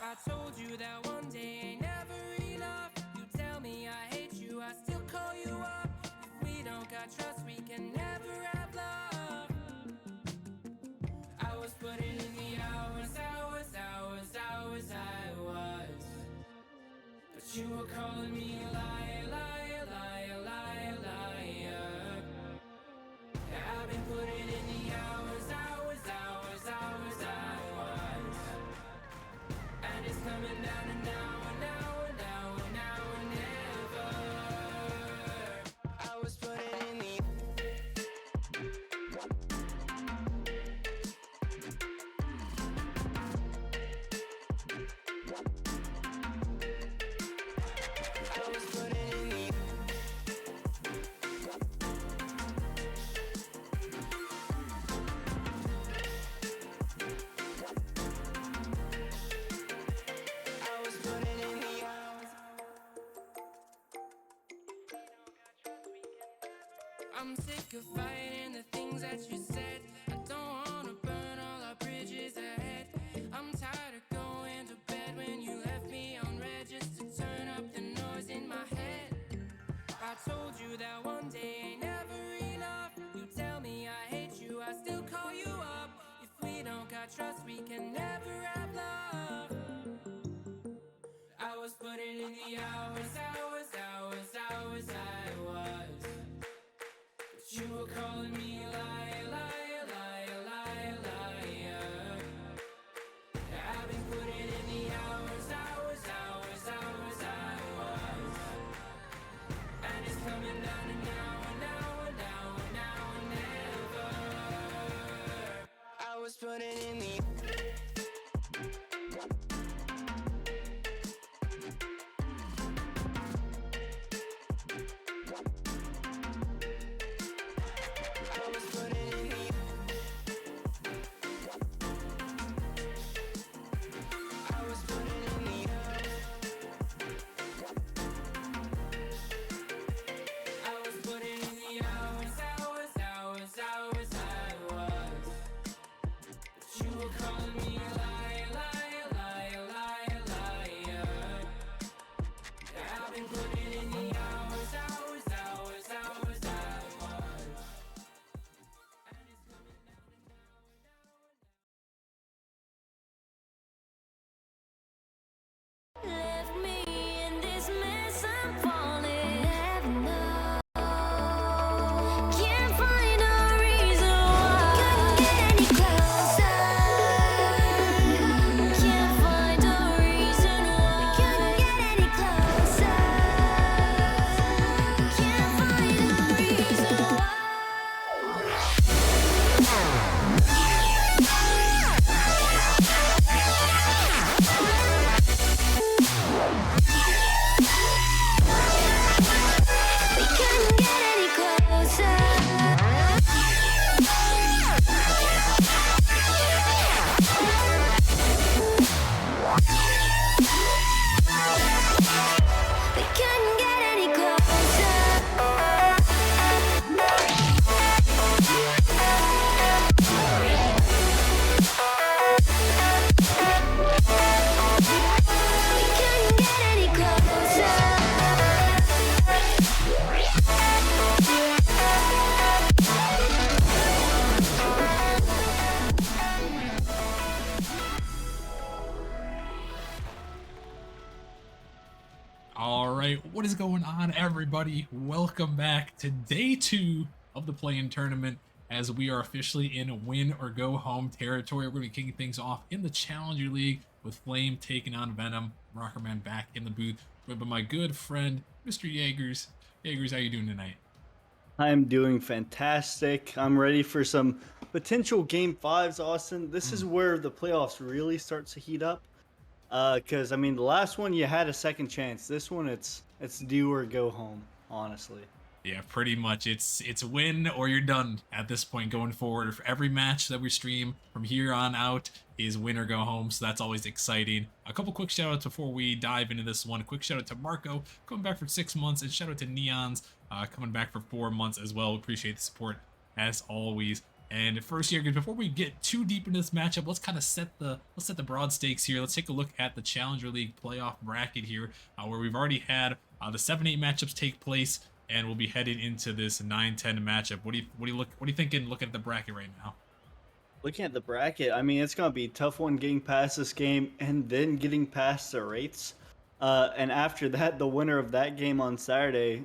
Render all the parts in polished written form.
I told you that one day ain't never enough. You tell me I hate you, I still call you up. If we don't got trust, we can never have love. I was putting in the hours, I was. But you were calling me a liar, liar, liar, liar, liar. Yeah, I've been putting in the hours, I was. And it's coming down to now and now and now and now and never. I was putting in the I was putting in the I was putting in the hours. I'm sick of fighting the things that you said. I don't wanna burn all our bridges ahead. I'm tired of going to bed when you left me on red just to turn up the noise in my head. I told you that one day ain't never enough. You tell me I hate you, I still call you up. If we don't got trust, we can never have love. I was putting in the hours, I was. But you were calling me a liar, liar, liar, liar, liar. Yeah, I've been putting in the hours, I was. And it's coming down to now and now and now and now and never. I was putting in the I was putting in the I was putting in the I was putting in the hours, I was. But you were calling me a liar, liar, liar, liar, liar. Yeah, I've been putting in the hours, I was. And it's coming down to now and now and now. Left me in this mess, I'm falling. Heaven knows. Can't find a reason why. Couldn't get any closer. Can't find a reason why. Couldn't get any closer. Can't find a reason why. We couldn't get any closer. We couldn't get any closer. We couldn't get any closer. All right, what is going on, everybody? Welcome back to day 2 of the play-in tournament as we are officially in win or go home territory. We're going to be kicking things off in the Challenger League with Flame taking on Venom. Rockerman back in the booth with my good friend, Mr. Jaegers. Jaegers, how you doing tonight? I'm doing fantastic. I'm ready for some potential game fives, Austin. This is where the playoffs really start to heat up. Because I mean, the last one you had a second chance. This one, it's do or go home. Honestly. Yeah, pretty much. It's win or you're done at this point going forward. For every match that we stream from here on out is win or go home, so that's always exciting. A couple quick shout outs before we dive into this one. A quick shout out to Marco coming back for 6 months, and shout out to Neons coming back for 4 months as well. Appreciate the support as always. And first, here, before we get too deep into this matchup, let's kind of set the broad stakes here. Let's take a look at the Challenger League playoff bracket here, where we've already had the 7-8 matchups take place, and we'll be heading into this 9-10 matchup. What are you thinking? Looking at the bracket right now. Looking at the bracket, I mean, it's going to be a tough one getting past this game and then getting past the Wraiths. And after that, the winner of that game on Saturday,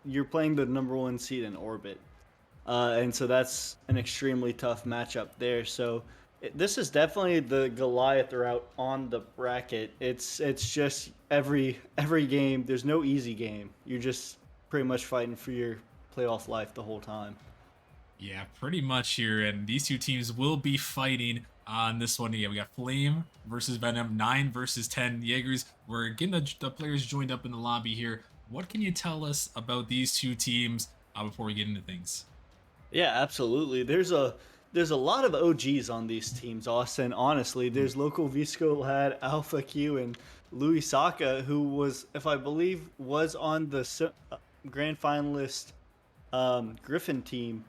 you're playing the #1 seed in Orbit. And so that's an extremely tough matchup there. So this is definitely the Goliath route on the bracket. It's just every game. There's no easy game. You're just pretty much fighting for your playoff life the whole time. Yeah, pretty much here, and these two teams will be fighting on this one. Yeah, we got Flame versus Venom, 9 versus 10 Jaegers. We're getting the players joined up in the lobby here. What can you tell us about these two teams before we get into things? Yeah, absolutely. There's a lot of OGs on these teams, Austin. Honestly, there's local Visco lad Alpha Q and Louis Saka, who was, if I believe, was on the grand finalist Griffin team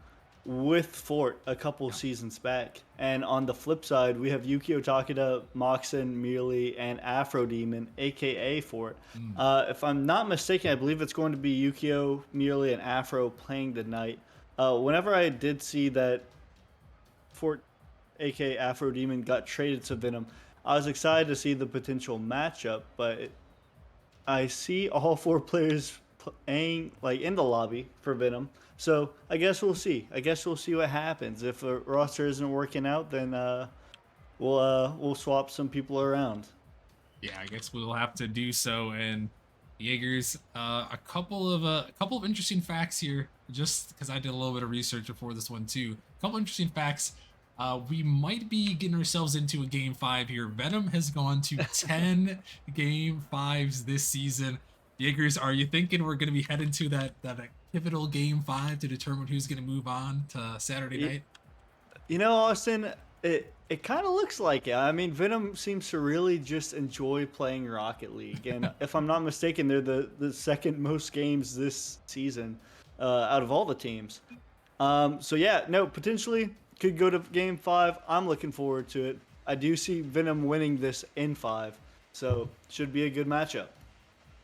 with Fort a couple seasons back. And on the flip side, we have Yukio Takeda, Moxon, Merely, and Afro Demon, aka Fort. If I'm not mistaken, I believe it's going to be Yukio, Merely, and Afro playing tonight. Whenever I did see that Fort, aka Afro Demon, got traded to Venom, I was excited to see the potential matchup, but I see all 4 players playing like in the lobby for Venom. So I guess we'll see. I guess we'll see what happens. If the roster isn't working out, then we'll swap some people around. Yeah, I guess we'll have to do so. And Jaegers, a couple of interesting facts here, just because I did a little bit of research before this one too. A couple interesting facts. We might be getting ourselves into a game 5 here. Venom has gone to 10 game 5s this season. Jaegers, are you thinking we're going to be heading to that pivotal game 5 to determine who's going to move on to Saturday night? You know, Austin, it kind of looks like it. I mean, Venom seems to really just enjoy playing Rocket League, and if I'm not mistaken, they're the second most games this season out of all the teams. So yeah, no, potentially could go to game 5. I'm looking forward to it. I do see Venom winning this in 5, so should be a good matchup.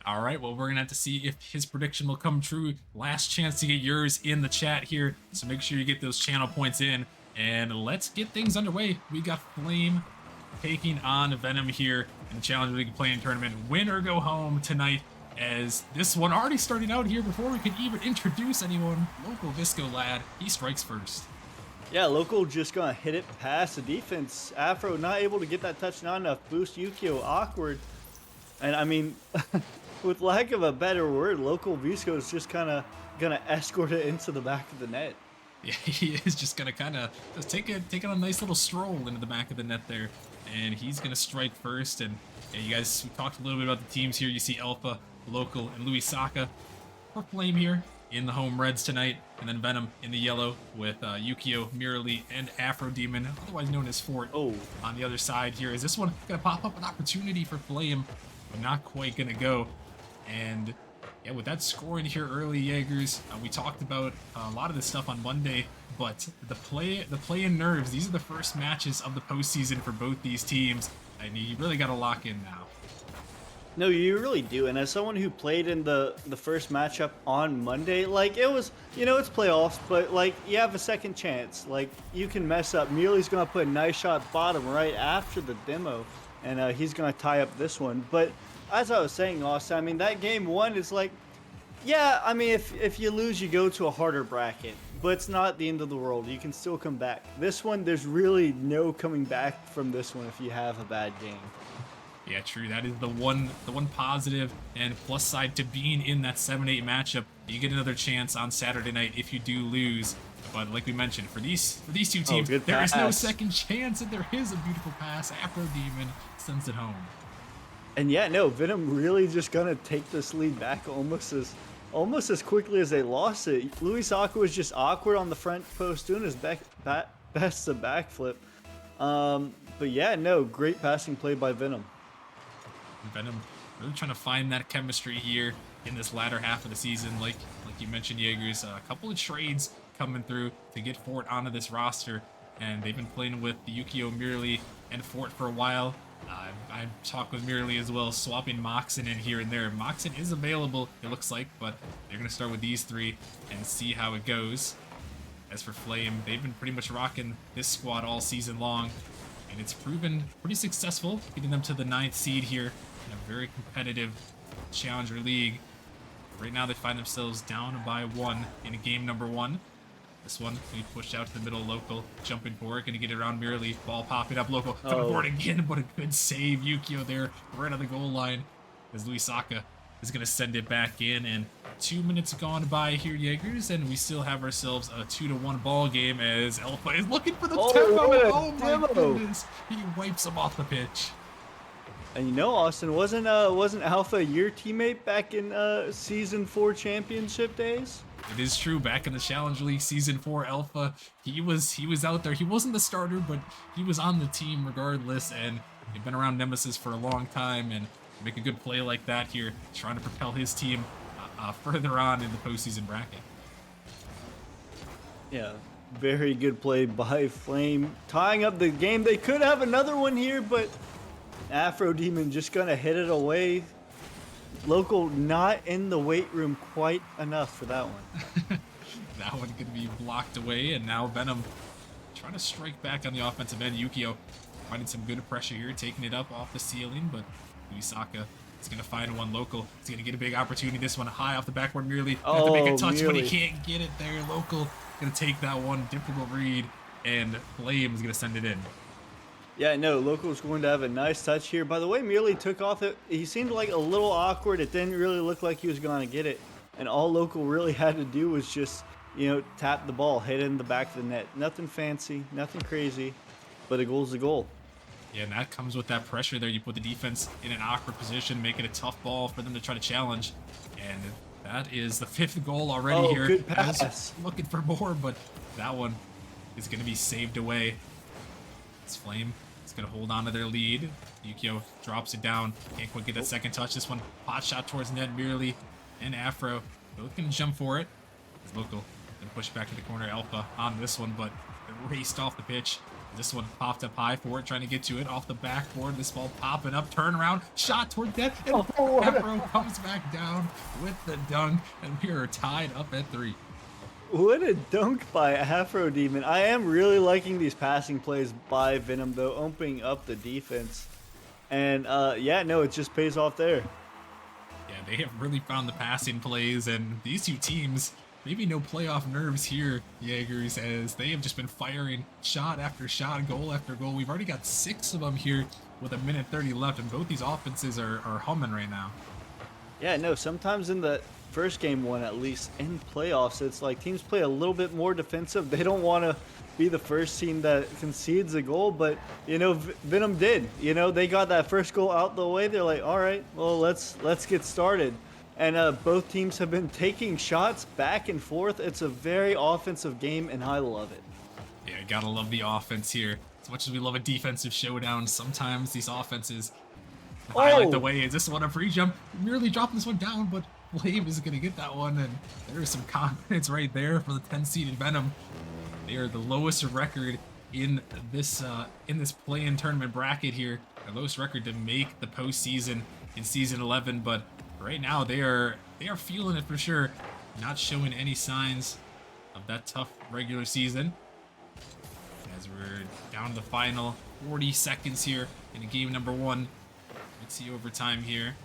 All right, well, we're going to have to see if his prediction will come true. Last chance to get yours in the chat here, so make sure you get those channel points in. And let's get things underway. We got Flame taking on Venom here in the Challenger League playing tournament. Win or go home tonight, as this one already starting out here before we could even introduce anyone. Local Visco lad, he strikes first. Yeah, local just gonna hit it past the defense. Afro not able to get that touch, not enough boost. Yukio awkward. And I mean, with lack of a better word, local Visco is just kind of gonna escort it into the back of the net. Yeah, he is just gonna kind of just take a nice little stroll into the back of the net there, and he's gonna strike first. And yeah, you guys, we talked a little bit about the teams here. You see Alpha, Local, and Louis Saka for Flame here in the home reds tonight, and then Venom in the yellow with Yukio, Mirali, and Afro Demon, otherwise known as Fort. Oh, on the other side here. Is this one gonna pop up an opportunity for Flame, but not quite gonna go? And yeah, with that scoring here early, Jaegers, we talked about a lot of this stuff on Monday, but the play-in nerves, these are the first matches of the postseason for both these teams, and you really got to lock in now. no, you really do. And as someone who played in the first matchup on Monday, like, it was, you know, it's playoffs, but like, you have a second chance. Like, you can mess up. Muley's gonna put a nice shot bottom right after the demo, and he's gonna tie up this one. But as I was saying, Austin, I mean, that game 1 is like, yeah, I mean, if you lose, you go to a harder bracket, but it's not the end of the world. You can still come back. This one, there's really no coming back from this one if you have a bad game. Yeah, true. That is the one positive and plus side to being in that 7-8 matchup. You get another chance on Saturday night if you do lose. But like we mentioned, for these two teams, there is no second chance, and there is a beautiful pass. Afro Demon sends it home. And yeah, no, Venom really just gonna take this lead back almost as quickly as they lost it. Louis Saka was just awkward on the front post doing his best to backflip. But yeah, no, great passing play by Venom. Venom really trying to find that chemistry here in this latter half of the season. Like you mentioned, Jaegers, a couple of trades coming through to get Fort onto this roster, and they've been playing with Yukio, Mirly, and Fort for a while. I've talked with Mirly as well, swapping Moxen in here and there. Moxen is available, it looks like, but they're going to start with these three and see how it goes. As for Flame, they've been pretty much rocking this squad all season long, and it's proven pretty successful, getting them to the 9th seed here in a very competitive Challenger League. Right now they find themselves down by 1 in game number 1. This one, we pushed out to the middle, Local, jumping for it, gonna get it around Mirly, ball popping up, Local, coming forward again, but a good save, Yukio there, right on the goal line, as Luisaka is gonna send it back in, and 2 minutes gone by here, Jaegers, and we still have ourselves a 2-1 ball game as Alpha is looking for the tempo. Oh my goodness, he wipes him off the pitch. And you know, Austin, wasn't Alpha your teammate back in Season 4 championship days? It is true. Back in the Challenge League Season 4 Alpha, he was out there. He wasn't the starter, but he was on the team regardless, and he'd been around Nemesis for a long time, and make a good play like that here, trying to propel his team further on in the postseason bracket. Yeah, very good play by Flame, tying up the game. They could have another one here, but Afro Demon just gonna hit it away. Local not in the weight room quite enough for that one. That one gonna be blocked away, and now Venom trying to strike back on the offensive end. Yukio finding some good pressure here, taking it up off the ceiling, but Luisaka is gonna find one. Local. He's gonna get a big opportunity. This one high off the backboard. Merely have to make a touch, but he can't get it there. Local gonna take that one. Difficult read, and Flame is gonna send it in. Yeah, no, Local's going to have a nice touch here. By the way, Merely took off it. He seemed like a little awkward. It didn't really look like he was going to get it. And all Local really had to do was just, tap the ball, hit it in the back of the net. Nothing fancy, nothing crazy, but a goal's a goal. Yeah, and that comes with that pressure there. You put the defense in an awkward position, make it a tough ball for them to try to challenge. And that is the 5th goal already here. Good pass. Looking for more, but that one is going to be saved away. It's Flame. It's going to hold on to their lead. Yukio drops it down. Can't quite get that second touch. This one, hot shot towards net, Merely and Afro. Both going to jump for it. It's Local going to push back to the corner. Alpha on this one, but raced off the pitch. This one popped up high for it, trying to get to it off the backboard. This ball popping up, turn around, shot towards net, and Afro comes back down with the dunk, and we are tied up at 3. What a dunk by Afro Demon. I am really liking these passing plays by Venom, though, opening up the defense. And, yeah, no, it just pays off there. Yeah, they have really found the passing plays, and these two teams, maybe no playoff nerves here, Jaegers, as they have just been firing shot after shot, goal after goal. We've already got 6 of them here with 1:30 left, and both these offenses are humming right now. Yeah, no, sometimes in the first game one, at least in playoffs, it's like teams play a little bit more defensive. They don't want to be the first team that concedes a goal, but Venom did. They got that first goal out the way. They're like, all right, well, let's get started. And both teams have been taking shots back and forth. It's a very offensive game, and I love it. Yeah, gotta love the offense here. As much as we love a defensive showdown, sometimes these offenses highlight the way. Is this one a free jump? Merely dropping this one down, but Flame is going to get that one, and there's some confidence right there for the 10-seeded Venom. They are the lowest record in this play-in tournament bracket here. Their lowest record to make the postseason in Season 11, but right now they are feeling it for sure. Not showing any signs of that tough regular season. As we're down to the final 40 seconds here in game number 1. Let's see overtime here.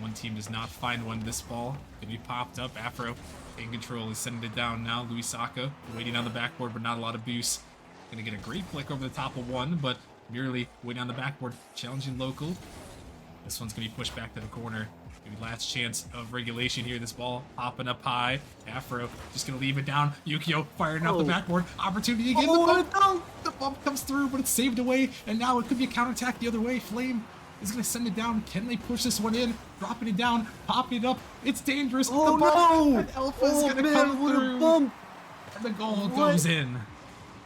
One team does not find one. This ball could be popped up. Afro in control. He's sending it down now. Luisaka waiting on the backboard, but not a lot of boost. Gonna get a great flick over the top of one, but Merely waiting on the backboard, challenging Local. This one's gonna be pushed back to the corner. Maybe last chance of regulation here. This ball popping up high. Afro just gonna leave it down. Yukio firing out the backboard. Opportunity again. The bump comes through, but it's saved away, and now it could be a counterattack the other way. Flame is going to send it down. Can they push this one in? Dropping it down, popping it up. It's dangerous. Oh, no! And Alpha's going to come through. Bump. And the goal goes in.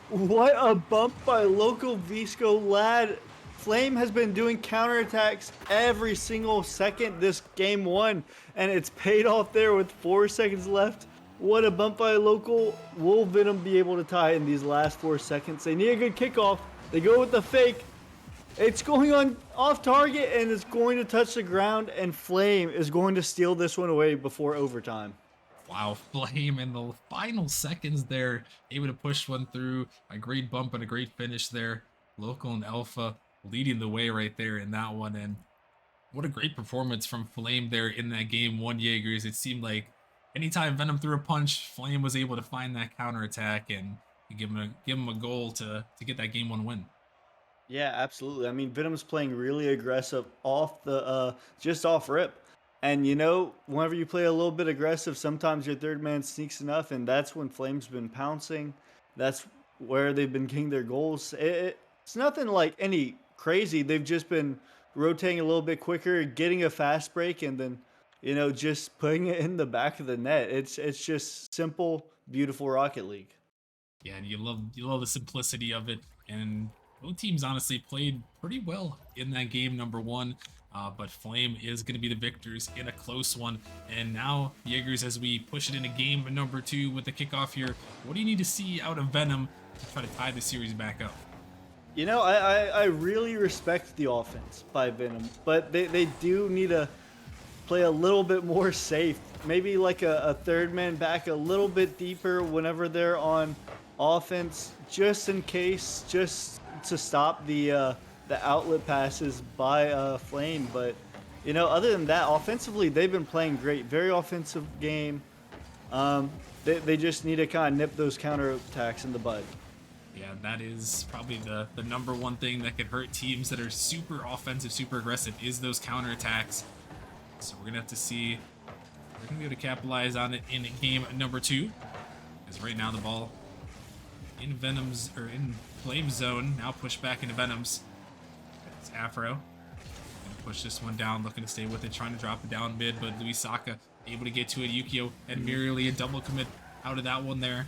What a bump by Local Visco Lad. Flame has been doing counterattacks every single second this game 1, and it's paid off there with 4 seconds left. What a bump by a local. Will Venom be able to tie in these last 4 seconds? They need a good kickoff. They go with the fake. It's going on off target and it's going to touch the ground, and Flame is going to steal this one away before overtime. Wow, Flame in the final seconds there, able to push one through. A great bump and a great finish there. Local and Alpha leading the way right there in that one. And what a great performance from Flame there in that game one, Jaegers. It seemed like anytime Venom threw a punch, Flame was able to find that counterattack and give him a goal to get that game one win. Yeah, absolutely. I mean, Venom's playing really aggressive off the just off rip. And whenever you play a little bit aggressive, sometimes your third man sneaks enough, and that's when Flame's been pouncing. That's where they've been getting their goals. It's nothing like any crazy. They've just been rotating a little bit quicker, getting a fast break, and then just putting it in the back of the net. It's just simple, beautiful Rocket League. Yeah, and you love the simplicity of it. And both teams honestly played pretty well in that game number one. But Flame is going to be the victors in a close one. And now, Jaegers, as we push it into game number two with the kickoff here, what do you need to see out of Venom to try to tie the series back up? I really respect the offense by Venom, but they do need to play a little bit more safe. Maybe like a third man back a little bit deeper whenever they're on offense, just in case, just to stop the outlet passes by Flame. But other than that, offensively they've been playing great, very offensive game. They just need to kind of nip those counter attacks in the bud. Yeah, that is probably the number one thing that could hurt teams that are super offensive, super aggressive, is those counterattacks. So we're going to have to see if we're going to be able to capitalize on it in game number two. Because right now the ball in Venom's, or in Flame's zone, now pushed back into Venom's. It's Afro. Going to push this one down, looking to stay with it, trying to drop it down mid, but Luis Saka able to get to it. Yukio and Mirili, a double commit out of that one there.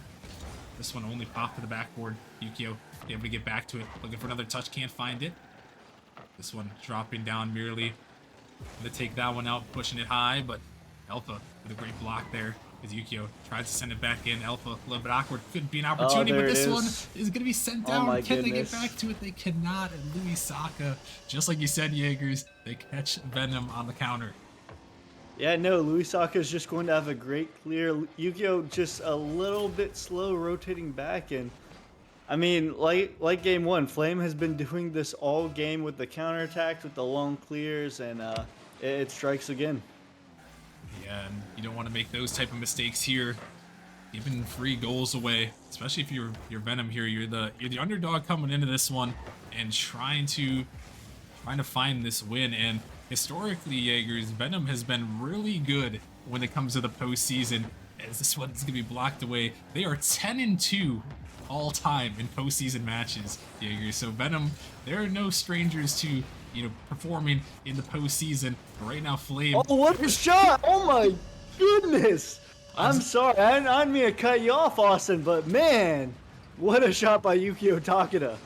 This one only popped to the backboard. Yukio able to get back to it, looking for another touch, can't find it. This one dropping down merely. Gonna take that one out, pushing it high, but Alpha with a great block there as Yukio tries to send it back in. Alpha a little bit awkward, could be an opportunity, but this one is gonna be sent down. Can they get back to it? They cannot. And Luis Saka, just like you said, Jaegers, they catch Venom on the counter. Yeah, no, Luis Saka is just going to have a great clear. Yukio just a little bit slow rotating back. And I mean, like game one, Flame has been doing this all game with the counterattacks, with the long clears, and it strikes again. Yeah, and you don't want to make those type of mistakes here, giving free goals away, especially if you're Venom here. You're the underdog coming into this one and trying to find this win. And historically, Jaegers, Venom has been really good when it comes to the postseason. As this one's going to be blocked away, they are 10-2 all time in postseason matches, Jaegers. So Venom, they're no strangers to performing in the postseason. But right now, Flame. Oh, what a shot! Oh my goodness! I'm sorry, I didn't mean to cut you off, Austin, but man, what a shot by Yukio Takeda.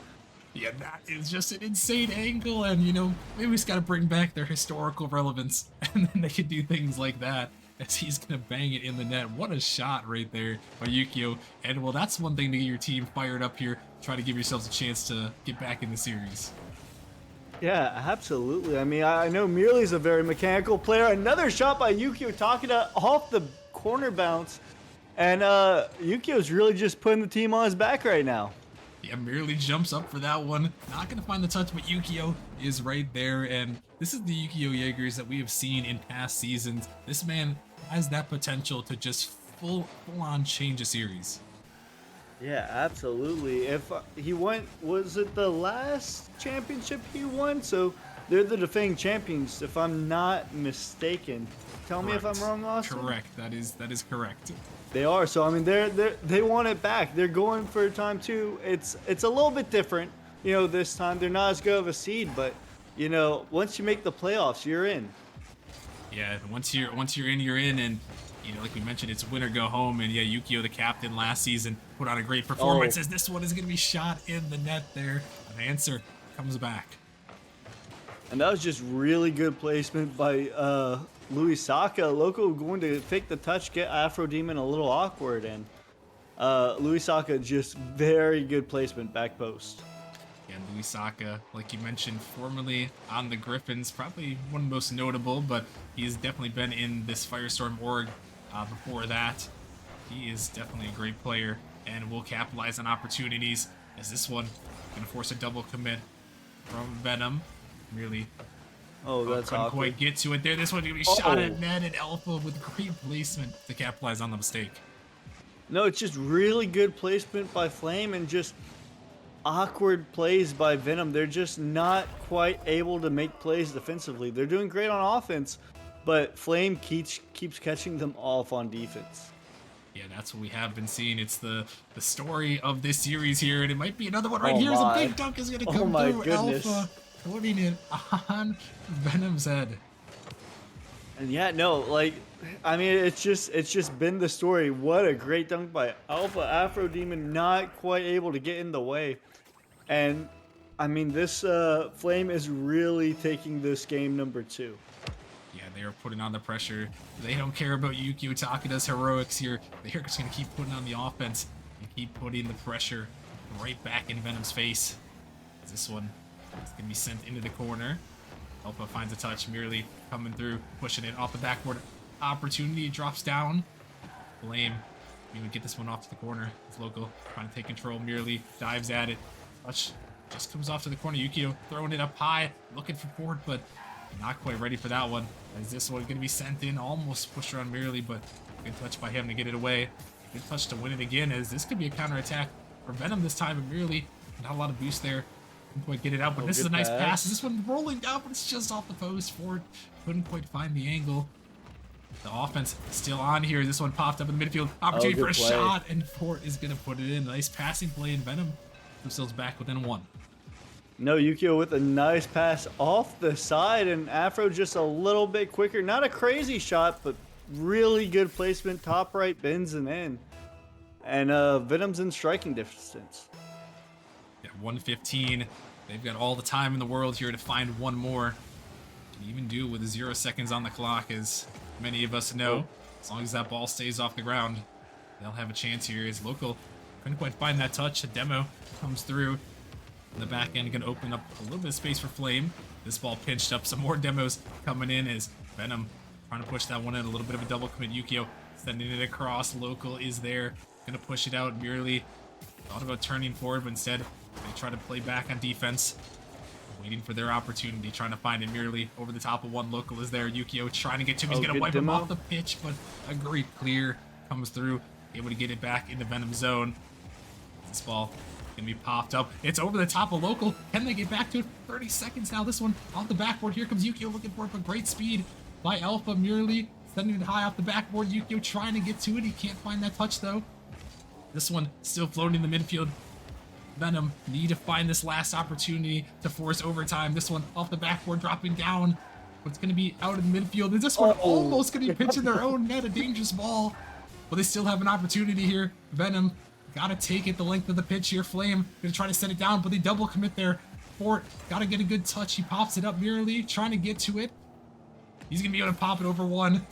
Yeah, that is just an insane angle, and maybe we just gotta bring back their historical relevance, and then they can do things like that as he's gonna bang it in the net. What a shot right there by Yukio. And well, that's one thing to get your team fired up here, try to give yourselves a chance to get back in the series. Yeah, absolutely. I mean, I know Mirli's a very mechanical player. Another shot by Yukio Takeda off the corner bounce, and Yukio's really just putting the team on his back right now. Yeah, merely jumps up for that one. Not going to find the touch, but Yukio is right there. And this is the Yukio Jaegers that we have seen in past seasons. This man has that potential to just full-on change a series. Yeah, absolutely. If he won, was it the last championship he won? So they're the defending champions, if I'm not mistaken. Tell me if I'm wrong, Austin. Correct. That is correct. They are. So I mean, they want it back. They're going for time too. It's a little bit different, this time they're not as good of a seed, but once you make the playoffs, you're in. Yeah, once you're in, you're in, and like we mentioned, it's win or go home. And yeah, Yukio, the captain last season, put on a great performance. As this one is going to be shot in the net there. An answer comes back. And that was just really good placement by Saka. Loco going to pick the touch, get Afro Demon a little awkward, and Saka just very good placement back post. Yeah, Louis Saka, like you mentioned, formerly on the Griffins, probably one of the most notable, but he's definitely been in this Firestorm org before that. He is definitely a great player and will capitalize on opportunities as this one gonna force a double commit from Venom. Really Oh, that's couldn't awkward. quite get to it there. This one gonna be shot at net and Alpha with great placement to capitalize on the mistake. No, it's just really good placement by Flame and just awkward plays by Venom. They're just not quite able to make plays defensively. They're doing great on offense, but Flame keeps catching them off on defense. Yeah, that's what we have been seeing. It's the story of this series here, and it might be another one right Oh here. As a my. big dunk is gonna Oh come my through. goodness. Alpha putting it on Venom's head. And yeah, no, like, I mean, it's just been the story. What a great dunk by Alpha. Afro Demon not quite able to get in the way. And I mean, this Flame is really taking this game number 2. Yeah, they are putting on the pressure. They don't care about Yukio Takada's heroics here. They're just gonna keep putting on the offense and keep putting the pressure right back in Venom's face. This one is gonna be sent into the corner. Alpha finds a touch, merely coming through, pushing it off the backboard. Opportunity drops down. Flame, you would get this one off to the corner. It's Local trying to take control, merely dives at it. Touch just comes off to the corner. Yukio throwing it up high, looking for Ford, but not quite ready for that one. As this one going to be sent in, almost pushed around merely, but good touch by him to get it away. Good touch to win it again, as this could be a counterattack for Venom this time, but merely not a lot of boost there. Couldn't quite get it out, but this is a nice pass. This one rolling down, but it's just off the post. Ford couldn't quite find the angle. The offense still on here. This one popped up in the midfield. Opportunity for a play. shot, and Ford is going to put it in. Nice passing play, and Venom themselves back within 1. No, Yukio with a nice pass off the side, and Afro just a little bit quicker. Not a crazy shot, but really good placement. Top right, bends and in. And Venom's in striking distance. Yeah, 115. They've got all the time in the world here to find one more. Can even do with 0 seconds on the clock, as many of us know. As long as that ball stays off the ground, they'll have a chance here. As Local couldn't quite find that touch. A demo comes through. In the back end, gonna open up a little bit of space for Flame. This ball pinched up. Some more demos coming in as Venom trying to push that one in. A little bit of a double commit. Yukio sending it across. Local is there. Gonna push it out. Merely thought about turning forward, but instead they try to play back on defense. Waiting for their opportunity, trying to find it. Merely over the top of one. Local is there. Yukio trying to get to him. He's gonna good wipe him demo. off the pitch, but a great clear comes through. Able to get it back into Venom zone. This ball gonna be popped up. It's over the top of Local. Can they get back to it? 30 seconds now. This one off the backboard. Here comes Yukio looking for it, but great speed by Alpha. Merely sending it high off the backboard. Yukio trying to get to it. He can't find that touch though. This one still floating in the midfield. Venom need to find this last opportunity to force overtime. This one off the backboard, dropping down. But it's going to be out in the midfield. Is this one almost going to be pitching their own net? A dangerous ball. But they still have an opportunity here. Venom got to take it the length of the pitch here. Flame going to try to set it down, but they double commit there. Fort got to get a good touch. He pops it up merely, trying to get to it. He's going to be able to pop it over one.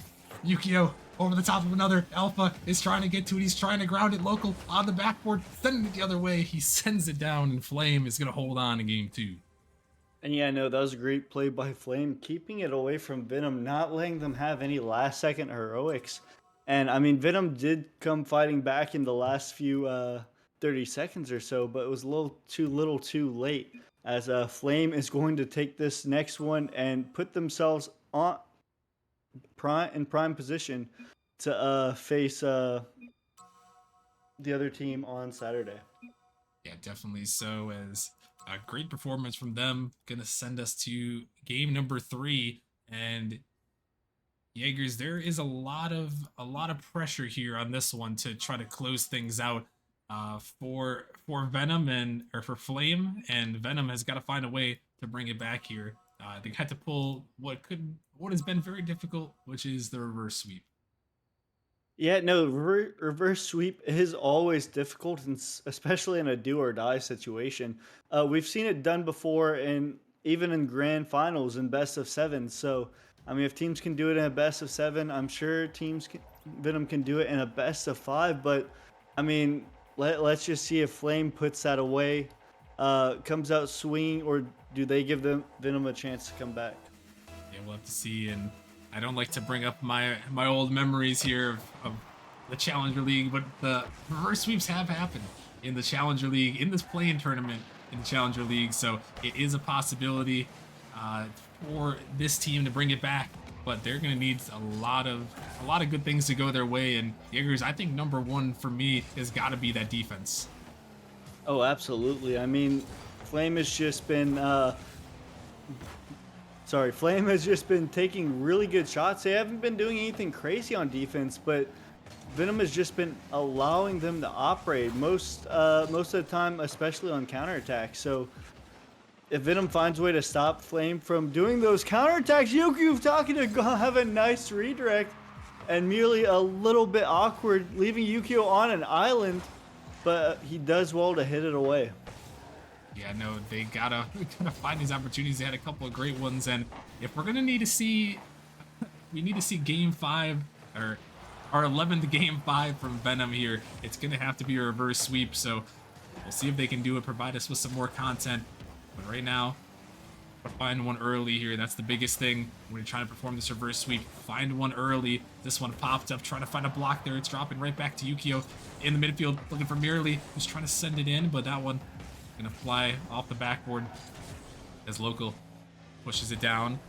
Yukio over the top of another. Alpha is trying to get to it. He's trying to ground it. Local on the backboard, sending it the other way. He sends it down, and Flame is going to hold on in game 2. And yeah, no, that was a great play by Flame, keeping it away from Venom, not letting them have any last second heroics. And I mean, Venom did come fighting back in the last few 30 seconds or so, but it was a little too late, as Flame is going to take this next one and put themselves on prime position to face the other team on Saturday. Yeah, definitely so. As a great performance from them, gonna send us to game number 3. And Jaegers, there is a lot of pressure here on this one to try to close things out for Venom or for Flame, and Venom has got to find a way to bring it back here. They had to pull what has been very difficult, which is the reverse sweep. Yeah, no, reverse sweep is always difficult, and especially in a do or die situation. We've seen it done before, and even in grand finals and best of 7. So I mean, if teams can do it in a best of 7, I'm sure Venom can do it in a best of 5. But I mean, let's just see if Flame puts that away, comes out swinging, or do they give them Venom a chance to come back? Yeah, we'll have to see. And I don't like to bring up my old memories here of the Challenger League, but the reverse sweeps have happened in the Challenger League, in this play-in tournament in the Challenger League. So it is a possibility for this team to bring it back, but they're going to need a lot of good things to go their way. And Jaegers, I think number one for me has got to be that defense. Oh, absolutely. I mean, Flame has just been Flame has just been taking really good shots. They haven't been doing anything crazy on defense, but Venom has just been allowing them to operate most of the time, especially on counterattacks. So if Venom finds a way to stop Flame from doing those counterattacks, Yukio talking to have a nice redirect and merely a little bit awkward, leaving Yukio on an island, but he does well to hit it away. Yeah, no, they gotta find these opportunities. They had a couple of great ones, and if we're gonna need to see, we need to see Game 5 or our 11th Game 5 from Venom here. It's gonna have to be a reverse sweep. So we'll see if they can do it. Provide us with some more content. But right now, find one early here. That's the biggest thing when you're trying to perform this reverse sweep. Find one early. This one popped up, trying to find a block there. It's dropping right back to Yukio in the midfield, looking for Merely, who's trying to send it in, but that one gonna fly off the backboard as Local pushes it down.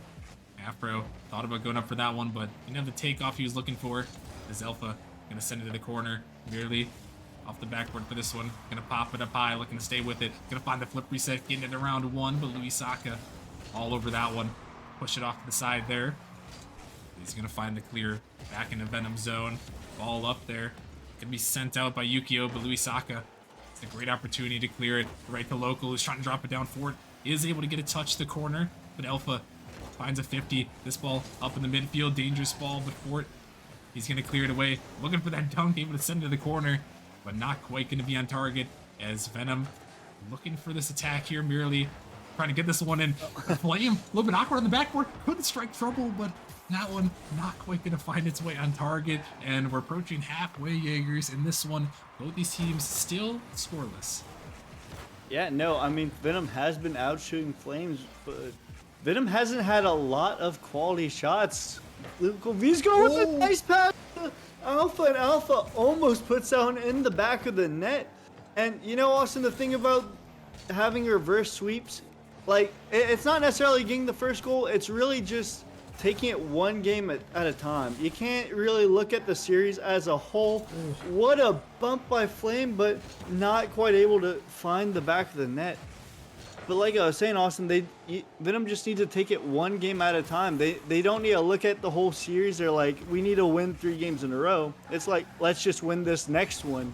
Afro thought about going up for that one, but didn't have the takeoff he was looking for. As Alpha gonna send it to the corner. Merely off the backboard for this one. Gonna pop it up high, looking to stay with it. Gonna find the flip reset, getting it around one, but Luisaka all over that one. Push it off to the side there. He's gonna find the clear back into Venom zone. Ball up there. Gonna be sent out by Yukio, but Luisaka, it's a great opportunity to clear it. Right to Local, who's trying to drop it down for it. Is able to get a touch to the corner, but Alpha finds a 50. This ball up in the midfield, dangerous ball, but Fort, he's gonna clear it away. Looking for that dunk, able to send it to the corner, but not quite gonna be on target as Venom looking for this attack here, merely trying to get this one in. Flame, a little bit awkward on the backboard, couldn't strike trouble, but that one not quite gonna find its way on target. And we're approaching halfway, Jaegers. In this one, both these teams still scoreless. Yeah, no, I mean, Venom has been out shooting Flames, but Venom hasn't had a lot of quality shots. Vizco with a nice pass to Alpha, and Alpha almost puts down in the back of the net. And you know, Austin, the thing about having reverse sweeps, like, it's not necessarily getting the first goal, it's really just taking it one game at a time. You can't really look at the series as a whole. What a bump by Flame, but not quite able to find the back of the net. But like I was saying, Austin, Venom just needs to take it one game at a time. They don't need to look at the whole series. They're like, we need to win 3 games in a row. It's like, let's just win this next one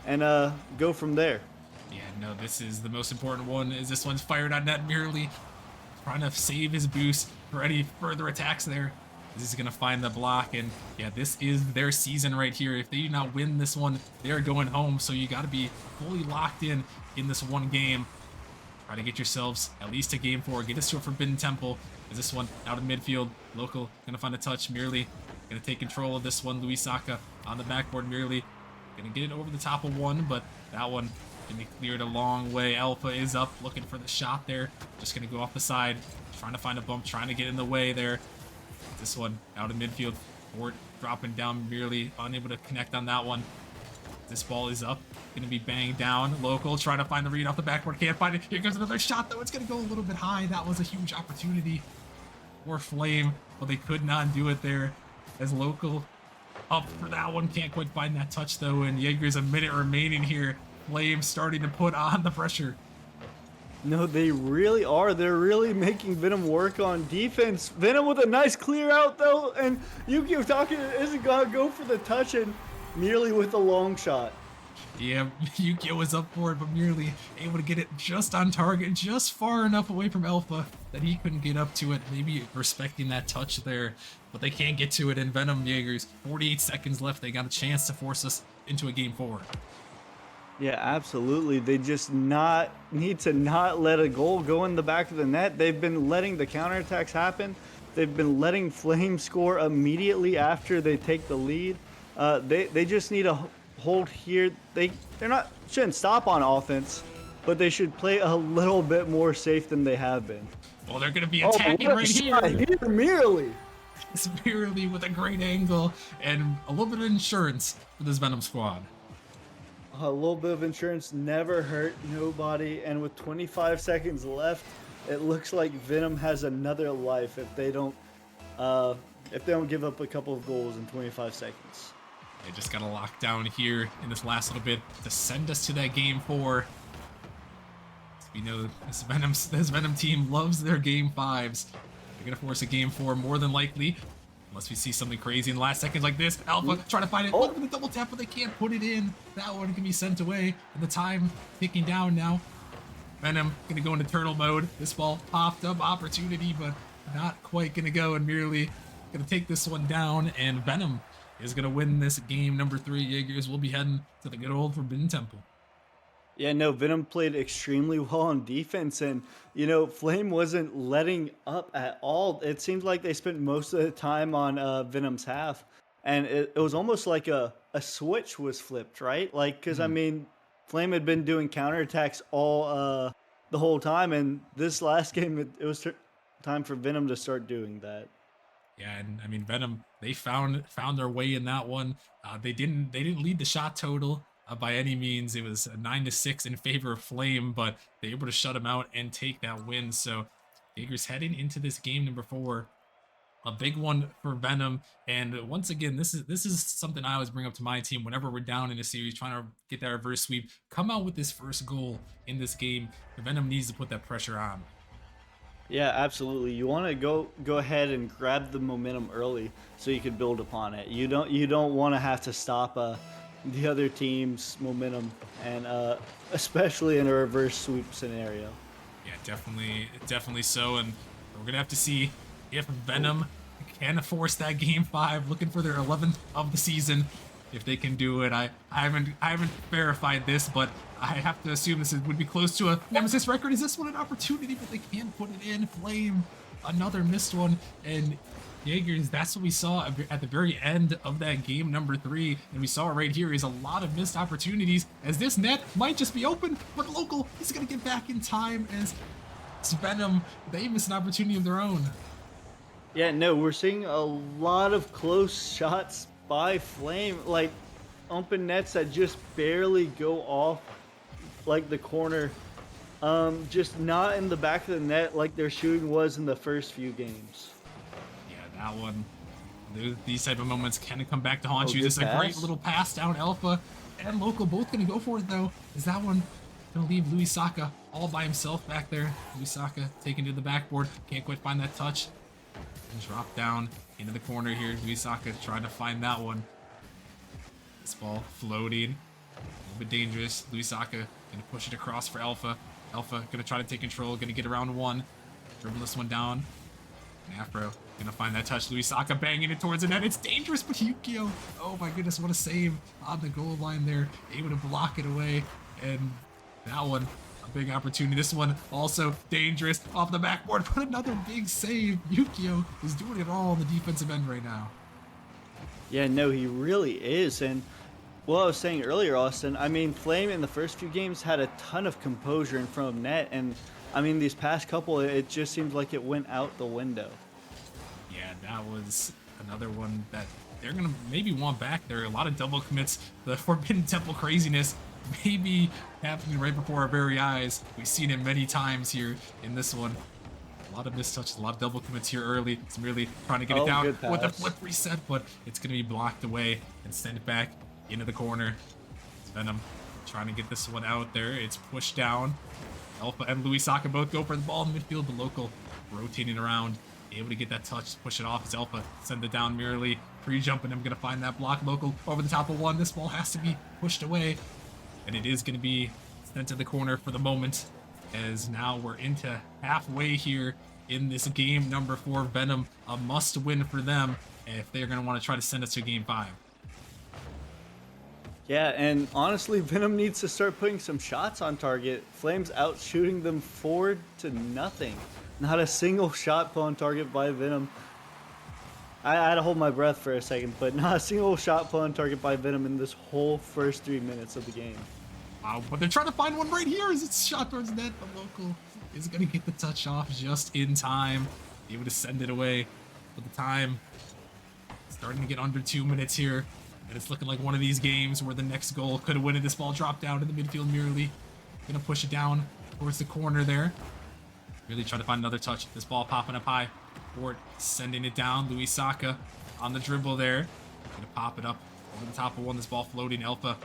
and go from there. Yeah, no, this is the most important one. Is this one's fired on net, merely trying to save his boost for any further attacks there. This is gonna find the block, and yeah, this is their season right here. If they do not win this one, they're going home. So you got to be fully locked in this one game. Try to get yourselves at least to game 4. Get us to a Forbidden Temple. Is this one out in midfield? Local gonna find a touch. Merely gonna take control of this one. Luisaka on the backboard. Merely gonna get it over the top of one, but that one gonna be cleared a long way. Alpha is up, looking for the shot there. Just gonna go off the side, trying to find a bump, trying to get in the way there. This one out in midfield. Fort dropping down, merely unable to connect on that one. This ball is up, gonna be banged down. Local trying to find the read off the backboard, can't find it. Here goes another shot though. It's gonna go a little bit high. That was a huge opportunity for Flame, but they could not do it there. As Local up for that one, can't quite find that touch though. And Jaeger's a minute remaining here. Flame starting to put on the pressure. No, they really are. They're really making Venom work on defense. Venom with a nice clear out though, and Yukio Taki isn't gonna go for the touch, and merely with a long shot. Yeah, Yukio was up for it, but merely able to get it just on target, just far enough away from Alpha that he couldn't get up to it. Maybe respecting that touch there, but they can't get to it. In Venom, Jaegers, 48 seconds left. They got a chance to force us into a game 4. Yeah, absolutely. They just need to not let a goal go in the back of the net. They've been letting the counterattacks happen. They've been letting Flame score immediately after they take the lead. They just need a hold here. They're not shouldn't stop on offense, but they should play a little bit more safe than they have been. Well, they're going to be Oh, attacking what a right shot here. here, Merely. Severely with a great angle and a little bit of insurance for this Venom squad. A little bit of insurance never hurt nobody, and with 25 seconds left, it looks like Venom has another life if they don't give up a couple of goals in 25 seconds. They just got to lock down here in this last little bit to send us to that game 4. We know this Venom team loves their game 5s. They're gonna force a game 4 more than likely, unless we see something crazy in the last seconds like this. Alpha trying to find it. Look for the double tap, but they can't put it in. That one can be sent away, and the time ticking down now. Venom gonna go into turtle mode. This ball popped up, opportunity, but not quite gonna go, and merely gonna take this one down. And Venom is gonna win this game number 3. Jaegers will be heading to the good old Forbidden Temple. Yeah, no, Venom played extremely well on defense, and Flame wasn't letting up at all. It seemed like they spent most of the time on Venom's half, and it was almost like a switch was flipped, right? Like, because I mean, Flame had been doing counterattacks all the whole time, and this last game it was time for Venom to start doing that. Yeah, and I mean Venom, they found their way in that one. They didn't lead the shot total by any means. It was a 9-6 in favor of Flame, but they're able to shut him out and take that win. So Jaegers heading into this game number 4, a big one for Venom. And once again, this is something I always bring up to my team whenever we're down in a series trying to get that reverse sweep. Come out with this first goal in this game. Venom needs to put that pressure on. Yeah, absolutely. You want to go ahead and grab the momentum early so you can build upon it. You don't want to have to stop the other team's momentum, and especially in a reverse sweep scenario. Yeah, definitely so. And we're gonna have to see if Venom can force that game 5, looking for their 11th of the season. If they can do it, I haven't verified this, but I have to assume this would be close to a Nemesis record. Is this one an opportunity, but they can't put it in? Flame, another missed one, and Jaegers, that's what we saw at the very end of that game number 3, and we saw it right here is a lot of missed opportunities, as this net might just be open, but Local is going to get back in time as Venom, they miss an opportunity of their own. Yeah, no, we're seeing a lot of close shots by Flame, like open nets that just barely go off like the corner, just not in the back of the net like their shooting was in the first few games. That one, these type of moments can come back to haunt you. Good Just a great pass. little pass down. Alpha and Local both gonna go for it though. Is that one gonna leave Louis Saka all by himself back there? Louis Saka taken to the backboard, can't quite find that touch. And drop down into the corner here. Louis Saka trying to find that one. This ball floating, a little bit dangerous. Louis Saka gonna push it across for Alpha. Alpha gonna try to take control, gonna get around 1, dribble this one down. And Afro gonna find that touch. Louis Saka banging it towards the net. It's dangerous, but Yukio, oh my goodness, what a save on the goal line there. Able to block it away. And that one, a big opportunity. This one also dangerous off the backboard, but another big save. Yukio is doing it all on the defensive end right now. Yeah, no, he really is. And what I was saying earlier, Austin, I mean, Flame in the first few games had a ton of composure in front of net, and I mean, these past couple, it just seems like it went out the window. Yeah, that was another one that they're going to maybe want back. There are a lot of double commits. The Forbidden Temple craziness maybe happening right before our very eyes. We've seen it many times here in this one. A lot of missed touches, a lot of double commits here early. It's merely trying to get it down with the flip reset, but it's going to be blocked away and sent it back into the corner. It's Venom trying to get this one out there. It's pushed down. Alpha and Louis Saka both go for the ball in midfield, but Local rotating around, able to get that touch, push it off as Alpha send it down merely. Pre-jumping him, gonna find that block. Local over the top of 1. This ball has to be pushed away, and it is gonna be sent to the corner for the moment, as now we're into halfway here in this game number 4. Venom, a must-win for them if they're gonna want to try to send us to game 5. Yeah, and honestly, Venom needs to start putting some shots on target. Flames out shooting them 4-0. Not a single shot put on target by Venom. I had to hold my breath for a second, but not a single shot put on target by Venom in this whole first 3 minutes of the game. Wow, but they're trying to find one right here as it's shot towards net. The local is going to get the touch off just in time. Able to send it away. But the time starting to get under 2 minutes here. And it's looking like one of these games where the next goal could have won it. This ball dropped down to the midfield merely. Going to push it down towards the corner there. Really trying to find another touch. This ball popping up high. Fort sending it down. Louis Saka on the dribble there. Going to pop it up over the top of one. This ball floating. Alpha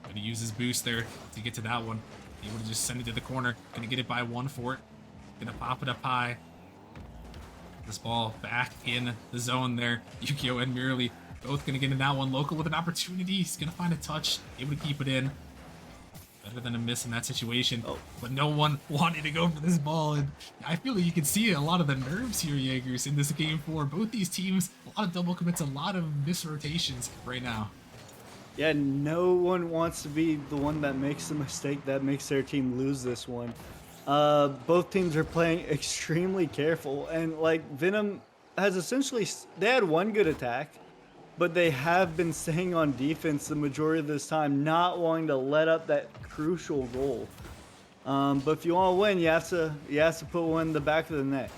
going to use his boost there to get to that one. Able to just send it to the corner. Going to get it by one. Fort going to pop it up high. This ball back in the zone there. Yukio and Mirali both going to get in that one. Local with an opportunity. He's going to find a touch. Able to keep it in. Better than a miss in that situation. But no one wanted to go for this ball. And I feel like you can see a lot of the nerves here, Jaegers, in this game 4. Both these teams, a lot of double commits, a lot of misrotations right now. Yeah, no one wants to be the one that makes the mistake that makes their team lose this one. Both teams are playing extremely careful, and like Venom has essentially, they had one good attack, but they have been staying on defense the majority of this time, not wanting to let up that crucial goal. But if you want to win, you have to put one in the back of the net.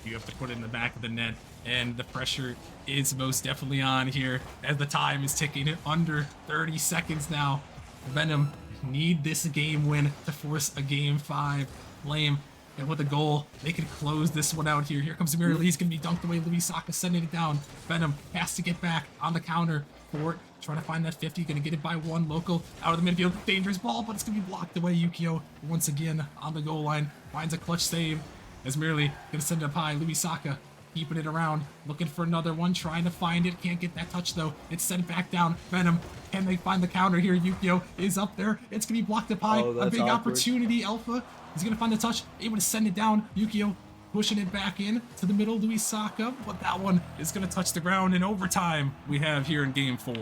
You have to put it in the back of the net, and the pressure is most definitely on here as the time is ticking under 30 seconds now. Venom need this game win to force a game 5. Flame, and with a goal, they could close this one out here. Here comes Mirali. He's going to be dunked away. Louis Saka sending it down. Venom has to get back on the counter. Fort trying to find that 50. Going to get it by one. Local out of the midfield. Dangerous ball, but it's going to be blocked away. Yukio once again on the goal line. Finds a clutch save as Mirali going to send it up high. Louis Saka keeping it around. Looking for another one. Trying to find it. Can't get that touch though. It's sent back down. Venom. Can they find the counter here? Yukio is up there. It's going to be blocked up high. A big opportunity. Alpha. He's going to find the touch, able to send it down. Yukio pushing it back in to the middle. Louis Saka, but that one is going to touch the ground in overtime we have here in game 4.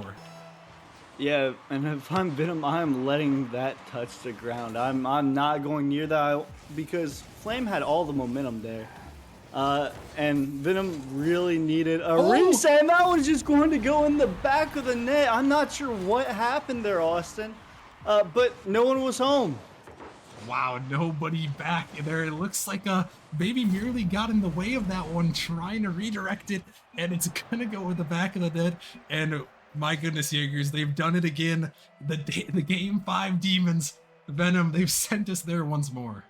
Yeah, and if I'm Venom, I'm letting that touch the ground. I'm not going near that because Flame had all the momentum there. And Venom really needed a reset, and that was just going to go in the back of the net. I'm not sure what happened there, Austin, but no one was home. Wow, nobody back there. It looks like maybe Mirali got in the way of that one, trying to redirect it, and it's gonna go in the back of the net. And my goodness, Jaegers, they've done it again. The game 5 demons, Venom, they've sent us there once more.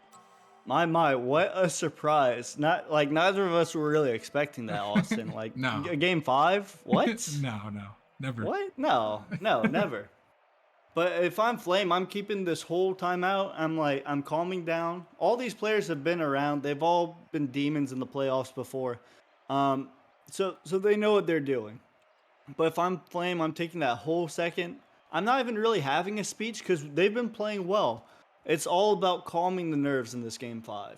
My, what a surprise. Not like neither of us were really expecting that, Austin. Like No. Game 5? What? No, never. What? No, never. But if I'm Flame, I'm keeping this whole time out. I'm calming down. All these players have been around. They've all been demons in the playoffs before. So they know what they're doing. But if I'm Flame, I'm taking that whole second. I'm not even really having a speech because they've been playing well. It's all about calming the nerves in this game 5.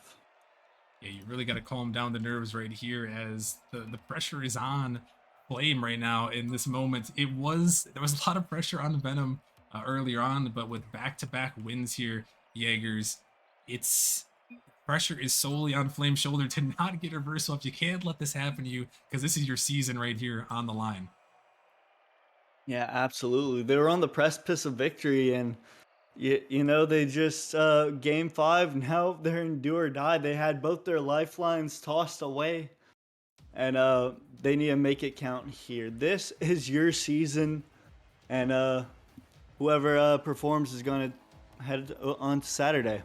Yeah, you really got to calm down the nerves right here as the pressure is on Flame right now in this moment. There was a lot of pressure on Venom earlier on, but with back-to-back wins here, Jaegers, pressure is solely on Flame's shoulder to not get reverse swept. You can't let this happen to you because this is your season right here on the line. Yeah, absolutely. They were on the precipice of victory, and you know, they just game 5 now they're in do or die. They had both their lifelines tossed away, and they need to make it count here. This is your season, and whoever performs is going to head on to Saturday.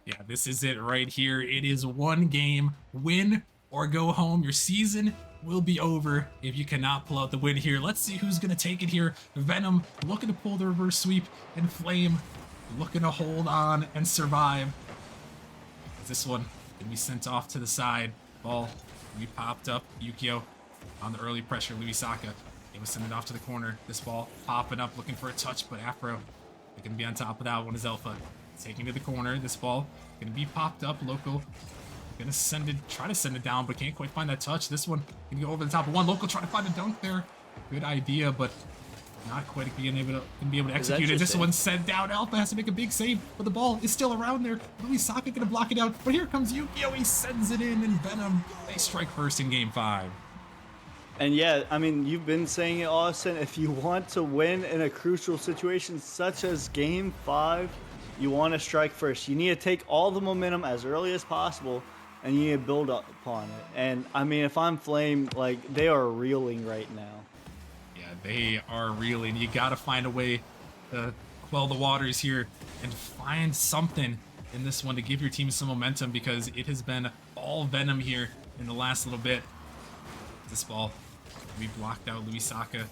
Yeah, this is it right here. It is one game, win or go home. Your season will be over if you cannot pull out the win here. Let's see who's going to take it here. Venom looking to pull the reverse sweep, and Flame looking to hold on and survive. This one can be sent off to the side. Ball we popped up. Yukio on the early pressure. Louis Saka. It was sent it off to the corner. This ball popping up, looking for a touch, but Afro, they're going to be on top of that one. Is Alpha taking to the corner. This ball going to be popped up. Local going to try to send it down, but can't quite find that touch. This one going to go over the top of one. Local trying to find a dunk there. Good idea, but Not quite being able to Is that execute it. just This it? one's sent down. Alpha has to make a big save, but the ball is still around there. Luisaka gonna block it out, but here comes Yu-Gi-Oh! He sends it in, and Venom, they strike first in game 5. And yeah, I mean, you've been saying it, Austin. If you want to win in a crucial situation such as Game 5, you want to strike first. You need to take all the momentum as early as possible, and you need to build up upon it. And I mean, if I'm Flame, like, they are reeling right now. Yeah, they are reeling. You gotta find a way to quell the waters here and find something in this one to give your team some momentum, because it has been all Venom here in the last little bit. This ball, we blocked out Luisaka.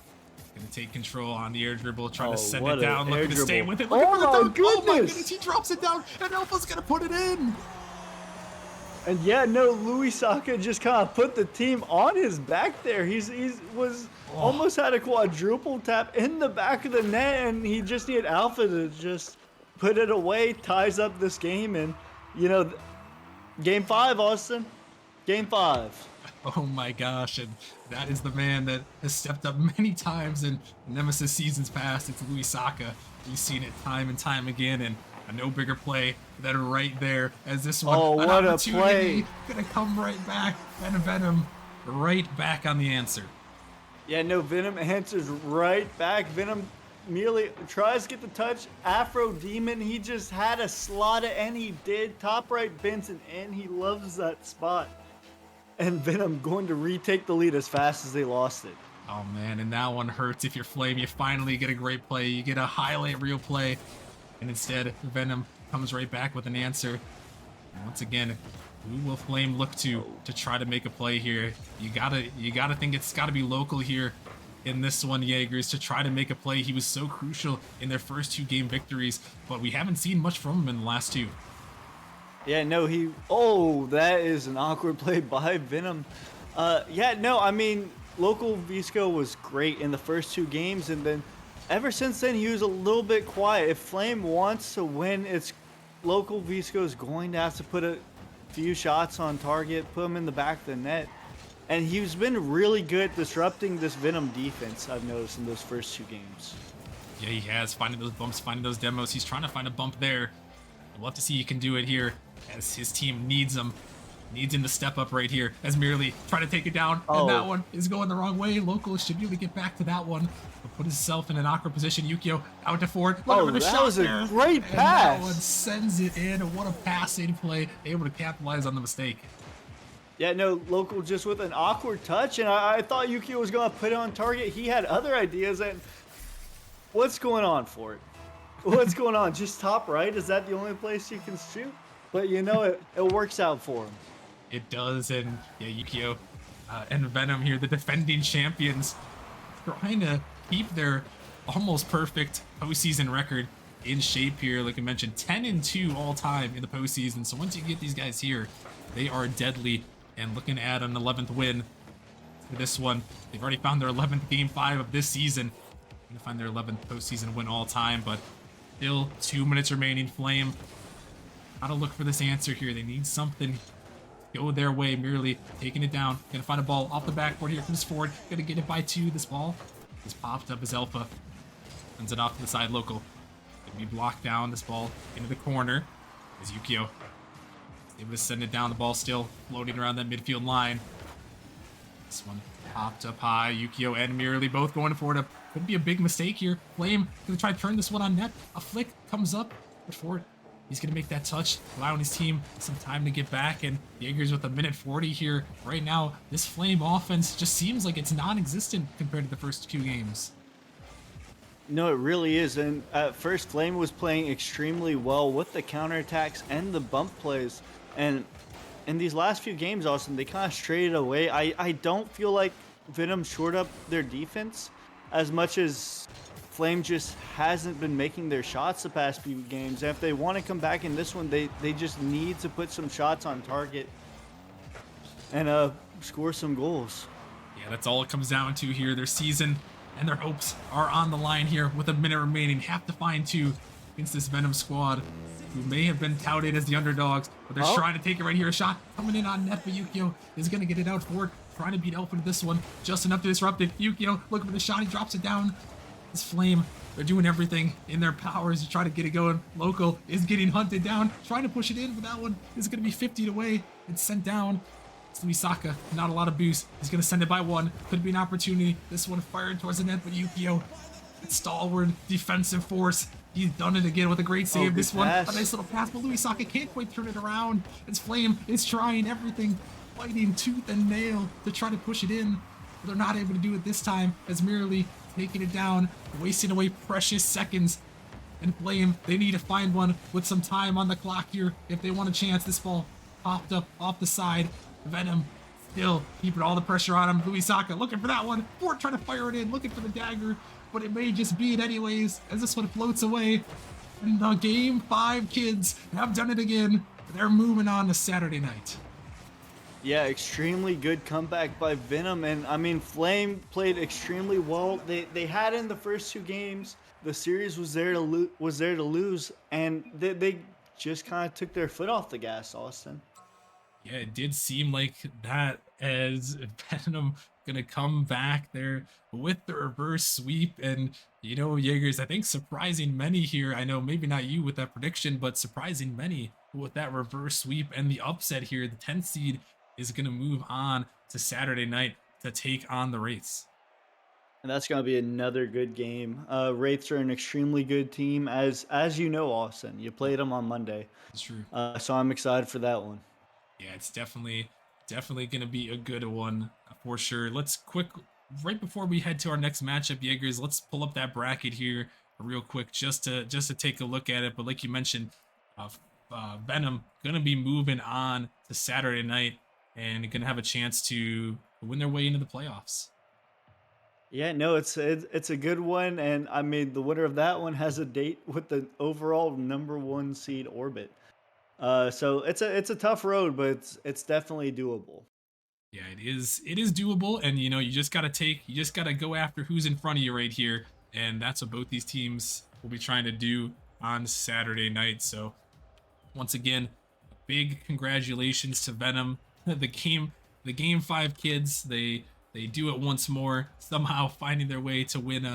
Gonna take control on the air dribble, trying to send it down, looking to stay with it. Looking for the dunk. Oh my goodness, he drops it down, and Alpha's gonna put it in. And yeah, no, Luisaka just kind of put the team on his back there. He's almost had a quadruple tap in the back of the net, and he just needed Alpha to just put it away, ties up this game, and you know, Game 5, Austin, Game 5. Oh my gosh, and that is the man that has stepped up many times in Nemesis seasons past. It's Luisaka. We've seen it time and time again, and a no bigger play than right there as this one. Oh, an what a opportunity play. Gonna come right back, and Venom right back on the answer. Yeah, no, Venom answers right back. Venom merely tries to get the touch. Afro Demon, he just had a slot it, and he did. Top right Benson, and he loves that spot. And Venom going to retake the lead as fast as they lost it. Oh man, and that one hurts if you're Flame. You finally get a great play. You get a highlight reel play, and instead Venom comes right back with an answer. And once again, who will Flame look to try to make a play here? You gotta think it's gotta be local here in this one, Jaegers, to try to make a play. He was so crucial in their first 2 game victories, but we haven't seen much from him in the last 2. Yeah, no, oh, that is an awkward play by Venom. Yeah, no, I mean, local Visco was great in the first 2 games, and then ever since then, he was a little bit quiet. If Flame wants to win, it's local Visco is going to have to put a few shots on target, put him in the back of the net. And he's been really good at disrupting this Venom defense, I've noticed, in those first 2 games. Yeah, he has, finding those bumps, finding those demos. He's trying to find a bump there. We'll have to see he can do it here as his team needs him. Needs him to step up right here as merely trying to take it down. And that one is going the wrong way. Local should be able to get back to that one. But put himself in an awkward position. Yu-Gi-Oh! Out to forward. That was a great And pass. that one sends it in. What a passing play. Able to capitalize on the mistake. Yeah, no, local just with an awkward touch, and I thought Yu-Gi-Oh! Was going to put it on target. He had other ideas, and what's going on for it? What's going on? Just top right? Is that the only place you can shoot? But you know, it works out for him. It does, and yeah, Yu-Gi-Oh! And Venom here, the defending champions, trying to keep their almost perfect postseason record in shape here. Like I mentioned, 10-2 all time in the postseason. So once you get these guys here, they are deadly, and looking at an 11th win for this one. They've already found their 11th Game 5 of this season. Gonna find their 11th postseason win all time, but still 2 minutes remaining. Flame, gotta look for this answer here. They need something go their way, merely taking it down. Gonna find a ball off the backboard. Here comes forward. Gonna get it by 2. This ball is popped up as Alpha sends it off to the side. Local gonna be blocked down. This ball into the corner is Yu-Gi-Oh! Able to send it down. The ball still floating around that midfield line. This one popped up high. Yu-Gi-Oh! And merely both going forward. Could be a big mistake here. Flame gonna try to turn this one on net. A flick comes up, but forward. He's going to make that touch, allowing his team some time to get back, and Jaegers with a minute 40 here. Right now, this Flame offense just seems like it's non-existent compared to the first 2 games. No, it really is. And at first, Flame was playing extremely well with the counterattacks and the bump plays. And in these last few games, Austin, they kind of strayed away. I don't feel like Venom shored up their defense as much as Flame just hasn't been making their shots the past few games. And if they want to come back in this one, they just need to put some shots on target and score some goals. Yeah, that's all it comes down to here. Their season and their hopes are on the line here with a minute remaining. Have to find 2 against this Venom squad, who may have been touted as the underdogs, but they're trying to take it right here. A shot coming in on net, but Yu-Gi-Oh! Is going to get it out forward, trying to beat Alpha to this one. Just enough to disrupt it. Yu-Gi-Oh! Looking for the shot. He drops it down. This Flame, they're doing everything in their powers to try to get it going. Local is getting hunted down, trying to push it in, but that one is going to be 50 away. It's sent down. It's Luisaka, not a lot of boost. He's going to send it by one. Could be an opportunity. This one fired towards the net, but Yukio, stalwart defensive force. He's done it again with a great save. This one, a nice little pass, but Luisaka can't quite turn it around. It's Flame is trying everything, fighting tooth and nail to try to push it in. But they're not able to do it this time, as merely taking it down, wasting away precious seconds. And Flame, they need to find one with some time on the clock here if they want a chance. This ball popped up off the side. Venom still keeping all the pressure on him. Luisaka looking for that one. Fort trying to fire it in, looking for the dagger, but it may just be it anyways as this one floats away. And the Game 5 kids have done it again. They're moving on to Saturday night. Yeah, extremely good comeback by Venom, and I mean Flame played extremely well. They had in the first 2 games. The series was there to lose, and they just kind of took their foot off the gas, Austin. Yeah, it did seem like that, as Venom gonna come back there with the reverse sweep. And you know, Jaegers, I think surprising many here. I know maybe not you with that prediction, but surprising many with that reverse sweep and the upset here. The 10th seed is gonna move on to Saturday night to take on the Wraiths. And that's going to be another good game. Wraiths are an extremely good team, as you know, Austin. You played them on Monday. It's true. So I'm excited for that one. Yeah, it's definitely going to be a good one for sure. Let's right before we head to our next matchup, Jaegers, let's pull up that bracket here real quick just to take a look at it. But like you mentioned, Venom going to be moving on to Saturday night and going to have a chance to win their way into the playoffs. Yeah, no, it's a good one, and I mean the winner of that one has a date with the overall #1 seed Orbit. So it's a tough road, but it's definitely doable. Yeah, it is doable, and you know, you just gotta go after who's in front of you right here, and that's what both these teams will be trying to do on Saturday night. So once again, big congratulations to Venom, the game 5 kids. They do it once more, somehow finding their way to win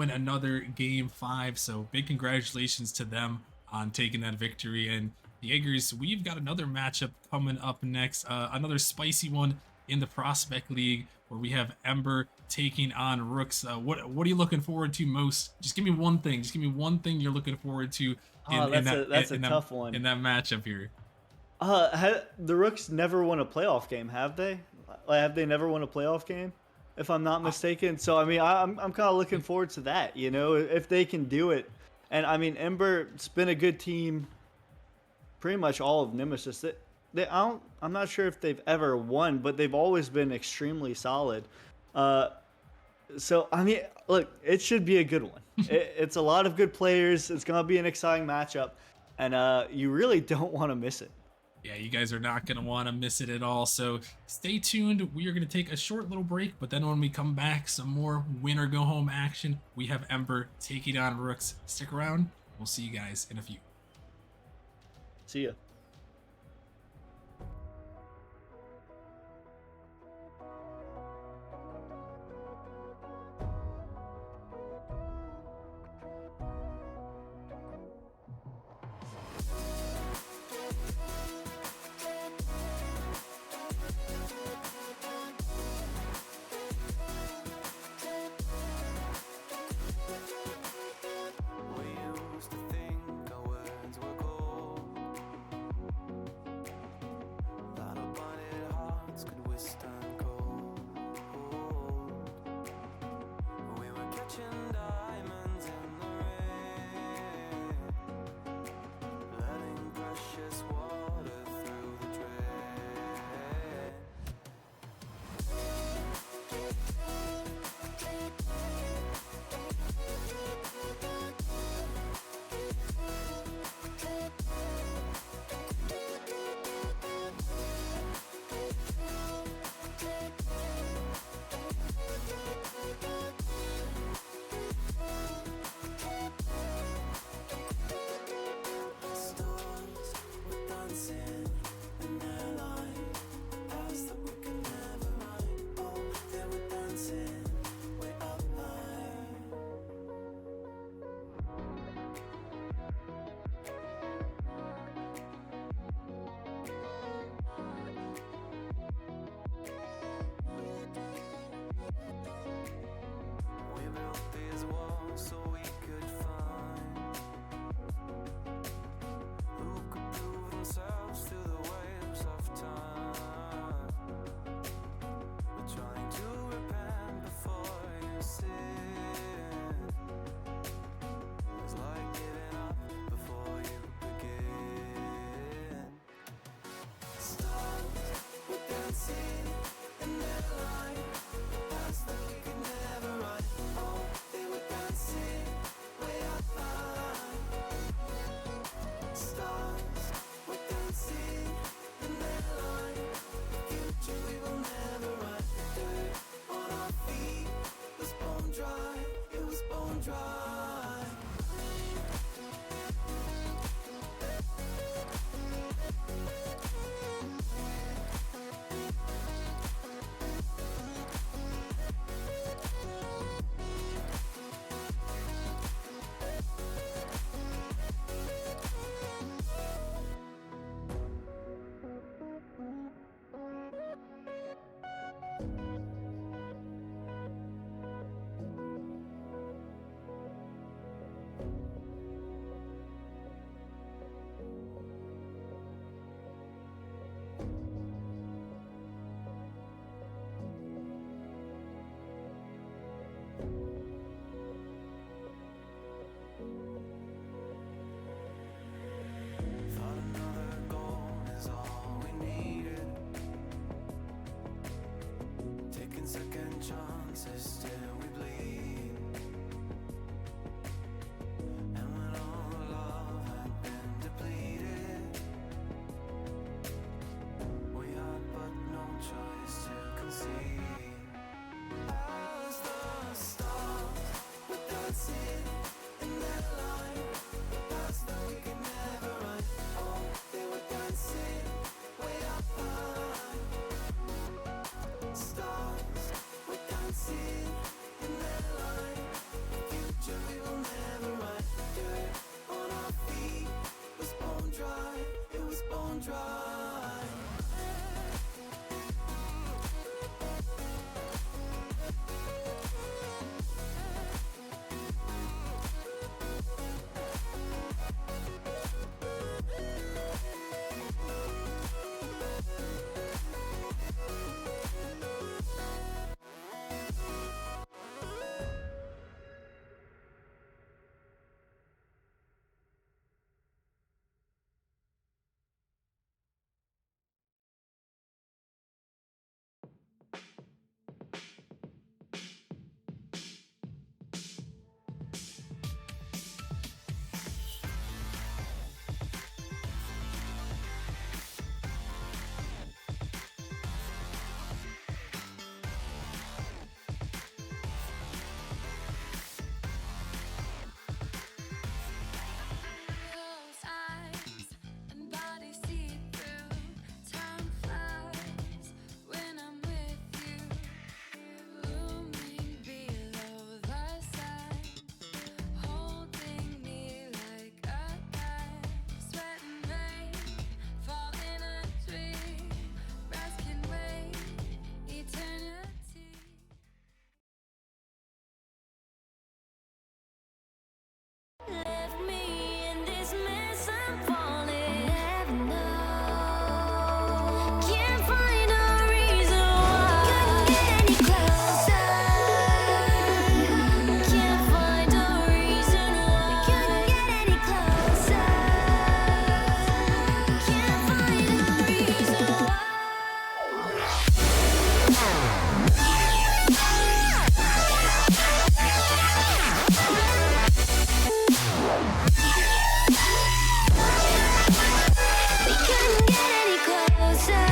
another Game 5. So big congratulations to them on taking that victory. And Jaegers, we've got another matchup coming up next, another spicy one in the Prospect League, where we have Ember taking on Rooks. What are you looking forward to most? Just give me one thing. Just give me one thing you're looking forward to That's a tough one. In that matchup here. The Rooks never won a playoff game, have they? Have they never won a playoff game, if I'm not mistaken? So I mean, I'm kind of looking forward to that. You know, if they can do it. And I mean, Ember's been a good team pretty much all of Nemesis. I'm not sure if they've ever won, but they've always been extremely solid. So I mean, look, it should be a good one. It's a lot of good players. It's gonna be an exciting matchup, and you really don't want to miss it. Yeah, you guys are not going to want to miss it at all. So stay tuned. We are going to take a short little break, but then when we come back, some more win or go home action. We have Ember taking on Rooks. Stick around. We'll see you guys in a few. See ya. Second chances, still we bleed. And when all love had been depleted, we had but no choice to concede. As the stars were dancing in their line, past that we could never run. Oh, they were dancing way up high. Stars were dancing in their line. Future we will never run. Dirt on our feet was bone dry. It was bone dry. Close eyes and body see through. Time flies when I'm with you. Looming below the sun, holding me like a knife. Sweat and rain fall in a dream. Rest can wait eternity. Left me in this mess, I'm falling. Never know. Can't find a reason why. Couldn't get any closer. Can't find a reason why. Couldn't get any closer. Can't find a reason why. We couldn't get any closer. We couldn't get any closer.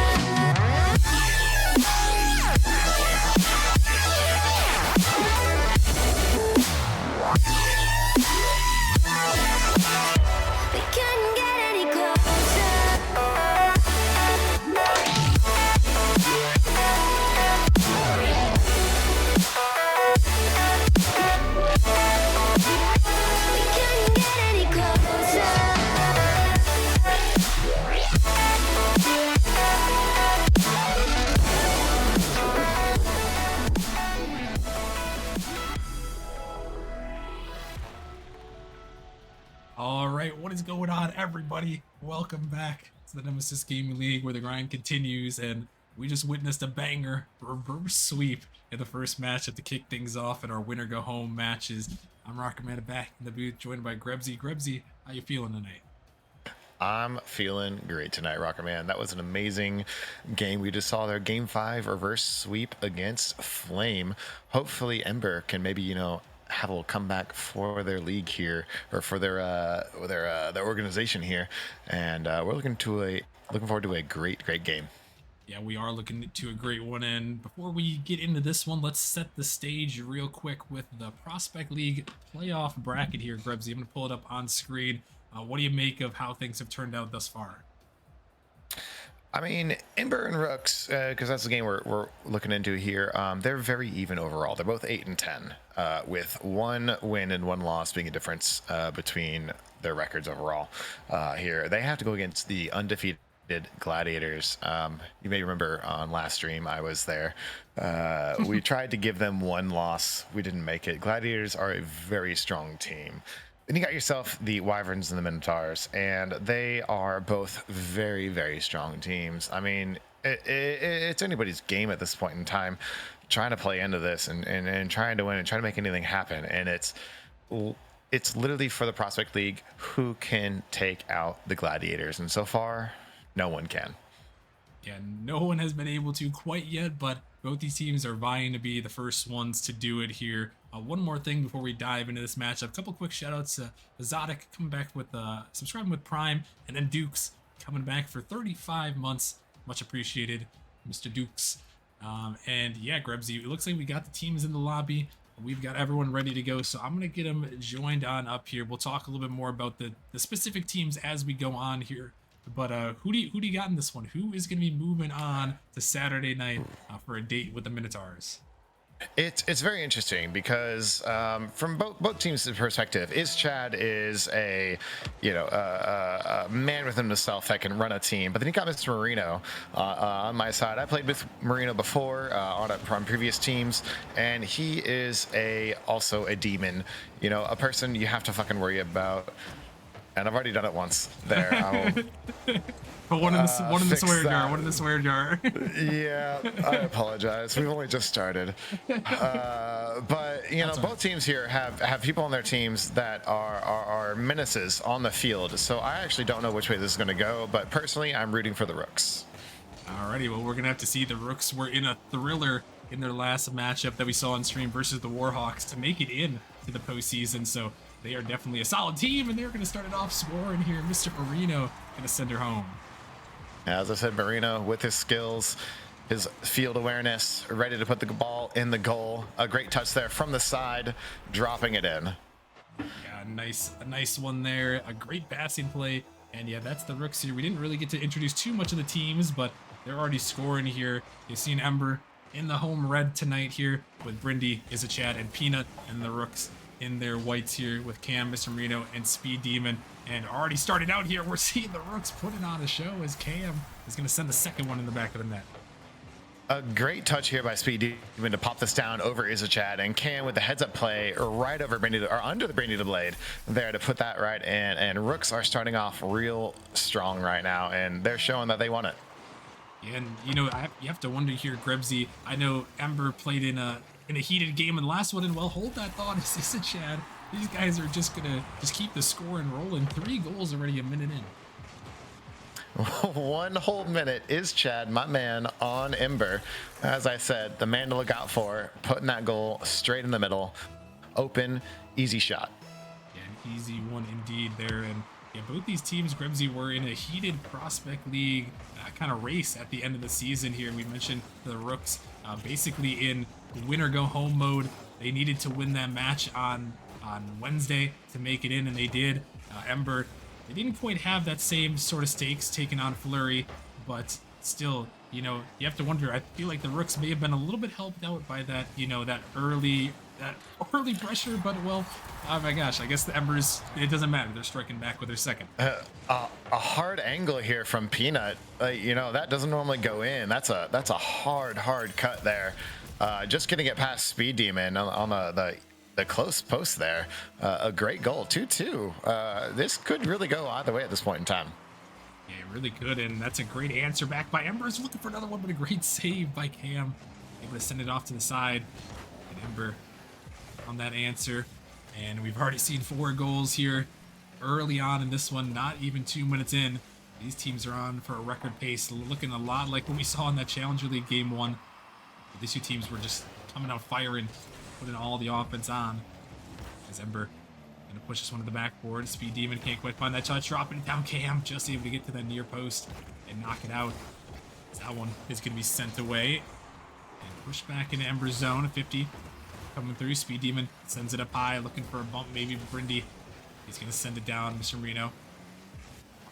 We couldn't get any closer. All right, what is going on, everybody? Welcome back to the Nemesis Gaming League, where the grind continues, and we just witnessed a banger reverse sweep in the first matchup to kick things off in our winner go home matches. I'm Rocker Man back in the booth, joined by Grebsy. Grebsy, how you feeling tonight? I'm feeling great tonight, Rocker Man. That was an amazing game we just saw there. Game 5 reverse sweep against Flame. Hopefully Ember can maybe, have a little comeback for their league here, or for their organization here. And we're looking forward to a great game. Yeah, we are looking to a great one. And before we get into this one, let's set the stage real quick with the Prospect League playoff bracket here, Grebsy. I'm going to pull it up on screen. What do you make of how things have turned out thus far? I mean, Ember and Rooks, because that's the game we're looking into here. They're very even overall. They're both 8 and 10, with 1 win and 1 loss being a difference between their records overall. Here, they have to go against the undefeated Gladiators. You may remember on last stream I was there. We tried to give them 1 loss. We didn't make it. Gladiators are a very strong team. Then you got yourself the Wyverns and the Minotaurs, and they are both very, very strong teams. I mean, it's anybody's game at this point in time, trying to play into this and trying to win and trying to make anything happen. And it's literally for the Prospect League who can take out the Gladiators, and so far, no one can. Yeah, no one has been able to quite yet, but both these teams are vying to be the first ones to do it here. One more thing before we dive into this matchup. A couple quick shoutouts to Zodic coming back with subscribing with Prime, and then Dukes coming back for 35 months. Much appreciated, Mr. Dukes. And yeah, Grebsy, it looks like we got the teams in the lobby. We've got everyone ready to go, so I'm going to get them joined on up here. We'll talk a little bit more about the specific teams as we go on here. But who do you got in this one? Who is going to be moving on to Saturday night for a date with the Minotaurs? It's very interesting because from both teams' perspective, Chad is a man within himself that can run a team. But then you got Mr. Marino on my side. I played with Marino before on previous teams, and he is also a demon. You know, a person you have to fucking worry about. And I've already done it once. There, I will. But one in the swear jar. One in the swear jar. Yeah, I apologize. We've only just started. But you know, both teams here have people on their teams that are menaces on the field. So I actually don't know which way this is going to go. But personally, I'm rooting for the Rooks. Alrighty, well, we're gonna have to see. The Rooks were in a thriller in their last matchup that we saw on stream versus the Warhawks to make it in to the postseason. So they are definitely a solid team, and they're going to start it off scoring here. Mr. Marino going to send her home. As I said, Marino with his skills, his field awareness, ready to put the ball in the goal. A great touch there from the side, dropping it in. Yeah, a nice one there. A great passing play. And yeah, that's the Rooks here. We didn't really get to introduce too much of the teams, but they're already scoring here. You've seen Ember in the home red tonight here with Brindy, Chad, and Peanut, and the Rooks in their whites here with Cam, Mr. Marino, and Speed Demon. And already starting out here, we're seeing the Rooks putting on a show as Cam is going to send the second one in the back of the net. A great touch here by Speed Demon to pop this down over Chad, and Cam with the heads-up play right over under the Brandy the Blade there to put that right in. And Rooks are starting off real strong right now, and they're showing that they want it. Yeah, and you know, you have to wonder here, Grebsy. I know Ember played in a heated game in the last one, and well, hold that thought, Chad. These guys are just gonna keep the score and rolling. 3 goals already a minute in. 1 whole minute is Chad, my man, on Ember. As I said, the man to look out for, putting that goal straight in the middle. Open, easy shot. Yeah, an easy one indeed there. And yeah, both these teams, Grebsy, were in a heated Prospect League kind of race at the end of the season here. We mentioned the Rooks basically in win or go home mode. They needed to win that match on Wednesday to make it in, and they did. Ember, they didn't quite have that same sort of stakes taking on Flurry, but still, you know, you have to wonder. I feel like the Rooks may have been a little bit helped out by that, you know, that early pressure, but well, oh my gosh, I guess the Embers, it doesn't matter. They're striking back with their second. A hard angle here from Peanut. You know, that doesn't normally go in. That's a hard cut there. Just getting it past Speed Demon on the close post there. A great goal, 2-2. This could really go either way at this point in time. Yeah, really good, and that's a great answer back by Embers. Looking for another one, but a great save by Cam. Able to send it off to the side. And Ember on that answer. And we've already seen 4 goals here early on in this one, not even 2 minutes in. These teams are on for a record pace, looking a lot like what we saw in that Challenger League Game 1. But these 2 teams were just coming out firing, putting all the offense on. As Ember gonna push this one to the backboard. Speed Demon can't quite find that touch, dropping it down. Cam just able to get to that near post and knock it out. That one is going to be sent away and pushed back into Ember's zone. 50 coming through. Speed Demon sends it up high, looking for a bump maybe. Brindy, he's going to send it down. Mr. Reno,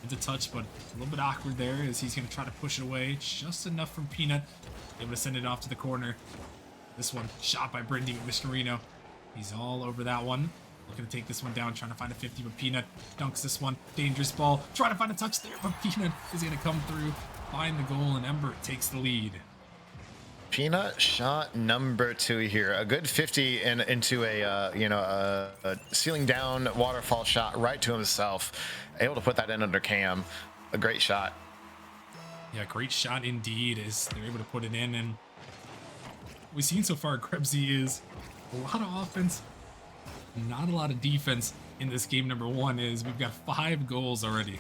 it's a touch, but a little bit awkward there as he's going to try to push it away. Just enough from Peanut. Able to send it off to the corner. This one shot by Brindy with Mr. Reno. He's all over that one. Looking to take this one down, trying to find a 50, but Peanut dunks this one. Dangerous ball. Trying to find a touch there, but Peanut is going to come through, find the goal, and Ember takes the lead. Peanut shot number 2 here. A good 50 into a ceiling down waterfall shot right to himself. Able to put that in under cam. A great shot. Yeah, great shot indeed as they're able to put it in. And what we've seen so far, Krebsy, is a lot of offense, not a lot of defense in this game. Number 1 is we've got 5 goals already.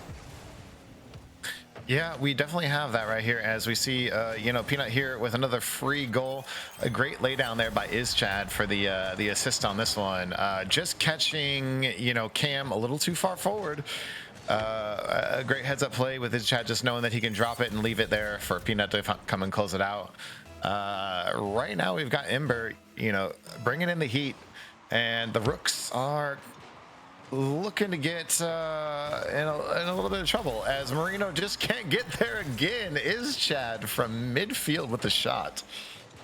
Yeah, we definitely have that right here as we see, Peanut here with another free goal. A great laydown there by Chad for the assist on this one. Just catching, Cam a little too far forward. A great heads up play with Chad, just knowing that he can drop it and leave it there for Peanut to come and close it out. Right now we've got Ember, bringing in the heat, and the Rooks are looking to get in a little bit of trouble as Marino just can't get there again. Is Chad from midfield with the shot.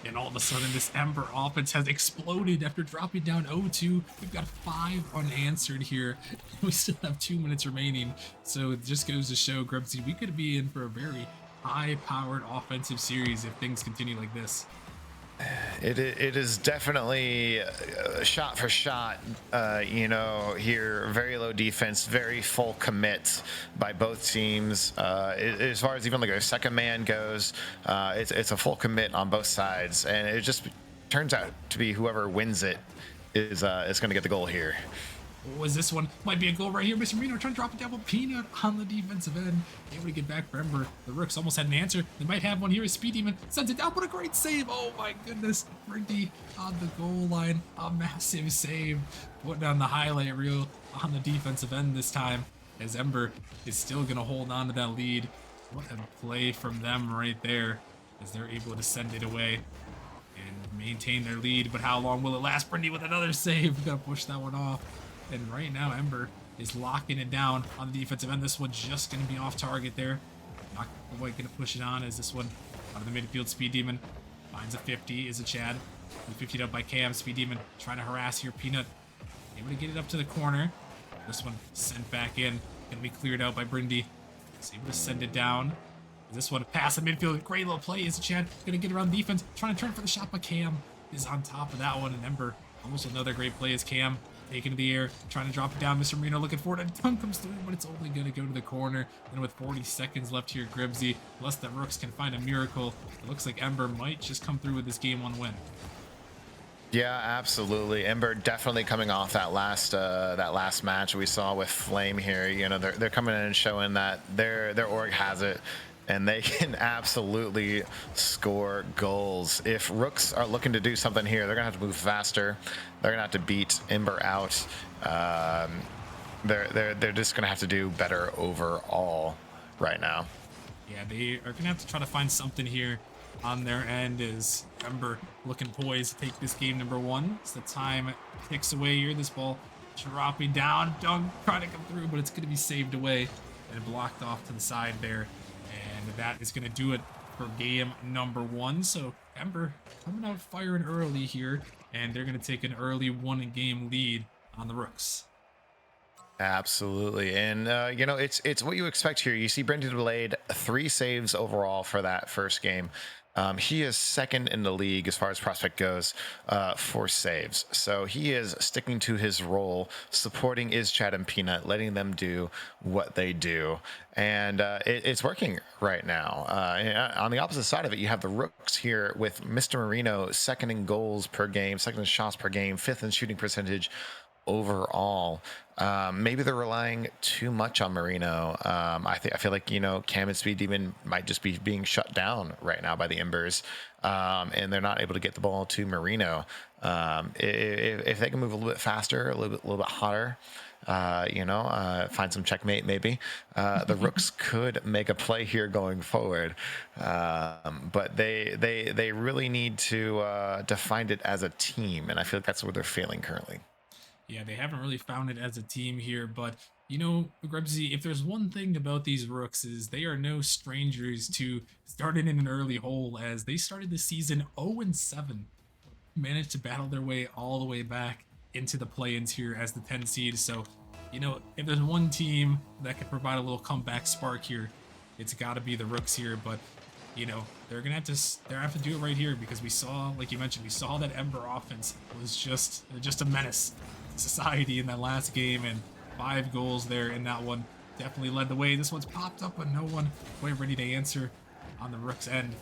And all of a sudden, this Ember offense has exploded after dropping down 0-2. We've got 5 unanswered here. We still have 2 minutes remaining. So it just goes to show, Grubsy, we could be in for a very high-powered offensive series if things continue like this. It is definitely shot for shot, here, very low defense, very full commit by both teams. As far as even like a second man goes, it's a full commit on both sides, and it just turns out to be whoever wins it is going to get the goal here. Was this one? Might be a goal right here. Mr. Reno trying to drop it down with Peanut on the defensive end. Able to get back for Ember. The Rooks almost had an answer. They might have one here. Speed Demon sends it down. What a great save. Oh my goodness. Brindy on the goal line. A massive save. Putting on the highlight reel on the defensive end this time, as Ember is still going to hold on to that lead. What a play from them right there, as they're able to send it away and maintain their lead. But how long will it last? Brindy with another save. We got to push that one off. And right now, Ember is locking it down on the defensive end. This one's just going to be off target there. Not quite going to push it on as this one out of the midfield. Speed Demon finds a 50. Is a Chad. 50'd up by Cam. Speed Demon trying to harass here. Peanut able to get it up to the corner. This one sent back in. Going to be cleared out by Brindy. He's able to send it down. This one pass the midfield. Great little play. Is a Chad. Going to get around defense. Trying to turn for the shot, but Cam is on top of that one. And Ember, almost another great play as Cam taking to the air, trying to drop it down. Mr. Marino looking for it, and a dunk comes through, but it's only going to go to the corner. And with 40 seconds left here, Gribsy, unless the Rooks can find a miracle, it looks like Ember might just come through with this game 1 win. Yeah, absolutely. Ember definitely coming off that last match we saw with Flame here. They're coming in and showing that their org has it, and they can absolutely score goals. If Rooks are looking to do something here, they're gonna have to move faster. They're gonna have to beat Ember out. They're just gonna have to do better overall right now. Yeah, they are gonna have to try to find something here on their end, as Ember looking poised to take this game number 1. As the time ticks away here, this ball dropping down, dunk trying to come through, but it's gonna be saved away and blocked off to the side there. And that is going to do it for game number 1. So Ember coming out firing early here, and they're going to take an early 1-game lead on the Rooks. Absolutely. And, it's what you expect here. You see Brendan Blade, 3 saves overall for that first game. He is second in the league as far as prospect goes for saves. So he is sticking to his role, supporting Chad and Peanut, letting them do what they do. And it's working right now. On the opposite side of it, you have the Rooks here with Mr. Marino second in goals per game, second in shots per game, 5th in shooting percentage. overall. Maybe they're relying too much on Marino. I feel like Cam and Speed Demon might just be being shut down right now by the Embers, and they're not able to get the ball to Marino. If they can move a little bit faster, a little bit hotter, find some checkmate maybe. The Rooks could make a play here going forward, but they really need to find it as a team, and I feel like that's where they're failing currently. Yeah, they haven't really found it as a team here, but Grebsy, if there's one thing about these Rooks is they are no strangers to starting in an early hole, as they started the season 0-7, managed to battle their way all the way back into the play-ins here as the 10 seed. So, if there's one team that could provide a little comeback spark here, it's got to be the Rooks here. But they're gonna have to do it right here, because we saw, like you mentioned, we saw that Ember offense was just a menace to society in that last game, and 5 goals there in that one definitely led the way. This one's popped up, but no one quite ready to answer on the Rooks end.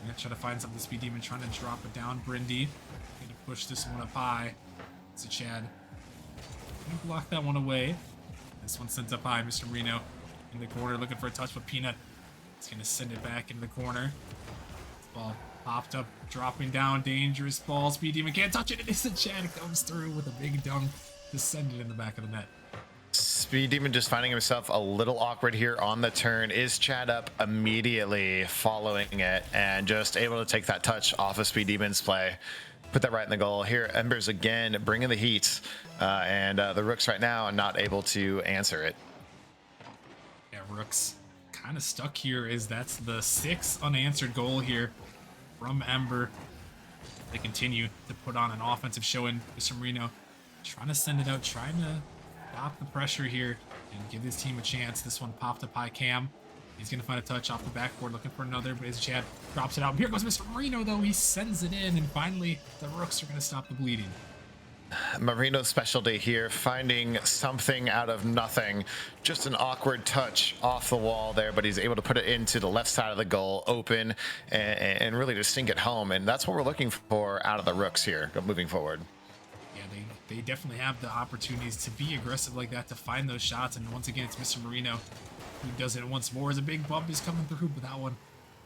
I'm gonna try to find something. Speed Demon trying to drop it down. Brindy gonna push this one up high. It's a Chad. Gonna block that one away. This one sent up high. Mr. Reno in the corner looking for a touch, but Peanut is gonna send it back in the corner. This ball popped up, dropping down. Dangerous ball. Speed Demon can't touch it. It is a Chad. It comes through with a big dunk to send it in the back of the net. Speed Demon just finding himself a little awkward here on the turn. Is Chad up immediately following it and just able to take that touch off of Speed Demon's play, put that right in the goal. Here Embers again bringing the heat, and the Rooks right now are not able to answer it. Yeah, Rooks kind of stuck here, as that's the 6th unanswered goal here from Ember. They continue to put on an offensive showing. Mr. Marino trying to send it out, trying to stop the pressure here and give his team a chance. This one popped up high. Cam, he's going to find a touch off the backboard, looking for another, but as Chad drops it out. Here goes Mr. Marino, though. He sends it in, and finally the Rooks are going to stop the bleeding. Marino's specialty here, finding something out of nothing. Just an awkward touch off the wall there, but he's able to put it into the left side of the goal, open, and really just sink it home. And that's what we're looking for out of the Rooks here moving forward. Yeah, they definitely have the opportunities to be aggressive like that, to find those shots. And once again, it's Mr. Marino who does it once more, as a big bump is coming through, but that one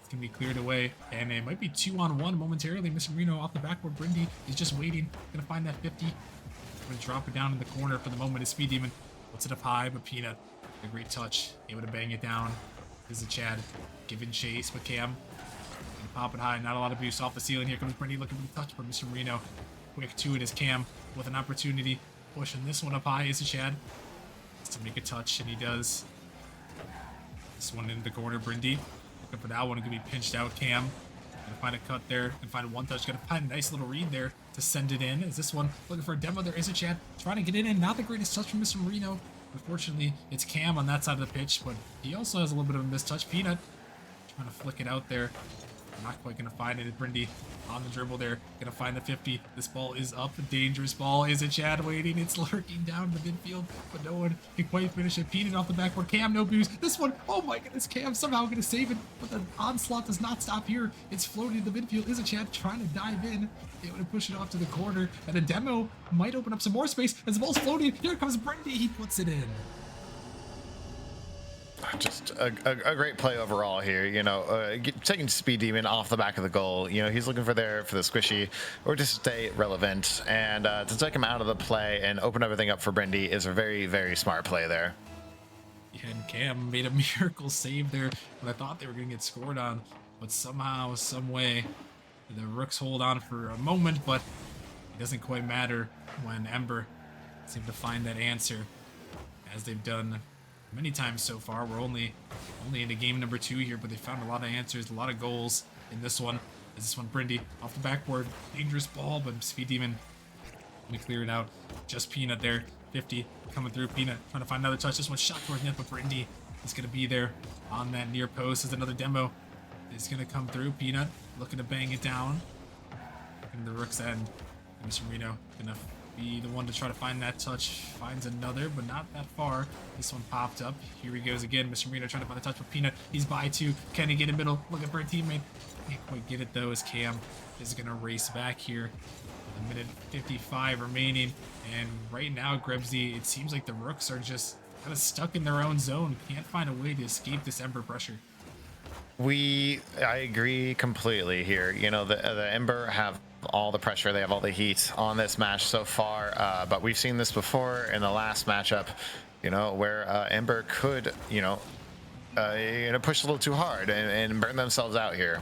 is going to be cleared away. And it might be 2-on-1 momentarily. Mr. Marino off the backboard. Brindy is just waiting, going to find that 50. Going to drop it down in the corner for the moment. Is Speed Demon puts it up high, but Peanut, a great touch, able to bang it down. This is Chad giving chase, but Cam going to pop it high. Not a lot of abuse off the ceiling. Here comes Brindy looking for the touch, but Mr. Marino quick to it is Cam with an opportunity, pushing this one up high. Is a Chad to make a touch, and he does. This one in the corner. Brindy looking for that one. Gonna be pinched out. Cam gonna find a cut there, gonna find one touch, gonna find a nice little read there to send it in. Is this one looking for a demo? There is a Chad trying to get it in. Not the greatest touch from Mr. Marino. Unfortunately, it's Cam on that side of the pitch, but he also has a little bit of a missed touch. Peanut trying to flick it out there. Not quite gonna find it. Brindy on the dribble there, gonna find the 50. This ball is up. A dangerous ball. Is it Chad waiting? It's lurking down the midfield, but no one can quite finish it. Peanut off the backboard. Cam, no boost. This one, oh my goodness, Cam somehow gonna save it, but the onslaught does not stop here. It's floating to the midfield. Is it Chad trying to dive in? Able to push it off to the corner, and a demo might open up some more space as the ball's floating. Here comes Brindy. He puts it in. Just a great play overall here, taking Speed Demon off the back of the goal. He's looking for the squishy, or just stay relevant, and to take him out of the play and open everything up for Brindy is a very, very smart play there. Yeah, and Cam made a miracle save there when I thought they were going to get scored on, but somehow, some way, the Rooks hold on for a moment, but it doesn't quite matter when Ember seem to find that answer, as they've done many times so far. We're only into game number 2 here, but they found a lot of answers, a lot of goals in this one. Is this one Brindy off the backboard? Dangerous ball, but Speed Demon going to clear it out. Just Peanut there. 50 coming through. Peanut trying to find another touch. This one shot towards net, but Brindy is going to be there on that near post. As another demo is going to come through. Peanut looking to bang it down in the Rook's end. And Mr. Marino going to be the one to try to find that touch. Finds another, but not that far. This one popped up. Here he goes again. Mr. Marino trying to find a touch with Peanut. He's by 2. Can he get in middle? Looking for a teammate. Can't quite get it though, as Cam is going to race back here. A minute 55 remaining, and right now, Grebsy, it seems like the Rooks are just kind of stuck in their own zone. Can't find a way to escape this Ember pressure. I agree completely here. You know, the Ember have all the pressure, they have all the heat on this match so far, but we've seen this before in the last matchup, you know, where Ember could, push a little too hard and burn themselves out here.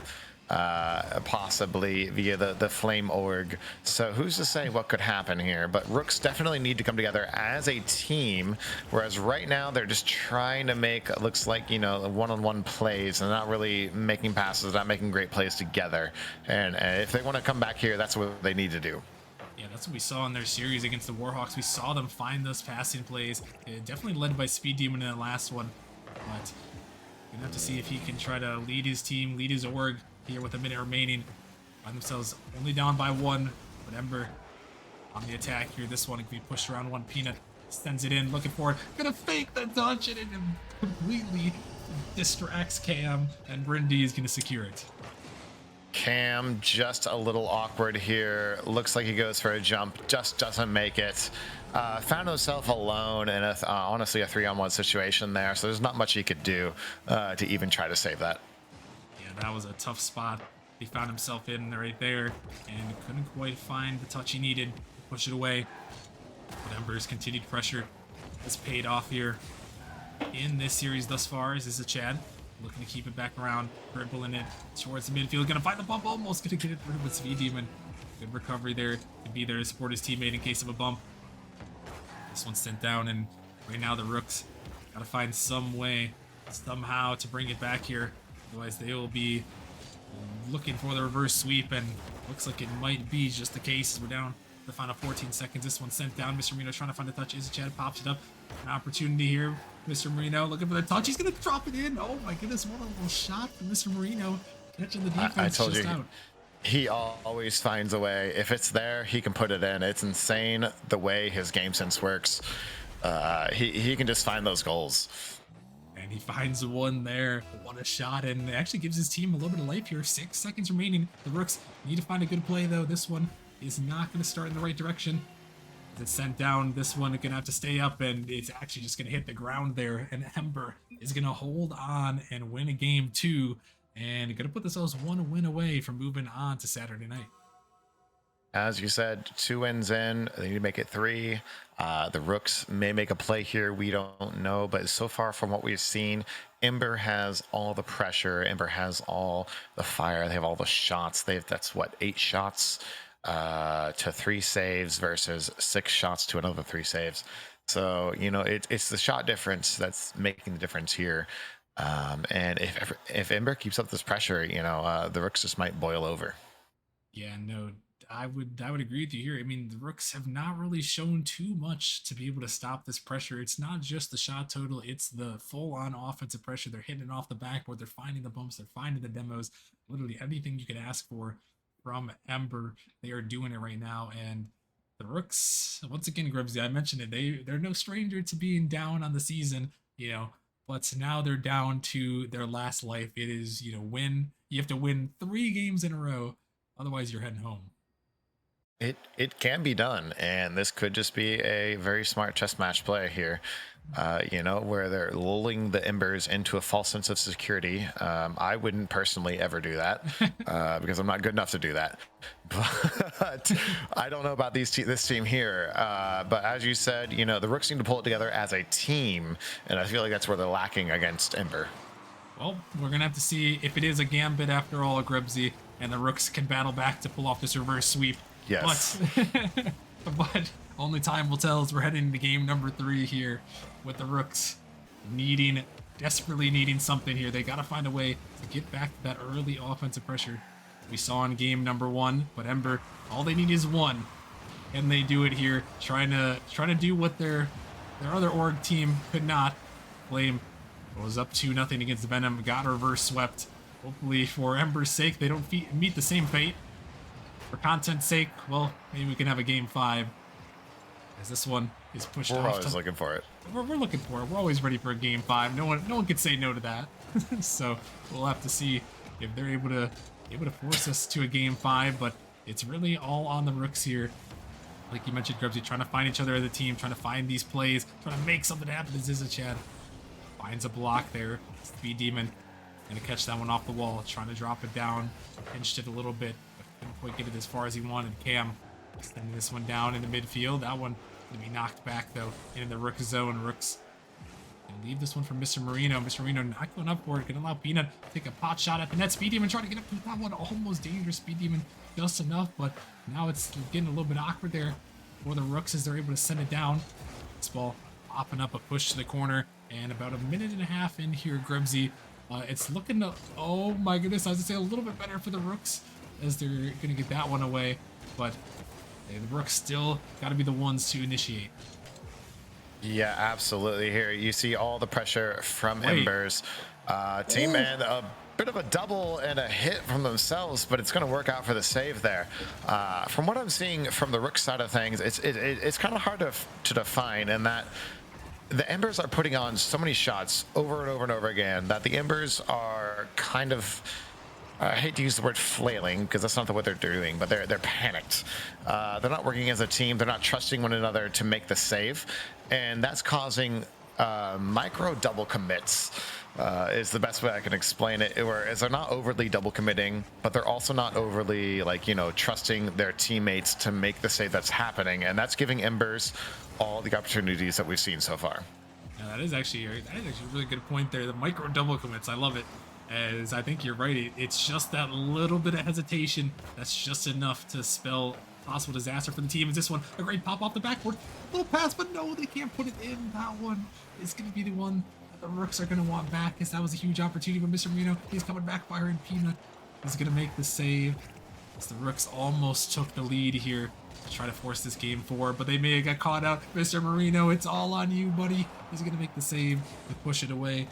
Possibly via the flame org. So who's to say what could happen here? But Rooks definitely need to come together as a team, whereas right now they're just trying to make, looks like, one-on-one plays and not really making passes, not making great plays together. And if they want to come back here, that's what they need to do. Yeah, that's what we saw in their series against the Warhawks. We saw them find those passing plays. Definitely led by Speed Demon in the last one. But we're gonna have to see if he can try to lead his team, lead his org here with a minute remaining. Find themselves only down by one, but Ember on the attack here. This one can be pushed around one. Peanut sends it in, looking for it. Gonna fake the dodge, and it completely distracts Cam, and Brindy is gonna secure it. Cam just a little awkward here. Looks like he goes for a jump, just doesn't make it. Found himself alone in honestly a 3-on-1 situation there, so there's not much he could do to even try to save that. Yeah, that was a tough spot. He found himself in right there and couldn't quite find the touch he needed to push it away. But Ember's continued pressure has paid off here in this series thus far. As is a Chad looking to keep it back around, dribbling it towards the midfield, gonna find the bump, almost gonna get it through with V Demon. Good recovery there to be there to support his teammate in case of a bump. This one's sent down, and right now the Rooks gotta find some way, somehow, to bring it back here. Otherwise, they will be looking for the reverse sweep, and looks like it might be just the case as we're down the final 14 seconds. This one's sent down. Mr. Marino trying to find a touch. Chad pops it up. An opportunity here. Mr. Marino looking for the touch. He's going to drop it in. Oh my goodness, what a little shot from Mr. Marino. Catching the defense I told just you, out. he always finds a way. If it's there, he can put it in. It's insane the way his game sense works. He can just find those goals. And he finds one there. What a shot. And it actually gives his team a little bit of life here. 6 seconds remaining. The Rooks need to find a good play, though. This one is not going to start in the right direction. As it's sent down, this one is going to have to stay up, and it's actually just going to hit the ground there. And Ember is going to hold on and win a game 2. And going to put themselves one win away from moving on to Saturday night. As you said, 2 wins in, they need to make it 3. The Rooks may make a play here, we don't know, but so far from what we've seen, Ember has all the pressure, Ember has all the fire, they have all the shots. That's what, 8 shots to 3 saves versus 6 shots to another 3 saves. So, it's the shot difference that's making the difference here. And if Ember keeps up this pressure, the Rooks just might boil over. Yeah, no, I would agree with you here. I mean, the Rooks have not really shown too much to be able to stop this pressure. It's not just the shot total, it's the full-on offensive pressure. They're hitting it off the backboard, they're finding the bumps, they're finding the demos. Literally anything you could ask for from Ember, they are doing it right now. And the Rooks, once again, Grebsy, I mentioned it, they're no stranger to being down on the season, but now they're down to their last life. It is, you have to win 3 games in a row, otherwise you're heading home. It can be done, and this could just be a very smart chess match play here, where they're lulling the Embers into a false sense of security. I wouldn't personally ever do that because I'm not good enough to do that. But I don't know about this team here. But as you said, the Rooks need to pull it together as a team, and I feel like that's where they're lacking against Ember. Well, we're going to have to see if it is a gambit after all, Grebsy, and the Rooks can battle back to pull off this reverse sweep. Yes. But only time will tell as we're heading into game number 3 here with the Rooks desperately needing something here. They got to find a way to get back to that early offensive pressure we saw in game number 1. But Ember, all they need is 1. And they do it here, trying to do what their other org team could not. Flame was up 2-0 against Venom, got reverse swept. Hopefully for Ember's sake, they don't meet the same fate. For content's sake, well, maybe we can have a game 5. As this one is pushed off. We're always looking for it. We're looking for it. We're always ready for a game 5. No one can say no to that. So we'll have to see if they're able to force us to a game 5. But it's really all on the Rooks here. Like you mentioned, Grubsy, trying to find each other as a team, trying to find these plays, trying to make something happen. This is a Chad. Finds a block there. Speed Demon gonna catch that one off the wall, trying to drop it down. Pinched it a little bit, but couldn't quite get it as far as he wanted. Cam extending this one down in the midfield. That one gonna be knocked back though in the Rook zone. Rooks gonna leave this one for Mr. Marino. Mr. Marino not going up for it. Gonna allow Peanut to take a pot shot at the net. Speed Demon trying to get up to that one. Almost dangerous. Speed Demon just enough, but now it's getting a little bit awkward there for the Rooks as they're able to send it down. This ball popping up a push to the corner, and about a minute and a half in here, Grubsy. It's looking to, oh my goodness, I was gonna say a little bit better for the Rooks as they're gonna get that one away, but the Rooks still gotta be the ones to initiate. Yeah, absolutely. Here you see all the pressure from Embers team, and a bit of a double and a hit from themselves, but it's going to work out for the save there. From what I'm seeing from the Rook side of things, it's kind of hard to define, in that the Embers are putting on so many shots over and over and over again that the Embers are kind of, I hate to use the word flailing because that's not what they're doing, but they're panicked. They're not working as a team. They're not trusting one another to make the save, and that's causing micro double commits. Is the best way I can explain it. Whereas they're not overly double committing, but they're also not overly, like, you know, trusting their teammates to make the save that's happening, and that's giving Embers all the opportunities that we've seen so far. Yeah, that is actually a really good point there. The micro double commits, I love it. As I think you're right, it's just that little bit of hesitation that's just enough to spell possible disaster for the team. Is this one a great pop off the backboard? Little pass, but no, they can't put it in. That one is going to be the one that the Rooks are going to want back, because that was a huge opportunity. But Mr. Marino, he's coming back, firing Peanut. He's going to make the save. As the Rooks almost took the lead here to try to force this game forward, but they may have got caught out. Mr. Marino, it's all on you, buddy. He's going to make the save to push it away.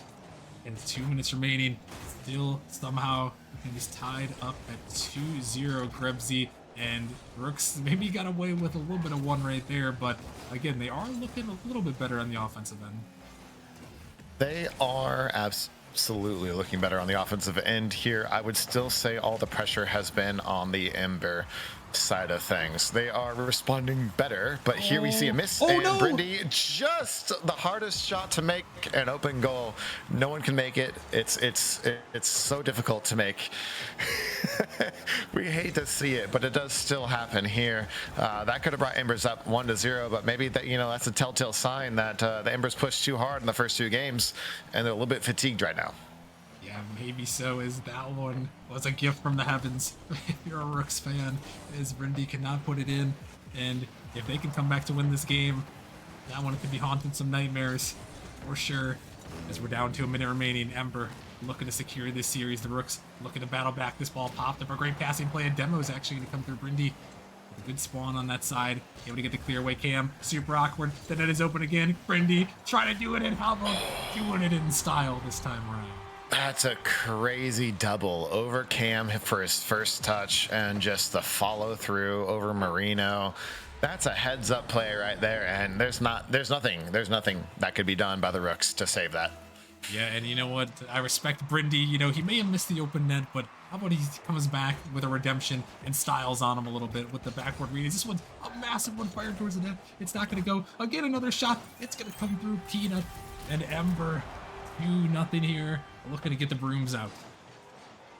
And 2 minutes remaining. Still somehow he's tied up at 2-0, Grubsy, and Rooks maybe got away with a little bit of one right there, but again, they are looking a little bit better on the offensive end. They are absolutely looking better on the offensive end here. I would still say all the pressure has been on the Ember side of things. They are responding better, but here we see a miss, and no! Brindy, just the hardest shot to make, an open goal. No one can make it. It's so difficult to make. We hate to see it, but it does still happen here. That could have brought Embers up 1-0, but maybe that, you know, that's a telltale sign that the Embers pushed too hard in the first 2 games, and they're a little bit fatigued right now. Yeah, maybe so. Is that one was a gift from the heavens if you're a Rooks fan, as Brindy cannot put it in, and if they can come back to win this game, that one could be haunting some nightmares for sure. As we're down to a minute remaining, Ember looking to secure this series. The Rooks looking to battle back. This ball popped up, a great passing play, and Demo is actually going to come through. Brindy with a good spawn on that side, able to get the clear away. Cam, super awkward. The net is open again. Brindy trying to do it, and how about doing it in style this time around? That's a crazy double over Cam for his first touch, and just the follow through over Marino. That's a heads up play right there, and there's nothing that could be done by the Rooks to save that. Yeah, and you know what? I respect Brindy. You know, he may have missed the open net, but how about he comes back with a redemption and styles on him a little bit with the backward read. This one's a massive one fired towards the net. It's not going to go. Again, another shot. It's going to come through. Peanut and Ember. 2-0 here. Looking to get the brooms out.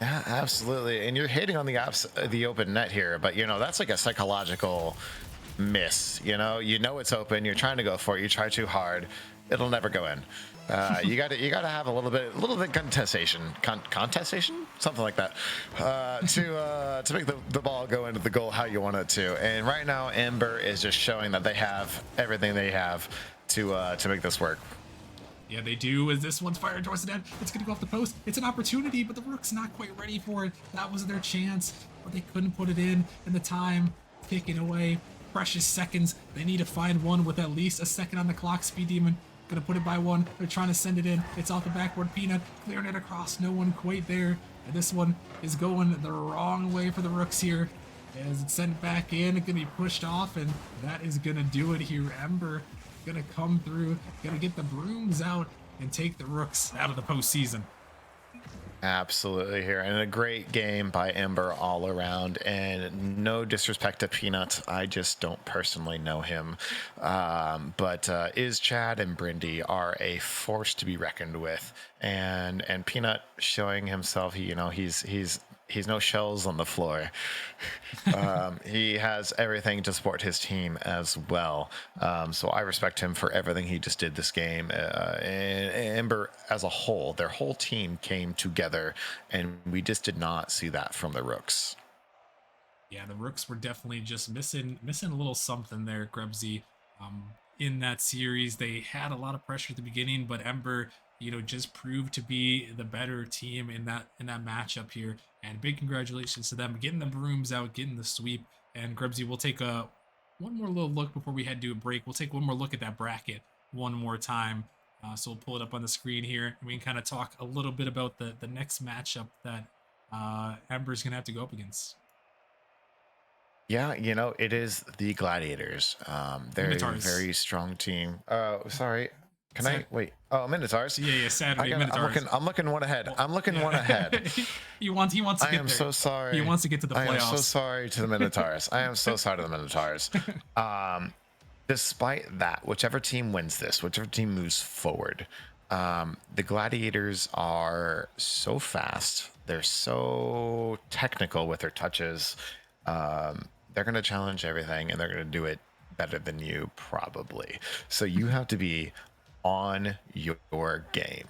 Yeah, absolutely. And you're hitting on the open net here, but you know, that's like a psychological miss. You know it's open. You're trying to go for it. You try too hard, it'll never go in. You got to have a little bit contestation, something like that, to make the ball go into the goal how you want it to. And right now, Ember is just showing that they have everything they have to make this work. Yeah, they do. As this one's fired towards the net, it's going to go off the post. It's an opportunity, but the Rook's not quite ready for it. That was their chance, but they couldn't put it in. And the time ticking away, precious seconds. They need to find one with at least a second on the clock. Speed Demon gonna put it by one. They're trying to send it in. It's off the backboard. Peanut clearing it across. No one quite there. And this one is going the wrong way for the Rooks here. As it's sent back in, it's gonna be pushed off, and that is gonna do it here. Ember gonna come through, gonna get the brooms out and take the Rooks out of the postseason. Absolutely here, and a great game by Ember all around. And no disrespect to Peanut, I just don't personally know him. But Is Chad and Brindy are a force to be reckoned with, and Peanut showing himself. He's no shells on the floor. He has everything to support his team as well. So I respect him for everything he just did this game. And Ember as a whole, their whole team came together, and we just did not see that from the Rooks. Yeah, the Rooks were definitely just missing a little something there, Grebsy. In that series, they had a lot of pressure at the beginning, but Ember, just proved to be the better team in that matchup here. And big congratulations to them getting the brooms out, getting the sweep. And Grebsy, we'll take one more little look before we head to a break. We'll take one more look at that bracket one more time. So we'll pull it up on the screen here, and we can kind of talk a little bit about the next matchup that Ember's gonna have to go up against. Yeah, it is the Gladiators. They're a Minotaurs. very strong team. Sorry. Can I wait? Oh, Minotaurs. Yeah, Saturday Minotaurs. I'm looking one ahead. I'm looking one ahead. He wants to get there. I am so sorry. He wants to get to the playoffs. I am so sorry to the Minotaurs. I am so sorry to the Minotaurs. Despite that, whichever team wins this, whichever team moves forward, the Gladiators are so fast. They're so technical with their touches. They're going to challenge everything, and they're going to do it better than you, probably. So you have to be on your game.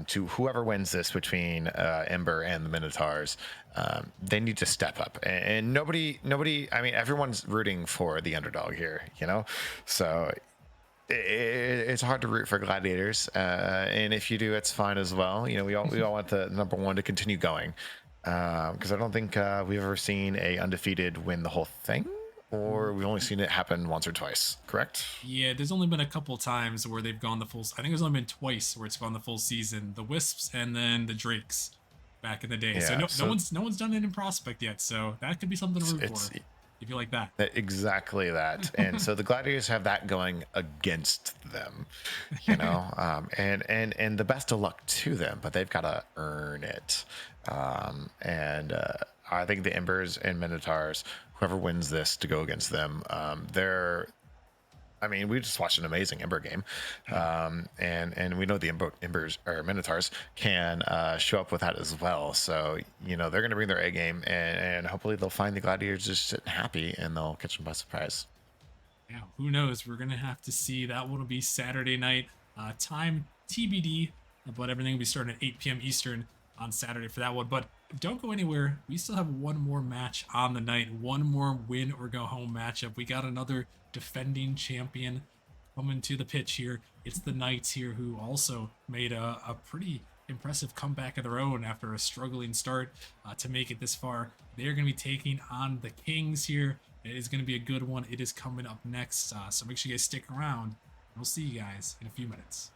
To whoever wins this between Ember and the Minotaurs, they need to step up. And nobody, I mean, everyone's rooting for the underdog here, So it's hard to root for Gladiators. And if you do, it's fine as well. We all want the number one to continue going. Because I don't think we've ever seen a undefeated win the whole thing, or we've only seen it happen once or twice, correct? Yeah, there's only been a couple times where they've gone the full. I think there's only been twice where it's gone the full season. The Wisps and then the Drakes back in the day. Yeah, no one's done it in Prospect yet, so that could be something to root for if you like that. Exactly that. And so the Gladiators have that going against them, and the best of luck to them, but they've got to earn it. I think the Embers and Minotaurs, whoever wins this to go against them, we just watched an amazing Ember game, and we know the Embers or Minotaurs can show up with that as well. So they're going to bring their A game, and hopefully they'll find the Gladiators just sitting happy, and they'll catch them by surprise. Yeah, who knows? We're gonna have to see. That one will be Saturday night, time TBD, but everything will be starting at 8 p.m. Eastern on Saturday for that one. But don't go anywhere. We still have one more match on the night, one more win or go home matchup. We got another defending champion coming to the pitch here. It's the Knights here, who also made a pretty impressive comeback of their own after a struggling start to make it this far. They're going to be taking on the Kings here. It is going to be a good one. It is coming up next, so make sure you guys stick around. We'll see you guys in a few minutes.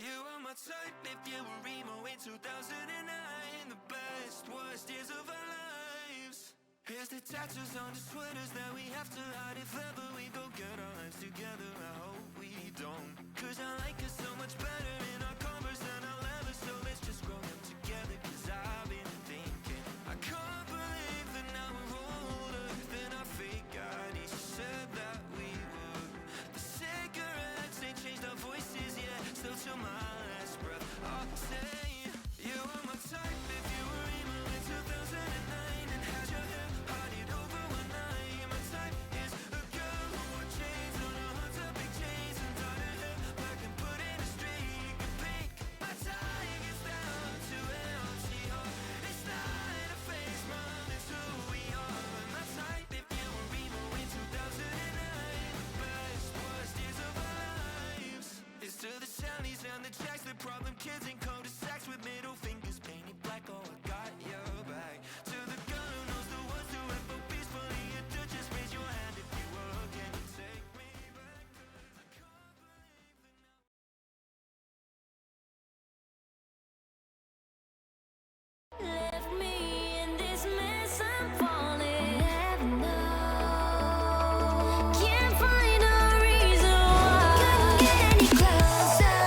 You were my type if you were emo in 2009. The best, worst years of our lives. Here's the tattoos on the sweaters that we have to hide if ever we go get our lives together. I hope we don't, cause I like us so much better in our Converse and our leather. So let's just grow up together, cause I've been thinking I can't believe that now we're older than our fake IDs. You said that we would. The cigarettes ain't changed our voices yet. Still till my last breath I'll say you were my type if you were emo in 2009 and had your hair parted over one night. My type is a girl who wore chains on her hot topic chains and dyed her hair black and put in a streak of pink. My tie gets down to an empty heart. It's not a face, mom, it's who we are. And my type if you were emo in 2009. The best, worst years of our lives. It's to the soundies and the jacks, the problem kids in cul-de-sacs with middle fingers painted black. Oh, I got your back. To the girl who knows the words to FOBs fully, you do just raise your hand if you were. Can you take me back? 'Cause I can't believe that now. Left me in this mess, I'm falling. Never know. Can't find a reason why. Couldn't get any closer.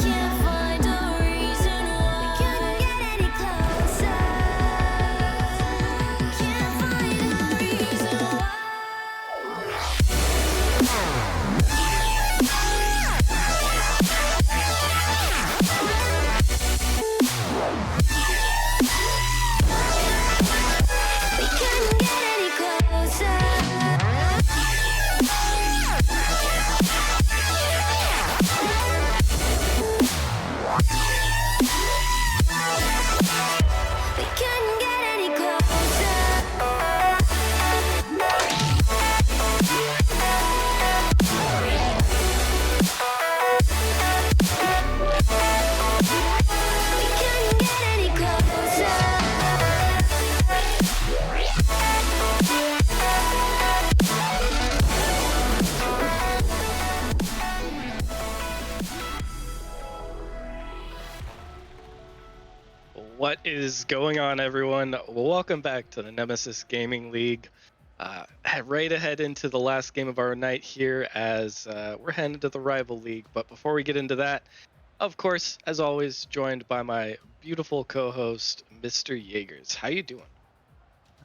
Can't find a reason why. Couldn't get any closer. Can't find a reason why. We couldn't get any closer. We couldn't get any closer. We couldn't get any closer. What is going on, everyone? Welcome back to the Nemesis Gaming League. Right ahead into the last game of our night here as we're heading to the Rival League. But before we get into that, of course, as always, joined by my beautiful co-host, Mr. Jaegers. How you doing?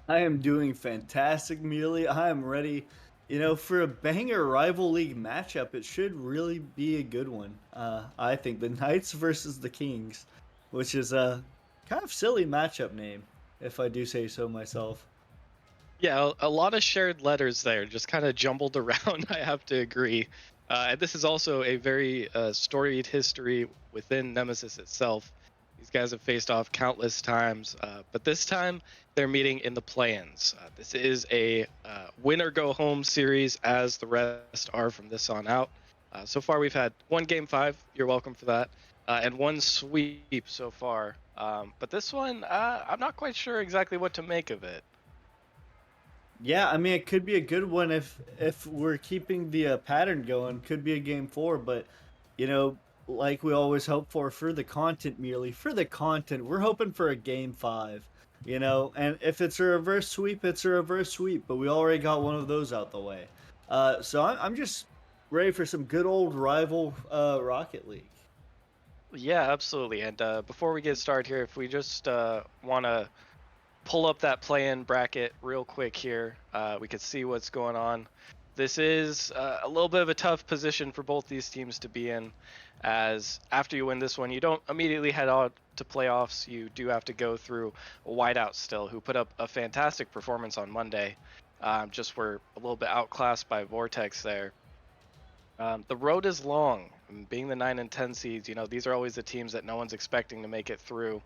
I am doing fantastic, Mealy. I am ready. For a banger rival league matchup, it should really be a good one. I think the Knights versus the Kings, which is a kind of silly matchup name, if I do say so myself. Yeah, a lot of shared letters there, just kind of jumbled around, I have to agree. And this is also a very storied history within Nemesis itself. These guys have faced off countless times, but this time they're meeting in the play-ins. This is a win-or-go-home series, as the rest are from this on out. So far, we've had one Game 5, you're welcome for that, and one sweep so far. But this one, I'm not quite sure exactly what to make of it. Yeah, I mean it could be a good one if we're keeping the pattern going. Could be a game 4, but you know, like we always hope for the content merely for the content. We're hoping for a game 5. And if it's a reverse sweep, it's a reverse sweep. But we already got one of those out the way. So I'm just ready for some good old rival Rocket League. Yeah, absolutely. And before we get started here, if we just want to pull up that play-in bracket real quick here, we could see what's going on. This is a little bit of a tough position for both these teams to be in, as after you win this one, you don't immediately head out to playoffs. You do have to go through a Whiteout still, who put up a fantastic performance on Monday. Just were a little bit outclassed by Vortex there. The road is long. And being the 9 and 10 seeds, these are always the teams that no one's expecting to make it through.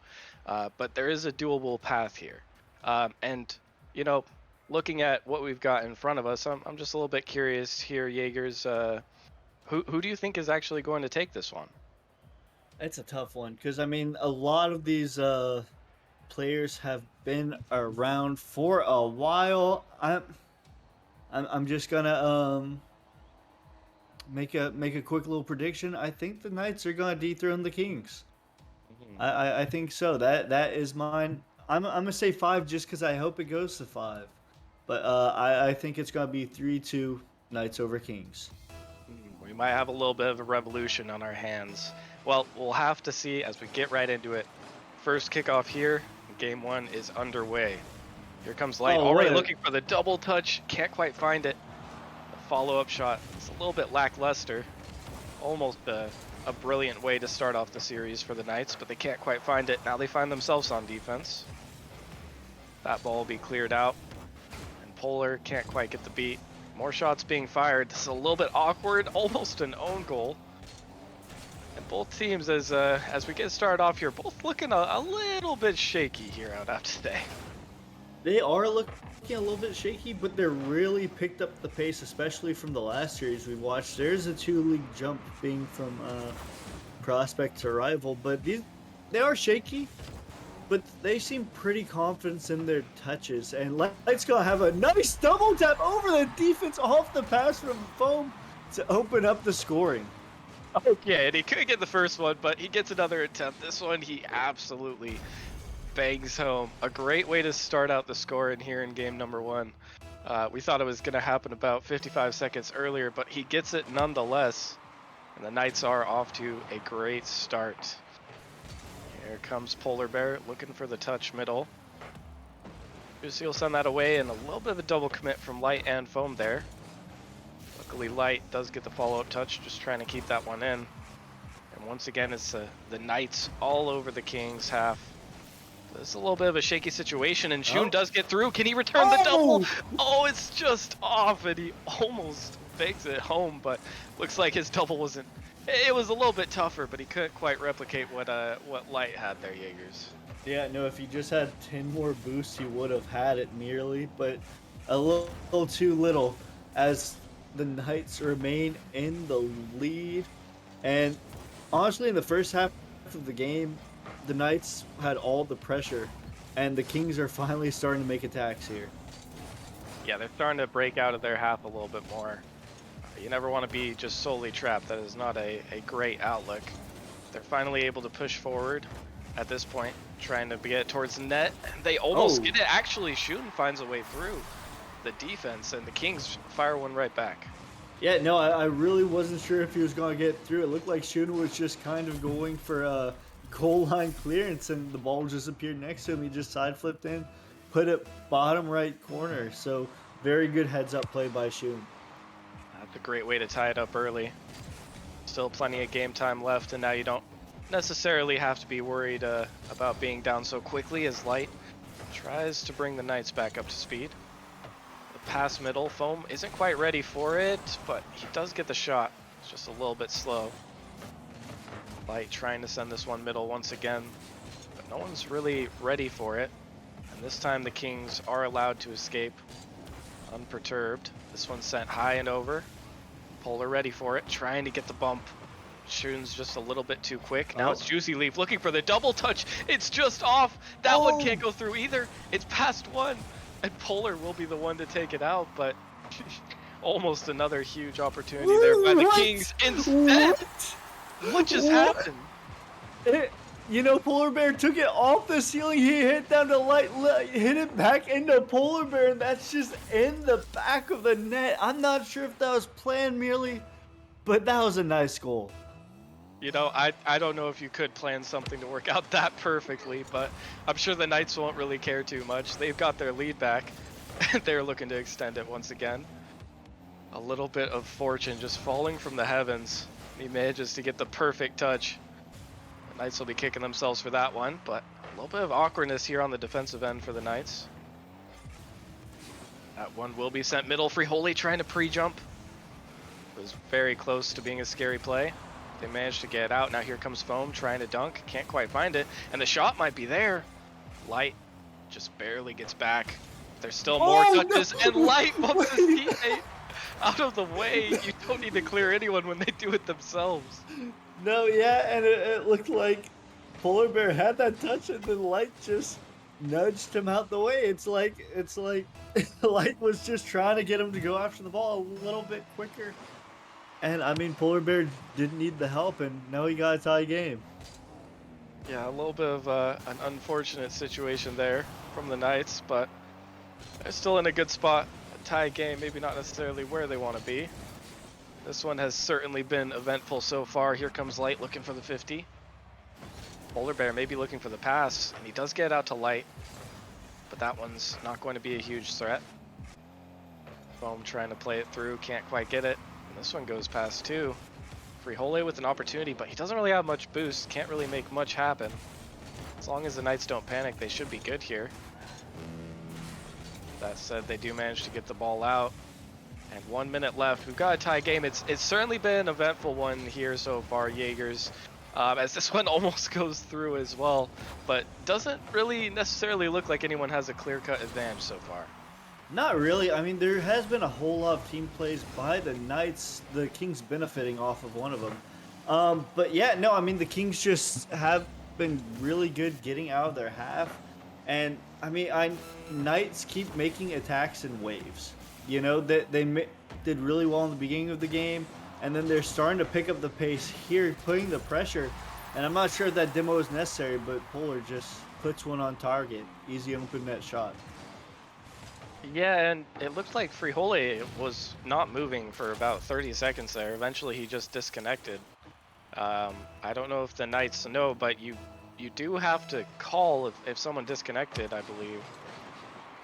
But there is a doable path here. And, looking at what we've got in front of us, I'm just a little bit curious here, Jaegers. Who do you think is actually going to take this one? It's a tough one because I mean a lot of these players have been around for a while. I'm just gonna make a quick little prediction. I think the Knights are gonna dethrone the Kings. I think so. That is mine. I'm gonna say 5 just because I hope it goes to 5, but I think it's gonna be 3-2 Knights over Kings. We might have a little bit of a revolution on our hands. Well, we'll have to see as we get right into it. First kickoff here, game 1 is underway. Here comes Light, Oh, already what a- looking for the double touch, can't quite find it. The follow-up shot, it's a little bit lackluster. Almost a brilliant way to start off the series for the Knights, but they can't quite find it. Now they find themselves on defense. That ball will be cleared out, and Polar can't quite get the beat. More shots being fired. This is a little bit awkward, almost an own goal. And both teams, as we get started off here, both looking a little bit shaky here out today. They are looking a little bit shaky, but they're really picked up the pace, especially from the last series we watched. There's a 2-league jump being from prospect to rival, but they are shaky, but they seem pretty confident in their touches. And Light's gonna have a nice double tap over the defense off the pass from Foam to open up the scoring. Yeah, and he could get the first one, but he gets another attempt. This one he absolutely bangs home. A great way to start out the score in here in game number 1. We thought it was going to happen about 55 seconds earlier, but he gets it nonetheless. And the Knights are off to a great start. Here comes Polar Bear looking for the touch middle. Juicy will send that away, and a little bit of a double commit from Light and Foam there. Luckily Light does get the follow-up touch, just trying to keep that one in. And once again, it's the Knights all over the Kings half. This is a little bit of a shaky situation, and Shun does get through. Can he return the double? Oh, it's just off, and he almost fakes it home, but looks like his double wasn't. It was a little bit tougher, but he couldn't quite replicate what Light had there, Jaegers. Yeah, no, if he just had 10 more boosts, he would have had it nearly, but a little too little as the Knights remain in the lead. And honestly, in the first half of the game, the Knights had all the pressure, and the Kings are finally starting to make attacks here. Yeah, they're starting to break out of their half a little bit more. You never want to be just solely trapped. That is not a great outlook. They're finally able to push forward at this point, trying to get towards the net. They almost get it. Actually, Shun finds a way through the defense, and the Kings fire one right back. Yeah, no, I really wasn't sure if he was going to get through. It looked like Shun was just kind of going for a goal line clearance, and the ball just appeared next to him. He just side flipped in, put it bottom right corner. So very good heads up play by Shun. That's a great way to tie it up early. Still plenty of game time left, and now you don't necessarily have to be worried about being down so quickly as Light tries to bring the Knights back up to speed. The pass middle, Foam isn't quite ready for it, but he does get the shot. It's just a little bit slow. Light trying to send this one middle once again, but no one's really ready for it. And this time the Kings are allowed to escape unperturbed. This one's sent high and over. Polar ready for it, trying to get the bump. Shun's just a little bit too quick. Now it's Juicy Leaf looking for the double touch. It's just off. That one can't go through either. It's past one. And Polar will be the one to take it out, but almost another huge opportunity there by the Kings instead. What just happened? Polar Bear took it off the ceiling. He hit down to Light, hit it back into Polar Bear, and that's just in the back of the net. I'm not sure if that was planned merely, but that was a nice goal. I don't know if you could plan something to work out that perfectly, but I'm sure the Knights won't really care too much. They've got their lead back. They're looking to extend it once again. A little bit of fortune just falling from the heavens. He manages to get the perfect touch. The Knights will be kicking themselves for that one, but a little bit of awkwardness here on the defensive end for the Knights. That one will be sent middle. Free Holy trying to pre-jump. It was very close to being a scary play. They managed to get out. Now here comes Foam trying to dunk. Can't quite find it. And the shot might be there. Light just barely gets back. There's still more touches. No. And Light bumps his teammate out of the way. You don't need to clear anyone when they do it themselves. No, yeah, and it looked like Polar Bear had that touch, and then Light just nudged him out the way. It's like Light was just trying to get him to go after the ball a little bit quicker. And I mean, Polar Bear didn't need the help, and now he got a tie game. Yeah, a little bit of an unfortunate situation there from the Knights, but they're still in a good spot. A tie game, maybe not necessarily where they want to be. This one has certainly been eventful so far. Here comes Light looking for the 50. Polar Bear maybe looking for the pass, and he does get out to Light, but that one's not going to be a huge threat. Foam trying to play it through, can't quite get it. And this one goes past too. Frijole with an opportunity, but he doesn't really have much boost, can't really make much happen. As long as the Knights don't panic, they should be good here. That said, they do manage to get the ball out. And 1 minute left. We've got a tie game. It's certainly been an eventful one here so far, Jaegers. As this one almost goes through as well, but doesn't really necessarily look like anyone has a clear-cut advantage so far. Not really. I mean, there has been a whole lot of team plays by the Knights. The Kings benefiting off of one of them. But yeah, no, I mean, the Kings just have been really good getting out of their half. And I mean, Knights keep making attacks in waves. You know, they did really well in the beginning of the game, and then they're starting to pick up the pace here, putting the pressure. And I'm not sure if that demo is necessary, but Polar just puts one on target. Easy open net shot. Yeah, and it looked like Frijole was not moving for about 30 seconds there. Eventually, he just disconnected. I don't know if the Knights know, but you do have to call if someone disconnected, I believe.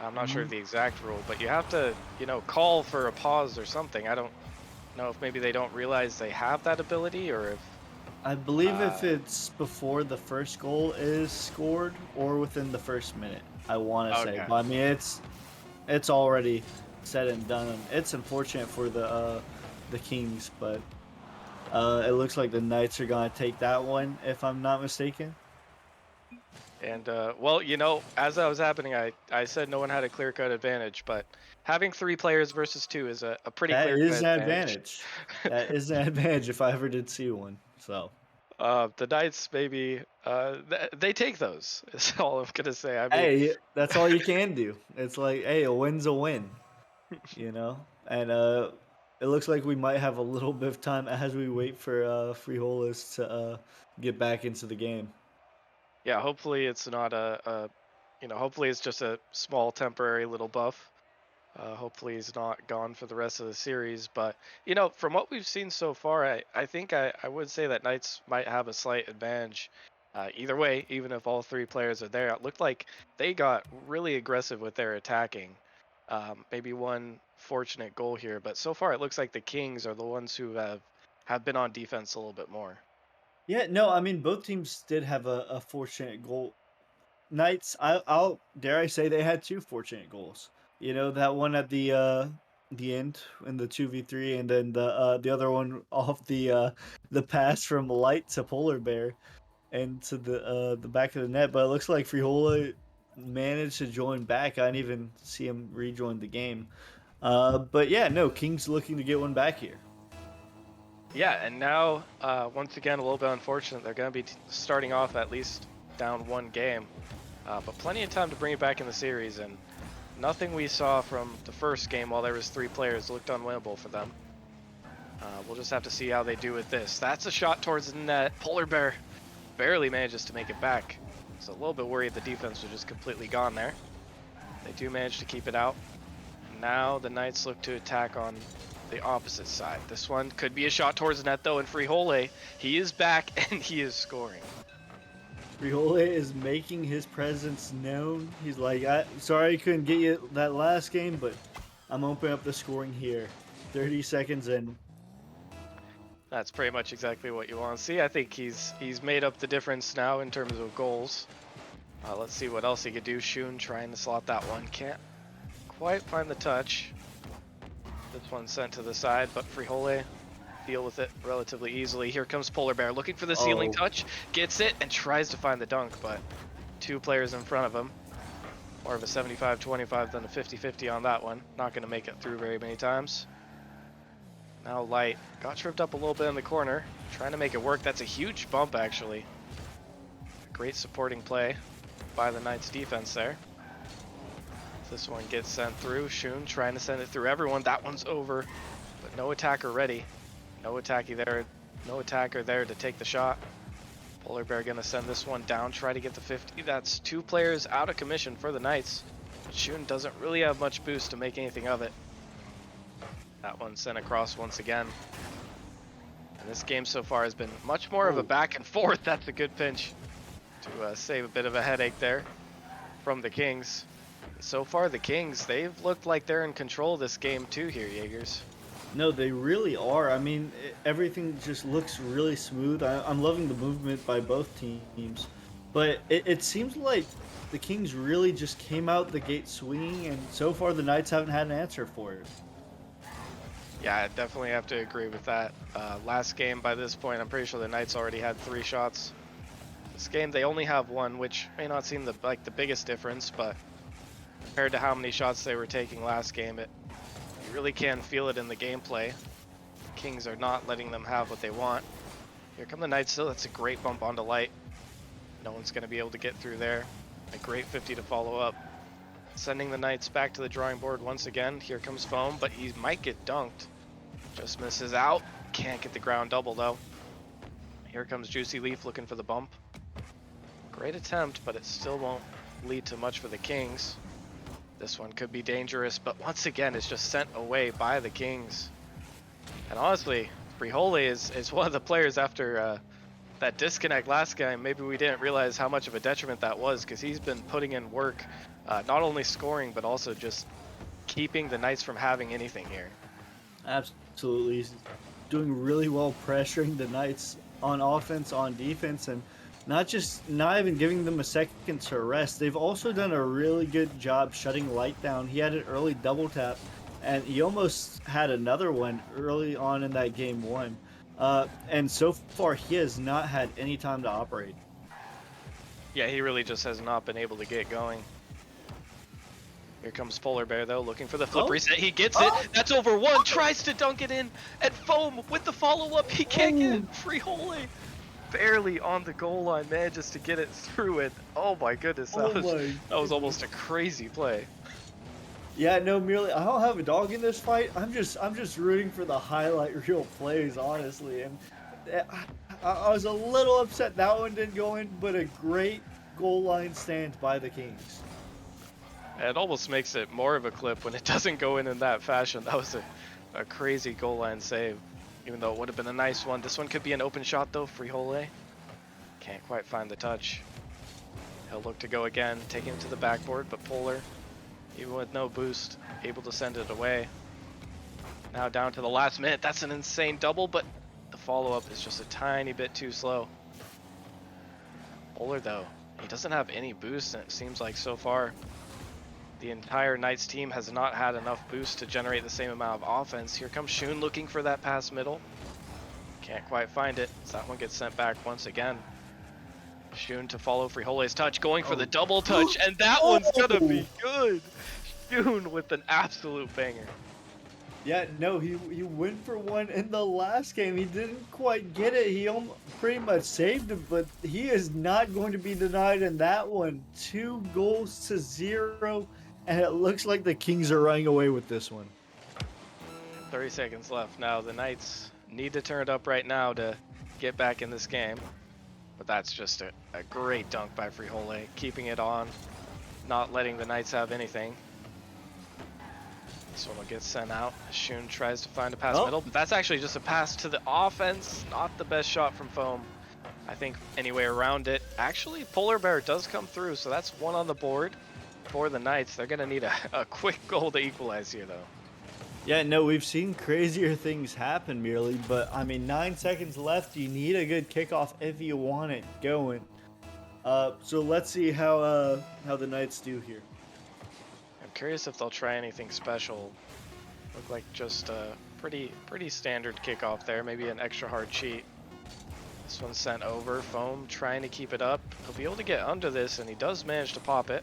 I'm not sure of the exact rule, but you have to, call for a pause or something. I don't know if maybe they don't realize they have that ability, or if... I believe if it's before the first goal is scored or within the first minute, I want to say. Okay. But I mean, it's already said and done. It's unfortunate for the Kings, but it looks like the Knights are gonna take that one, if I'm not mistaken. And, well, as that was happening, I said no one had a clear-cut advantage, but having 3 players versus 2 is a pretty That clear-cut is an advantage. advantage. That is an advantage if I ever did see one. So, The Knights, maybe, they take those, is all I'm going to say. I mean, hey, that's all you can do. It's like, hey, a win's a win, you know? And it looks like we might have a little bit of time as we wait for Frijoles to get back into the game. yeah, hopefully it's not hopefully it's just a small temporary little buff. Hopefully he's not gone for the rest of the series. But, from what we've seen so far, I think I would say that Knights might have a slight advantage. Either way, even if all 3 players are there, it looked like they got really aggressive with their attacking. Maybe one fortunate goal here, but so far it looks like the Kings are the ones who have been on defense a little bit more. Yeah, no, I mean, both teams did have a fortunate goal. Knights, I'll dare I say they had 2 fortunate goals. You know, that one at the end in the 2v3, and then the other one off the pass from Light to Polar Bear and to the back of the net. But it looks like Frijola managed to join back. I didn't even see him rejoin the game. But yeah, no, Kings looking to get one back here. Yeah, and now, once again, a little bit unfortunate. They're going to be starting off at least down 1 game. But plenty of time to bring it back in the series, and nothing we saw from the first game while there was 3 players looked unwinnable for them. We'll just have to see how they do with this. That's a shot towards the net. Polar Bear barely manages to make it back. So a little bit worried the defense was just completely gone there. They do manage to keep it out. Now the Knights look to attack on the opposite side. This one could be a shot towards the net though, and Frijole, he is back and he is scoring. Frijola is making his presence known. He's like, sorry I couldn't get you that last game, but I'm opening up the scoring here. 30 seconds in. That's pretty much exactly what you want to see. I think he's made up the difference now in terms of goals. Let's see what else he could do. Shun trying to slot that one. Can't quite find the touch. This one's sent to the side, but Frijole deal with it relatively easily. Here comes Polar Bear looking for the ceiling touch. Gets it and tries to find the dunk, but 2 players in front of him. More of a 75-25 than a 50-50 on that one. Not going to make it through very many times. Now Light got tripped up a little bit in the corner, trying to make it work. That's a huge bump, actually. Great supporting play by the Knights defense there. This one gets sent through. Shun trying to send it through everyone. That one's over, but no attacker ready. No attacky there. No attacker there to take the shot. Polar Bear gonna send this one down, try to get the 50. That's 2 players out of commission for the Knights. But Shun doesn't really have much boost to make anything of it. That one sent across once again. And this game so far has been much more of a back and forth. That's a good pinch to save a bit of a headache there from the Kings. So far the Kings, they've looked like they're in control of this game too here, Jaegers. No, they really are. I mean, everything just looks really smooth. I'm loving the movement by both teams. But it seems like the Kings really just came out the gate swinging, and so far the Knights haven't had an answer for it. Yeah, I definitely have to agree with that. Last game, by this point, I'm pretty sure the Knights already had 3 shots. This game, they only have 1, which may not seem like the biggest difference, but compared to how many shots they were taking last game, you really can feel it in the gameplay. Kings are not letting them have what they want. Here come the Knights still. That's a great bump onto light. No one's going to be able to get through there. A great 50 to follow up. Sending the Knights back to the drawing board once again. Here comes Foam, but he might get dunked. Just misses out. Can't get the ground double though. Here comes Juicy Leaf looking for the bump. Great attempt, but it still won't lead to much for the Kings. This one could be dangerous, but once again, it's just sent away by the Kings. And honestly, Frijole is one of the players after that disconnect last game. Maybe we didn't realize how much of a detriment that was, because he's been putting in work, not only scoring, but also just keeping the Knights from having anything here. Absolutely. He's doing really well pressuring the Knights on offense, on defense, and not even giving them a second to rest. They've also done a really good job shutting light down. He had an early double tap, and he almost had another one early on in that game 1. And so far, he has not had any time to operate. Yeah, he really just has not been able to get going. Here comes Polar Bear though, looking for the flip reset. He gets it. That's over 1. Tries to dunk it in. And Foam with the follow-up. He can't get it. Frijole barely on the goal line, manages to get it through it. Oh my goodness, that was almost a crazy play. Yeah, no, merely I don't have a dog in this fight. I'm just rooting for the highlight reel plays, honestly. And I was a little upset that one didn't go in, but a great goal line stand by the Kings. It almost makes it more of a clip when it doesn't go in that fashion. That was a crazy goal line save, even though it would have been a nice one. This one could be an open shot though. Frijole can't quite find the touch. He'll look to go again, taking it to the backboard, but Polar, even with no boost, able to send it away. Now down to the last minute. That's an insane double, but the follow-up is just a tiny bit too slow. Polar though, he doesn't have any boost, and it seems like so far the entire Knights team has not had enough boost to generate the same amount of offense. Here comes Shun looking for that pass middle. Can't quite find it, so that one gets sent back once again. Shun to follow Frijole's touch, going for the double touch, and that one's gonna be good. Shun with an absolute banger. Yeah, no, he went for one in the last game. He didn't quite get it. He pretty much saved it, but he is not going to be denied in that one. 2-0, and it looks like the Kings are running away with this one. 30 seconds left. Now the Knights need to turn it up right now to get back in this game. But that's just a great dunk by Frijole, keeping it on, not letting the Knights have anything. This one will get sent out. Shun tries to find a pass middle, but that's actually just a pass to the offense. Not the best shot from Foam. I think anyway around it. Actually, Polar Bear does come through, so that's 1 on the board for the Knights. They're going to need a quick goal to equalize here, though. Yeah, no, we've seen crazier things happen, merely, but I mean, 9 seconds left. You need a good kickoff if you want it going. So let's see how the Knights do here. I'm curious if they'll try anything special. Look like just a pretty standard kickoff there. Maybe an extra hard cheat. This one's sent over. Foam trying to keep it up. He'll be able to get under this, and he does manage to pop it.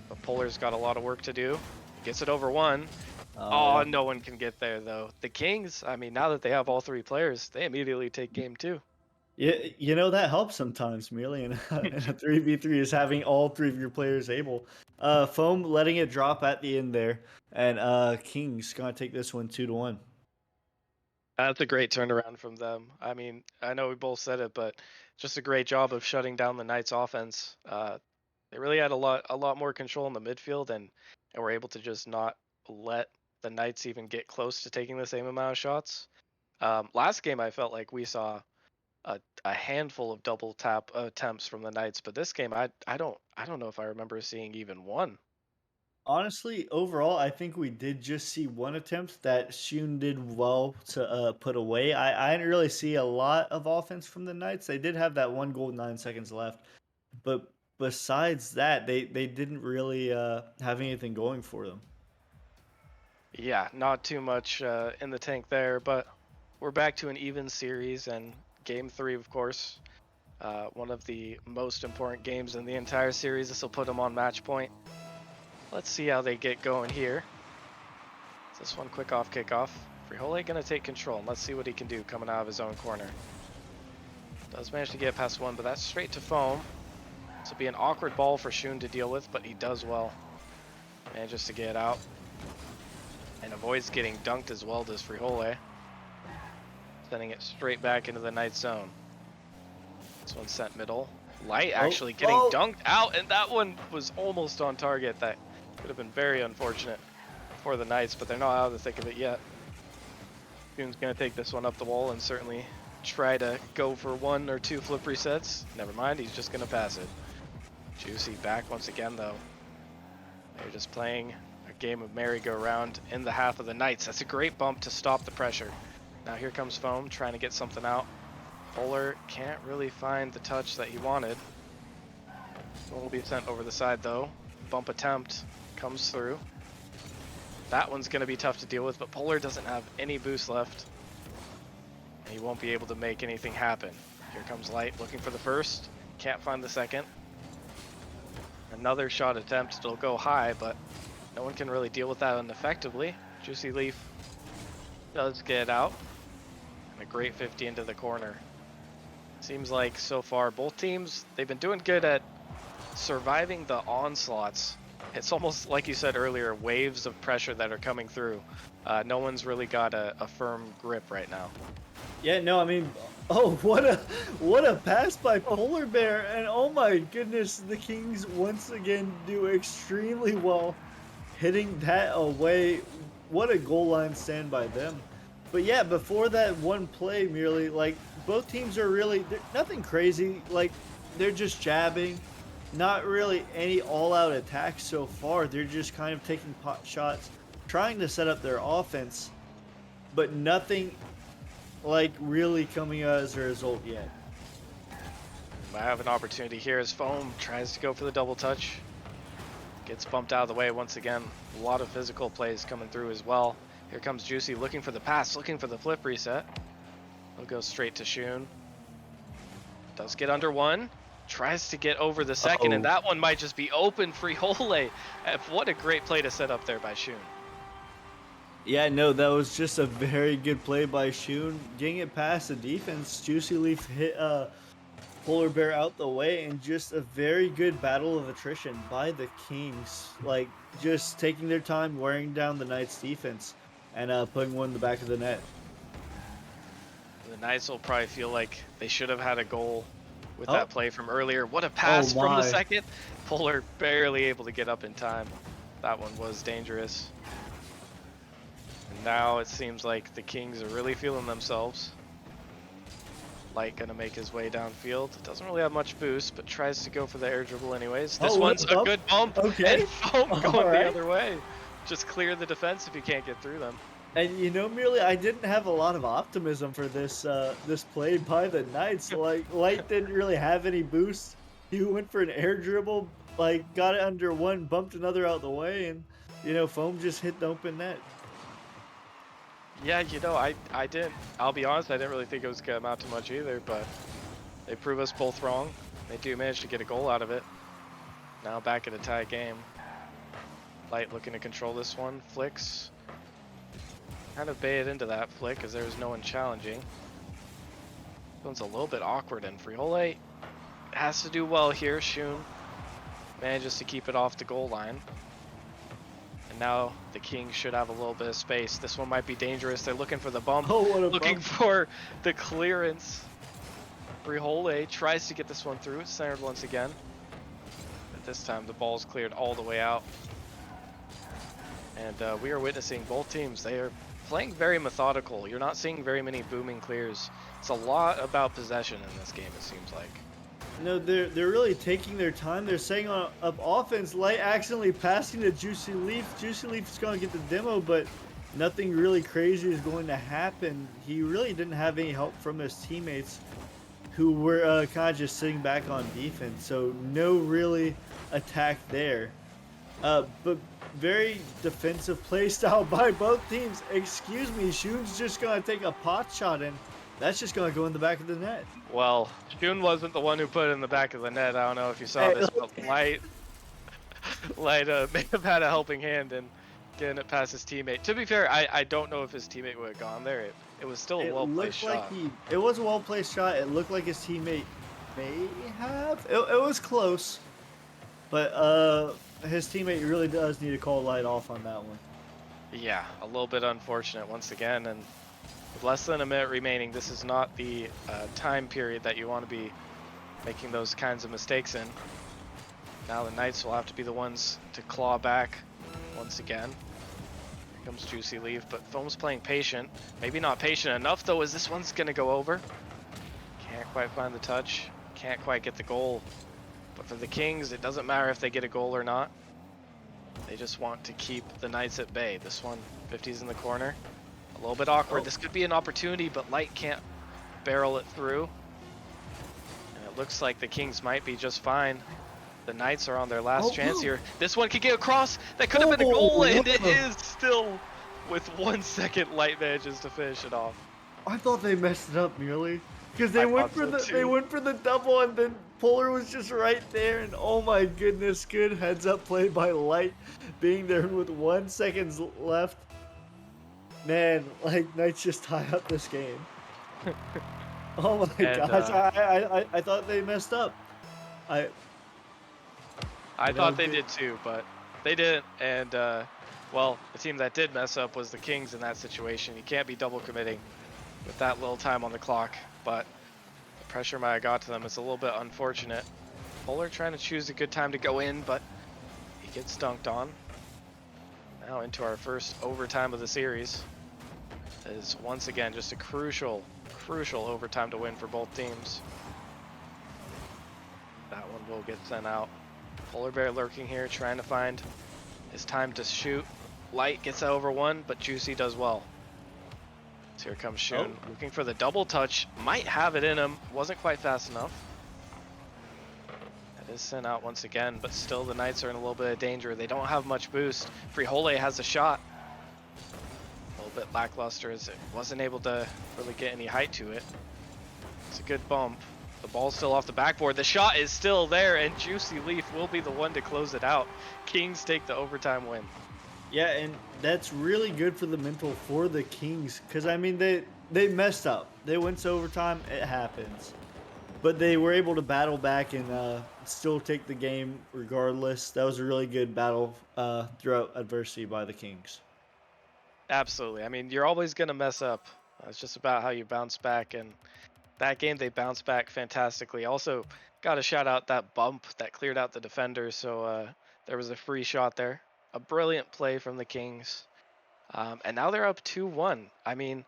But Polar's got a lot of work to do. He gets it over 1. Oh, no one can get there though. The Kings, I mean, now that they have all 3 players, they immediately take game 2. Yeah, you know, that helps sometimes, merely, in a 3v3 is having all 3 of your players able. Foam letting it drop at the end there, and Kings gonna take this one 2-1. That's a great turnaround from them. I mean, I know we both said it, but just a great job of shutting down the Knights' offense. They really had a lot more control in the midfield, and were able to just not let the Knights even get close to taking the same amount of shots. Last game, I felt like we saw a handful of double tap attempts from the Knights, but this game, I don't know if I remember seeing even one. Honestly, overall, I think we did just see one attempt that Shun did well to put away. I didn't really see a lot of offense from the Knights. They did have that one goal, 9 seconds left, but besides that, they didn't really have anything going for them. Yeah, not too much in the tank there, but we're back to an even series, and game three, of course, one of the most important games in the entire series. This will put them on match point. Let's see how they get going here. This one quick off kickoff. Frijole gonna take control, and let's see what he can do coming out of his own corner. Does manage to get past one, but that's straight to foam. This will be an awkward ball for Shun to deal with, but he does well. Manages to get out. And avoids getting dunked as well, does Frijole. Sending it straight back into the Knight zone. This one's sent middle. Light actually getting dunked out, and that one was almost on target. That could have been very unfortunate for the Knights, but they're not out of the thick of it yet. Shun's gonna take this one up the wall and certainly try to go for one or two flip resets. Never mind, he's just gonna pass it. Juicy back once again though. They're just playing a game of merry-go-round in the half of the Knights. That's a great bump to stop the pressure. Now here comes Foam trying to get something out. Fuller can't really find the touch that he wanted. Will be sent over the side though. Bump attempt comes through. That one's going to be tough to deal with, but Polar doesn't have any boost left. And he won't be able to make anything happen. Here comes Light looking for the first. Can't find the second. Another shot attempt. It'll go high, but no one can really deal with that ineffectively. Juicy Leaf does get out. And a great 50 into the corner. Seems like so far both teams, they've been doing good at surviving the onslaughts. It's almost like you said earlier, waves of pressure that are coming through. No one's really got a firm grip right now. Yeah, no, I mean, what a pass by Polar Bear, and oh my goodness, the Kings once again do extremely well hitting that away. What a goal line stand by them. But yeah, before that one play, merely like both teams are really nothing crazy. Like they're just jabbing. Not really any all-out attacks so far. They're just kind of taking pot shots, trying to set up their offense, but nothing like really coming out as a result yet. I have an opportunity here as Foam tries to go for the double touch. Gets bumped out of the way once again. A lot of physical plays coming through as well. Here comes Juicy looking for the pass, looking for the flip reset. He'll go straight to Shun. Does get under one. Tries to get over the second, and that one might just be open. Frijole. What a great play to set up there by Shun. Yeah, no, that was just a very good play by Shun. Getting it past the defense, Juicy Leaf hit Polar Bear out the way, and just a very good battle of attrition by the Kings. Like, just taking their time, wearing down the Knights' defense, and putting one in the back of the net. The Knights will probably feel like they should have had a goal with that play from earlier. What a pass from the second. Polar barely able to get up in time. That one was dangerous. And now it seems like the Kings are really feeling themselves. Light gonna make his way downfield. Doesn't really have much boost, but tries to go for the air dribble anyways. This one's a good bump. Okay. And Foam going the other way. Just clear the defense if you can't get through them. And you know, merely I didn't have a lot of optimism for this this play by the Knights. Like Light didn't really have any boost. He went for an air dribble, like got it under one, bumped another out the way, and you know, Foam just hit the open net. Yeah, you know, I didn't. I'll be honest, I didn't really think it was gonna amount to much either, but they prove us both wrong. They do manage to get a goal out of it. Now back at a tie game. Light looking to control this one. Flicks. Kind of bait it into that flick as there was no one challenging. This one's a little bit awkward, and Frijole has to do well here. Shun manages to keep it off the goal line. And now the Kings should have a little bit of space. This one might be dangerous. They're looking for the bump. Oh, what a Looking bump. for the clearance. Frihole tries to get this one through. It's centered once again. But this time the ball's cleared all the way out. And we are witnessing both teams. They are playing very methodical. You're not seeing very many booming clears. It's a lot about possession in this game, it seems like. No, they're really taking their time. They're saying on up offense, Light accidentally passing to Juicy Leaf. Juicy Leaf is going to get the demo, but nothing really crazy is going to happen. He really didn't have any help from his teammates, who were kind of just sitting back on defense. So no really attack there. But very defensive play style by both teams. Excuse me, Shun's just going to take a pot shot in. That's just going to go in the back of the net. Well, Shun wasn't the one who put it in the back of the net. I don't know if you saw this, but Light may have had a helping hand in getting it past his teammate. To be fair, I don't know if his teammate would have gone there. It was still a well-placed shot. It was a well-placed shot. It looked like his teammate may have. It was close. But his teammate really does need to call Light off on that one. Yeah, a little bit unfortunate once again. And with less than a minute remaining, this is not the time period that you want to be making those kinds of mistakes in. Now the Knights will have to be the ones to claw back once again. Here comes Juicy Leaf, but Foam's playing patient. Maybe not patient enough though, as this one's gonna go over. Can't quite find the touch. Can't quite get the goal. But for the Kings, it doesn't matter if they get a goal or not. They just want to keep the Knights at bay. This one, 50's in the corner. A little bit awkward. This could be an opportunity, but Light can't barrel it through. And it looks like the Kings might be just fine. The Knights are on their last chance here. This one could get across. That could have been a goal, and it is still with 1 second. Light manages to finish it off. I thought they messed it up nearly, because they went for the double, and then Polar was just right there, and oh my goodness, good heads up play by Light, being there with 1 second left. Man, like, Knights just tie up this game. Oh my gosh, I thought they messed up. I thought they did too, but they didn't. And well, the team that did mess up was the Kings in that situation. You can't be double committing with that little time on the clock, but the pressure might have got to them. It's a little bit unfortunate. Polar trying to choose a good time to go in, but he gets dunked on. Now into our first overtime of the series. It is once again just a crucial overtime to win for both teams. That one will get sent out. Polar Bear lurking here, trying to find his time to shoot. Light gets that over one, but Juicy does well. So here comes Shun, looking for the double touch. Might have it in him. Wasn't quite fast enough. That is sent out once again, but still the Knights are in a little bit of danger. They don't have much boost. Frihole has a shot. A little bit lackluster as it wasn't able to really get any height to it. It's a good bump. The ball's still off the backboard. The shot is still there, and Juicy Leaf will be the one to close it out. Kings take the overtime win. Yeah, and that's really good for the mental for the Kings, because I mean they messed up. They went to overtime. It happens, but they were able to battle back and still take the game regardless. That was a really good battle throughout adversity by the Kings. Absolutely. I mean, you're always gonna mess up. It's just about how you bounce back, and that game they bounced back fantastically. Also, got to shout out that bump that cleared out the defenders. So there was a free shot there. A brilliant play from the Kings. And now they're up 2-1. I mean,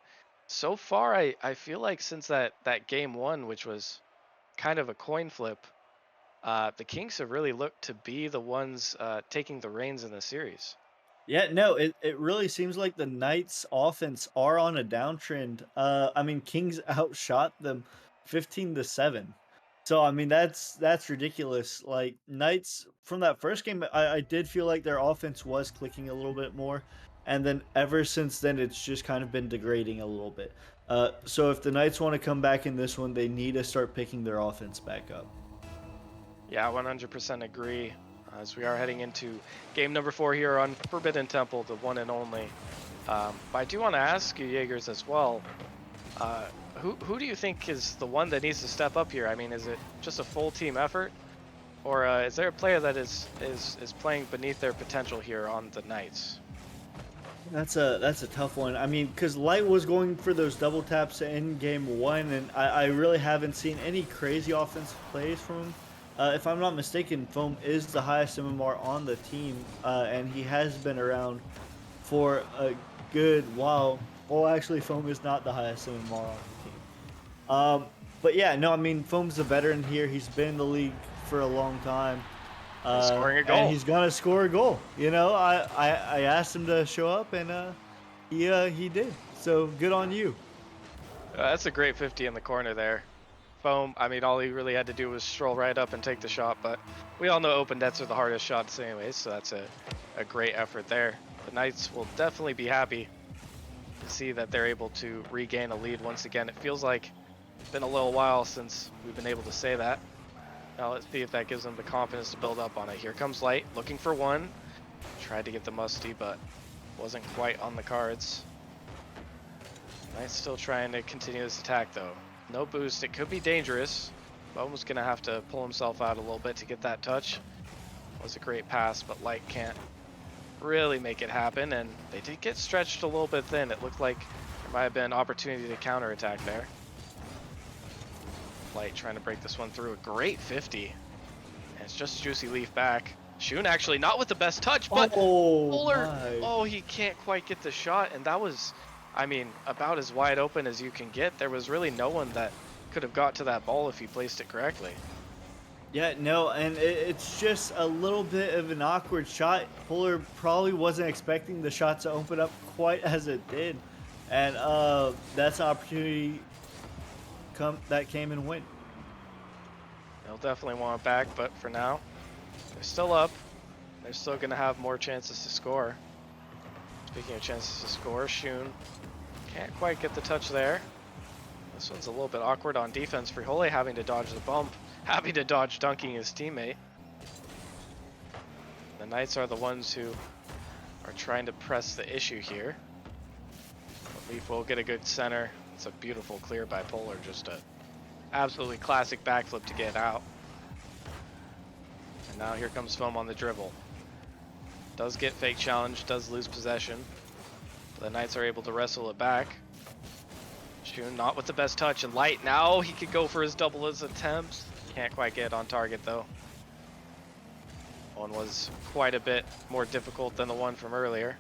so far I feel like since that game one, which was kind of a coin flip, the Kings have really looked to be the ones taking the reins in the series. Yeah, no, it really seems like the Knights offense are on a downtrend. I mean, Kings outshot them 15-7. So I mean that's ridiculous. Like Knights from that first game, I did feel like their offense was clicking a little bit more, and then ever since then it's just kind of been degrading a little bit. So if the Knights want to come back in this one, they need to start picking their offense back up. Yeah, 100% agree. As we are heading into game number 4 here on Forbidden Temple, the one and only. But I do want to ask you, Jaegers, as well. Who do you think is the one that needs to step up here? I mean, is it just a full team effort, or is there a player that is playing beneath their potential here on the Knights? That's a tough one. I mean, because Light was going for those double taps in game one, and I really haven't seen any crazy offensive plays from him. If I'm not mistaken, Foam is the highest MMR on the team, and he has been around for a good while. Well, actually, Foam is not the highest MMR on the team. But yeah, no, I mean, Foam's a veteran here. He's been in the league for a long time. He's scoring a And goal. he's gonna score a goal. You know, I asked him to show up, and he did. So good on you. That's a great 50 in the corner there. Foam, I mean, all he really had to do was stroll right up and take the shot, but we all know open nets are the hardest shots anyways, so that's a great effort there. The Knights will definitely be happy to see that they're able to regain a lead once again. It feels like it's been a little while since we've been able to say that. Now let's see if that gives them the confidence to build up on it. Here comes Light, looking for one. Tried to get the musty, but wasn't quite on the cards. Knight's still trying to continue this attack though. No boost, it could be dangerous. Bone's gonna have to pull himself out a little bit to get that touch. Was a great pass, but Light can't really make it happen, and they did get stretched a little bit thin. It looked like there might have been opportunity to counterattack there. Light trying to break this one through. A great 50. And it's just Juicy Leaf back. Shun actually not with the best touch, but Polar, oh, he can't quite get the shot, and that was, I mean, about as wide open as you can get. There was really no one that could have got to that ball if he placed it correctly. Yeah, no, and it's just a little bit of an awkward shot. Polar probably wasn't expecting the shot to open up quite as it did, and that's an opportunity that came and went. They'll definitely want it back, but for now, they're still up. They're still going to have more chances to score. Speaking of chances to score, Shun can't quite get the touch there. This one's a little bit awkward on defense. Frijole having to dodge the bump, having to dodge dunking his teammate. The Knights are the ones who are trying to press the issue here. Leaf will get a good center. It's a beautiful clear by Polar, just a absolutely classic backflip to get out. And now here comes Foam on the dribble. Does get fake challenge, does lose possession. But the Knights are able to wrestle it back. Shun not with the best touch, and Light now he could go for his double as attempts. Can't quite get on target though. One was quite a bit more difficult than the one from earlier.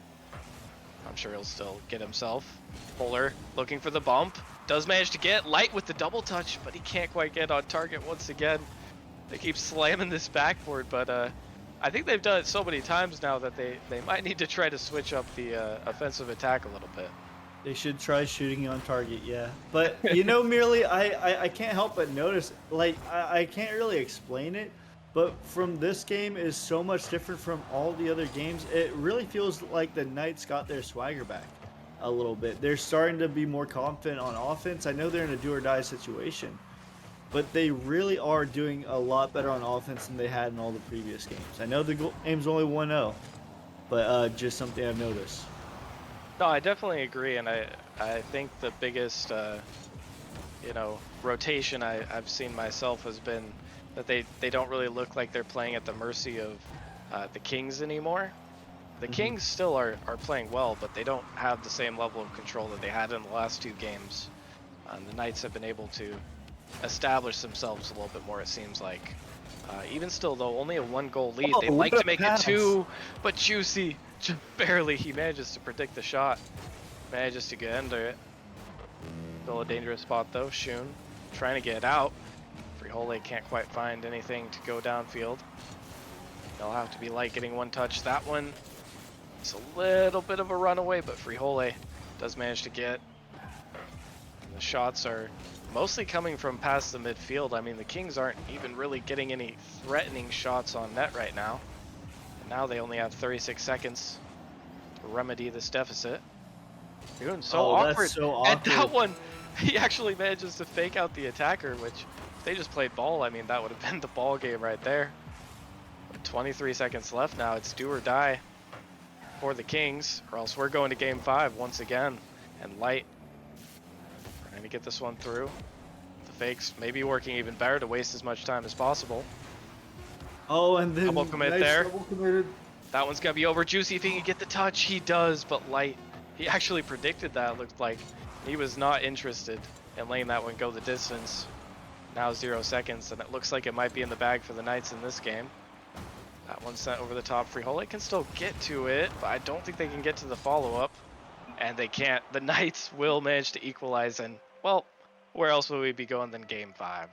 I'm sure he'll still get himself. Polar looking for the bump. Does manage to get Light with the double touch, but he can't quite get on target once again. They keep slamming this backboard, but I think they've done it so many times now that they might need to try to switch up the offensive attack a little bit. They should try shooting on target, yeah. But, you know, merely, I can't help but notice, like, I can't really explain it, but from this game is so much different from all the other games. It really feels like the Knights got their swagger back a little bit. They're starting to be more confident on offense. I know they're in a do-or-die situation, but they really are doing a lot better on offense than they had in all the previous games. I know the game's only 1-0, but just something I've noticed. No, I definitely agree, and I think the biggest rotation I've seen myself has been that they don't really look like they're playing at the mercy of the Kings anymore. The Kings still are playing well, but they don't have the same level of control that they had in the last two games. The Knights have been able to establish themselves a little bit more, it seems like. Even still, though, only a 1-goal lead. They'd like to make it 2, but Juicy, just barely, he manages to predict the shot. Manages to get under it. Still a dangerous spot, though. Shun trying to get it out. Frijole can't quite find anything to go downfield. They'll have to be Light getting one touch. That one, it's a little bit of a runaway, but Frijole does manage to get. The shots are mostly coming from past the midfield. I mean, the Kings aren't even really getting any threatening shots on net right now. And now they only have 36 seconds to remedy this deficit. Doing so awkward. That's so awkward. And that one, he actually manages to fake out the attacker, which if they just played ball, I mean, that would have been the ball game right there. But 23 seconds left now. It's do or die for the Kings, or else we're going to game 5 once again. And Light trying to get this one through. The fakes maybe working even better to waste as much time as possible. Oh, and then Double commit nice there. double committed. That one's gonna be over. Juicy if he can get the touch. He does, but Light, he actually predicted that. It looked like he was not interested in letting that one go the distance. Now 0 seconds, and it looks like it might be in the bag for the Knights in this game. That one sent over the top. Frijole can still get to it, but I don't think they can get to the follow-up. And they can't. The Knights will manage to equalize, and, well, where else would we be going than Game 5?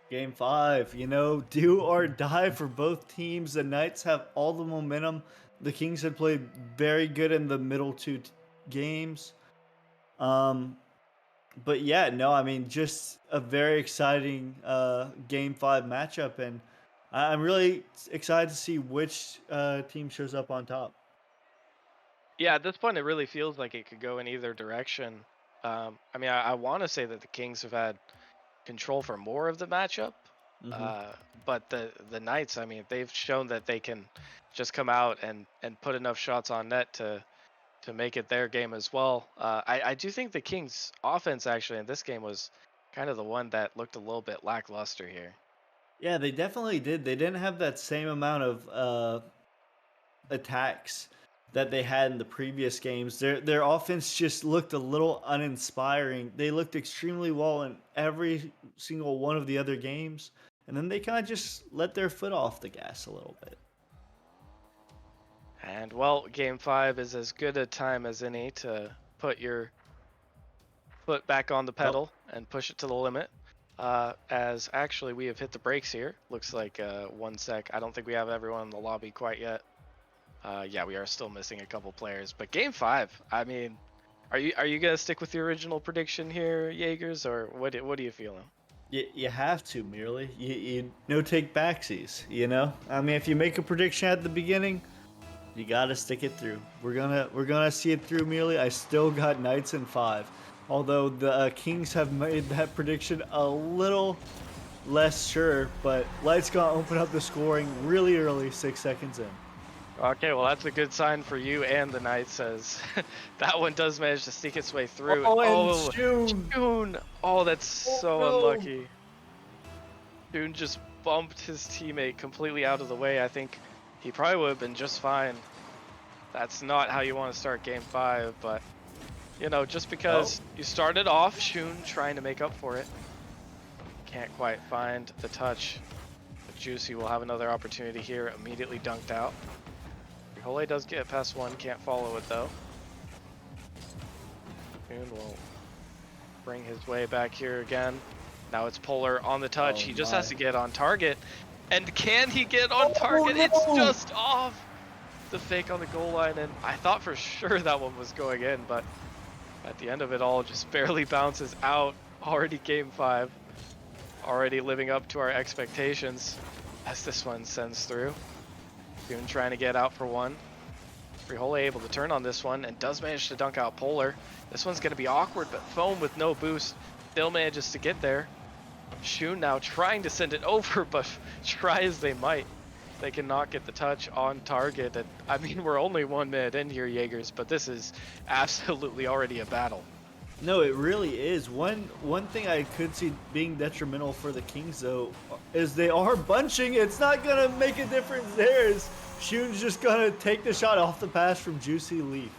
Game 5, you know, do or die for both teams. The Knights have all the momentum. The Kings had played very good in the middle two games. But yeah, no, I mean, just a very exciting Game 5 matchup, and I'm really excited to see which team shows up on top. Yeah, at this point, it really feels like it could go in either direction. I mean, I want to say that the Kings have had control for more of the matchup, but the Knights, I mean, they've shown that they can just come out and put enough shots on net to make it their game as well. I do think the Kings' offense actually in this game was kind of the one that looked a little bit lackluster here. Yeah, they definitely did. They didn't have that same amount of attacks that they had in the previous games. Their offense just looked a little uninspiring. They looked extremely well in every single one of the other games, and then they kind of just let their foot off the gas a little bit. And well, Game 5 is as good a time as any to put your foot back on the pedal and push it to the limit. As actually we have hit the brakes here. Looks like 1 sec. I don't think we have everyone in the lobby quite yet. Yeah, we are still missing a couple players. But Game 5, I mean, are you gonna stick with your original prediction here, Jaegers, or what are you feeling? You have to, merely. You no take backsies, you know? I mean, if you make a prediction at the beginning, you gotta stick it through. We're gonna see it through, merely. I still got Knights in 5. Although the Kings have made that prediction a little less sure, but Light's gonna open up the scoring really early, 6 seconds in. Okay, well that's a good sign for you and the Knights, as that one does manage to sneak its way through. Oh, and June! June! Oh, that's so no. unlucky. June just bumped his teammate completely out of the way. I think he probably would have been just fine. That's not how you want to start Game 5, but, you know, just because you started off, Shun trying to make up for it. Can't quite find the touch. But Juicy will have another opportunity here, immediately dunked out. Hole does get past one, can't follow it though. Shun will bring his way back here again. Now it's Polar on the touch. He just has to get on target. And can he get on target? No. It's just off! The fake on the goal line, and I thought for sure that one was going in, but at the end of it all, just barely bounces out. Already Game 5. Already living up to our expectations as this one sends through. Shun trying to get out for one. Frijole able to turn on this one and does manage to dunk out Polar. This one's going to be awkward, but Foam with no boost still manages to get there. Shun now trying to send it over, but try as they might, they cannot get the touch on target. And I mean, we're only 1 minute in here, Jaegers, but this is absolutely already a battle. No, it really is. One thing I could see being detrimental for the Kings, though, is they are bunching. It's not going to make a difference there. Shun's just going to take the shot off the pass from Juicy Leaf.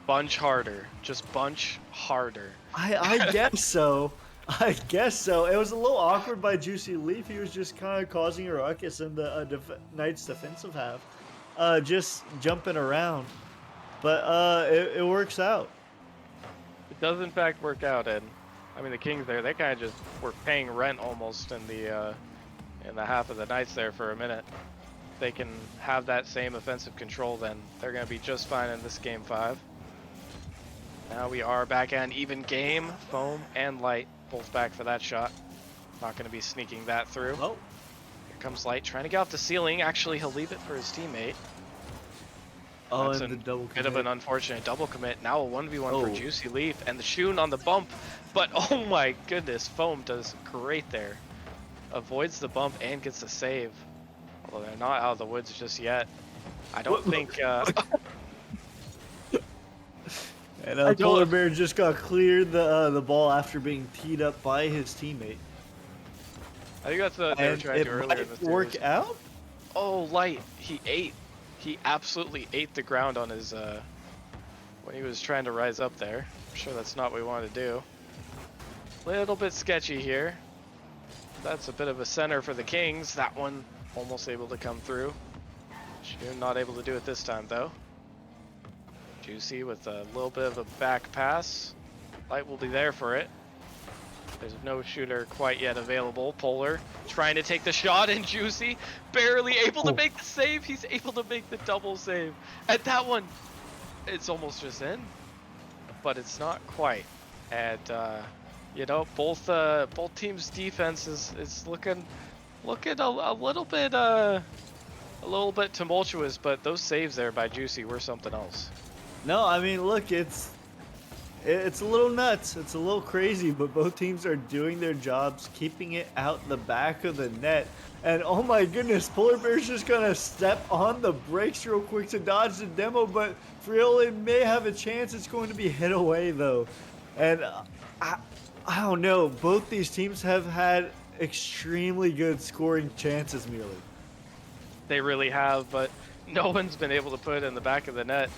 Bunch harder. Just bunch harder. I guess so. I guess so. It was a little awkward by Juicy Leaf. He was just kind of causing a ruckus in the Knights' defensive half. Just jumping around. But it works out. It does in fact work out, and I mean the Kings there, they kind of just were paying rent almost in the half of the Knights there for a minute. If they can have that same offensive control, then they're going to be just fine in this Game 5. Now we are back at an even game. Foam and Light both back for that shot. Not going to be sneaking that through. Oh. Here comes Light trying to get off the ceiling. Actually, he'll leave it for his teammate. Oh, That's and the double bit of commit. an unfortunate double commit. Now a 1v1 for Juicy Leaf and the Shun on the bump. But oh my goodness, Foam does great there. Avoids the bump and gets the save. Although they're not out of the woods just yet. I don't think... And Polar Bear just got cleared the ball after being teed up by his teammate. I think that's what they were trying to do earlier in the series. Work out? Oh, Light. He ate He absolutely ate the ground on his when he was trying to rise up there. I'm sure that's not what we want to do. Little bit sketchy here. That's a bit of a center for the Kings. That one almost able to come through. Shun not able to do it this time though. Juicy with a little bit of a back pass. Light will be there for it. There's no shooter quite yet available. Polar trying to take the shot, and Juicy barely able to make the save. He's able to make the double save. And that one, it's almost just in, but it's not quite. And you know, both teams' defense is looking a little bit tumultuous, but those saves there by Juicy were something else. No, I mean, look, it's a little nuts. It's a little crazy, but both teams are doing their jobs, keeping it out the back of the net. And oh my goodness, Polar Bear's just gonna step on the brakes real quick to dodge the demo, but Friole may have a chance. It's going to be hit away though. And I don't know. Both these teams have had extremely good scoring chances, merely. They really have, but no one's been able to put it in the back of the net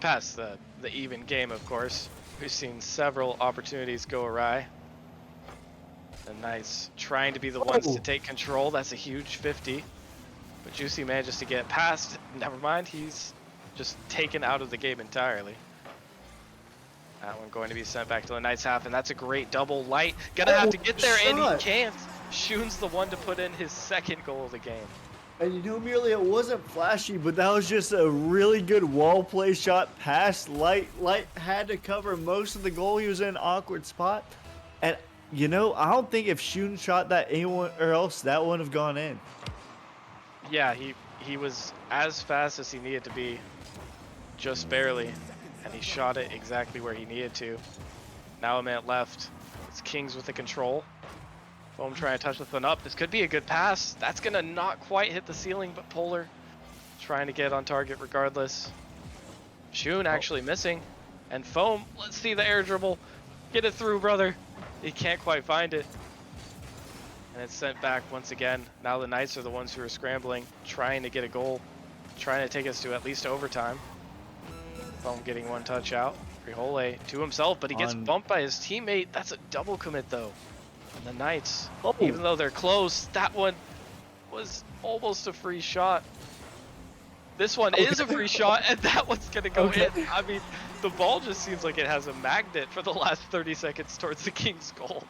past the even game, of course. We've seen several opportunities go awry. The Knights trying to be the ones to take control. That's a huge 50. But Juicy manages to get past. Never mind, he's just taken out of the game entirely. That one going to be sent back to the Knights half, and that's a great double. Light gonna have to get there, and he can't. Shun's the one to put in his second goal of the game. And you know, merely it wasn't flashy, but that was just a really good wall play shot past Light. Light had to cover most of the goal. He was in an awkward spot. And, you know, I don't think if Shun shot that anyone or else, that wouldn't have gone in. Yeah, he was as fast as he needed to be, just barely. And he shot it exactly where he needed to. Now a minute left. It's Kings with the control. Foam trying to touch the one up. This could be a good pass. That's gonna not quite hit the ceiling, but Polar trying to get on target regardless. Shun actually missing. And Foam, let's see the air dribble. Get it through, brother. He can't quite find it. And it's sent back once again. Now the Knights are the ones who are scrambling, trying to get a goal, trying to take us to at least overtime. Foam getting one touch out. Friole to himself, but he gets bumped by his teammate. That's a double commit though. And the Knights, even though they're close, that one was almost a free shot. This one is a free shot, and that one's gonna go in. I mean, the ball just seems like it has a magnet for the last 30 seconds towards the Kings' goal.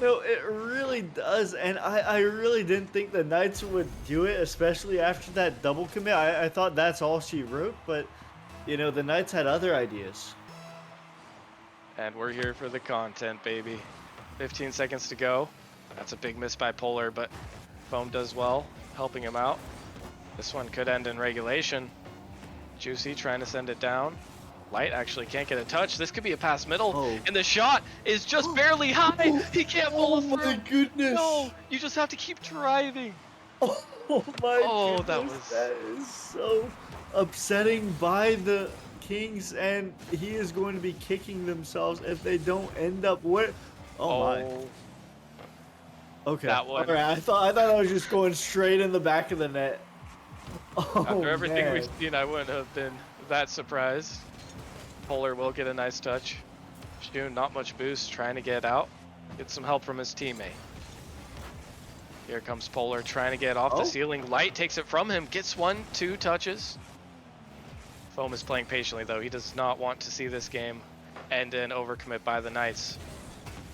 No, it really does, and I really didn't think the Knights would do it, especially after that double commit. I thought that's all she wrote, but, you know, the Knights had other ideas. And we're here for the content, baby. 15 seconds to go. That's a big miss by Polar, but Foam does well, helping him out. This one could end in regulation. Juicy trying to send it down. Light actually can't get a touch. This could be a pass middle, and the shot is just barely high. He can't pull it through. Oh my goodness! No, you just have to keep driving. Oh my goodness! That is so upsetting by the Kings, and he is going to be kicking themselves if they don't end up with. Oh my. Okay. That one. All right. I thought I was just going straight in the back of the net. Oh, after everything man. we've seen, I wouldn't have been that surprised. Polar will get a nice touch. Shun, not much boost, trying to get out. Get some help from his teammate. Here comes Polar trying to get off the ceiling. Light takes it from him, gets 1-2 touches. Foam is playing patiently though. He does not want to see this game end in overcommit by the Knights.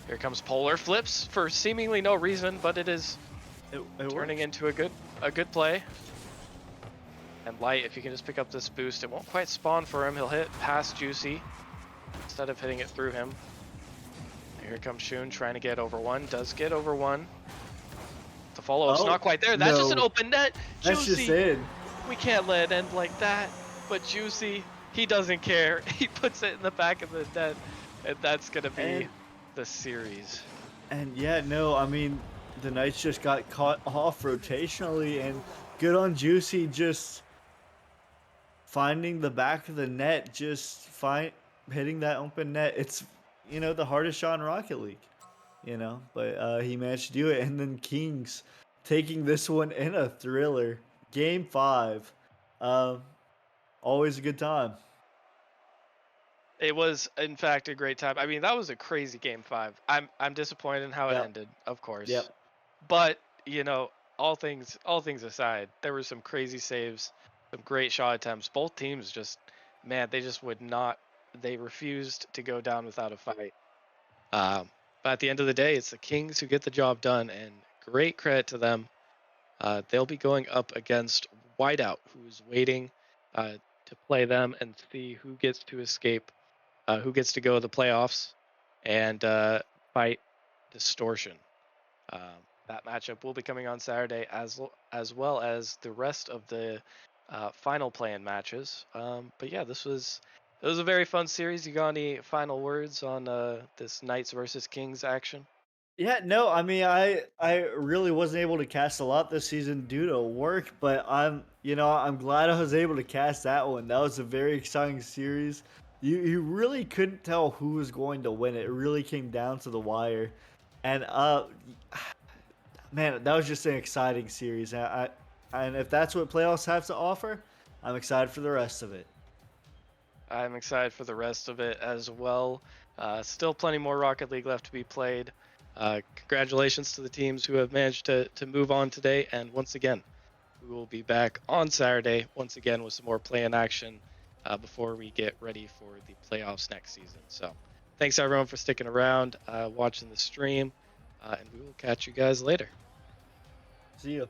Here comes Polar, flips for seemingly no reason, but it is turning into a good play. And Light, if you can just pick up this boost, it won't quite spawn for him. He'll hit past Juicy instead of hitting it through him. Here comes Shun trying to get over one. Does get over one. The follow-up's not quite there. That's just an open net. That's Juicy, just in. we can't let it end like that. But Juicy, he doesn't care. He puts it in the back of the net, and that's gonna be the series. And yeah, no, I mean, the Knights just got caught off rotationally, and good on Juicy just finding the back of the net, just hitting that open net. It's, you know, the hardest shot in Rocket League, you know, but he managed to do it. And then Kings taking this one in a thriller. Game 5. Um, always a good time. It was, in fact, a great time. I mean, that was a crazy game 5. I'm disappointed in how it Yep. ended, of course. Yep. But, all things aside, there were some crazy saves, some great shot attempts. Both teams just, man, they just would not. They refused to go down without a fight. But at the end of the day, it's the Kings who get the job done, and great credit to them. They'll be going up against Whiteout, who's waiting to play them and see who gets to escape, who gets to go to the playoffs, and fight Distortion. Um, that matchup will be coming on Saturday, as well as the rest of the final play-in matches. But yeah, it was a very fun series. You got any final words on this Knights versus Kings action? Yeah, no, I mean, I really wasn't able to cast a lot this season due to work, but I'm glad I was able to cast that one. That was a very exciting series. You really couldn't tell who was going to win. It really came down to the wire, and man, that was just an exciting series. And if that's what playoffs have to offer, I'm excited for the rest of it. I'm excited for the rest of it as well. Still plenty more Rocket League left to be played. Congratulations to the teams who have managed to move on today. And once again, we will be back on Saturday, once again, with some more play-in action before we get ready for the playoffs next season. So thanks, everyone, for sticking around, watching the stream, and we will catch you guys later. See you.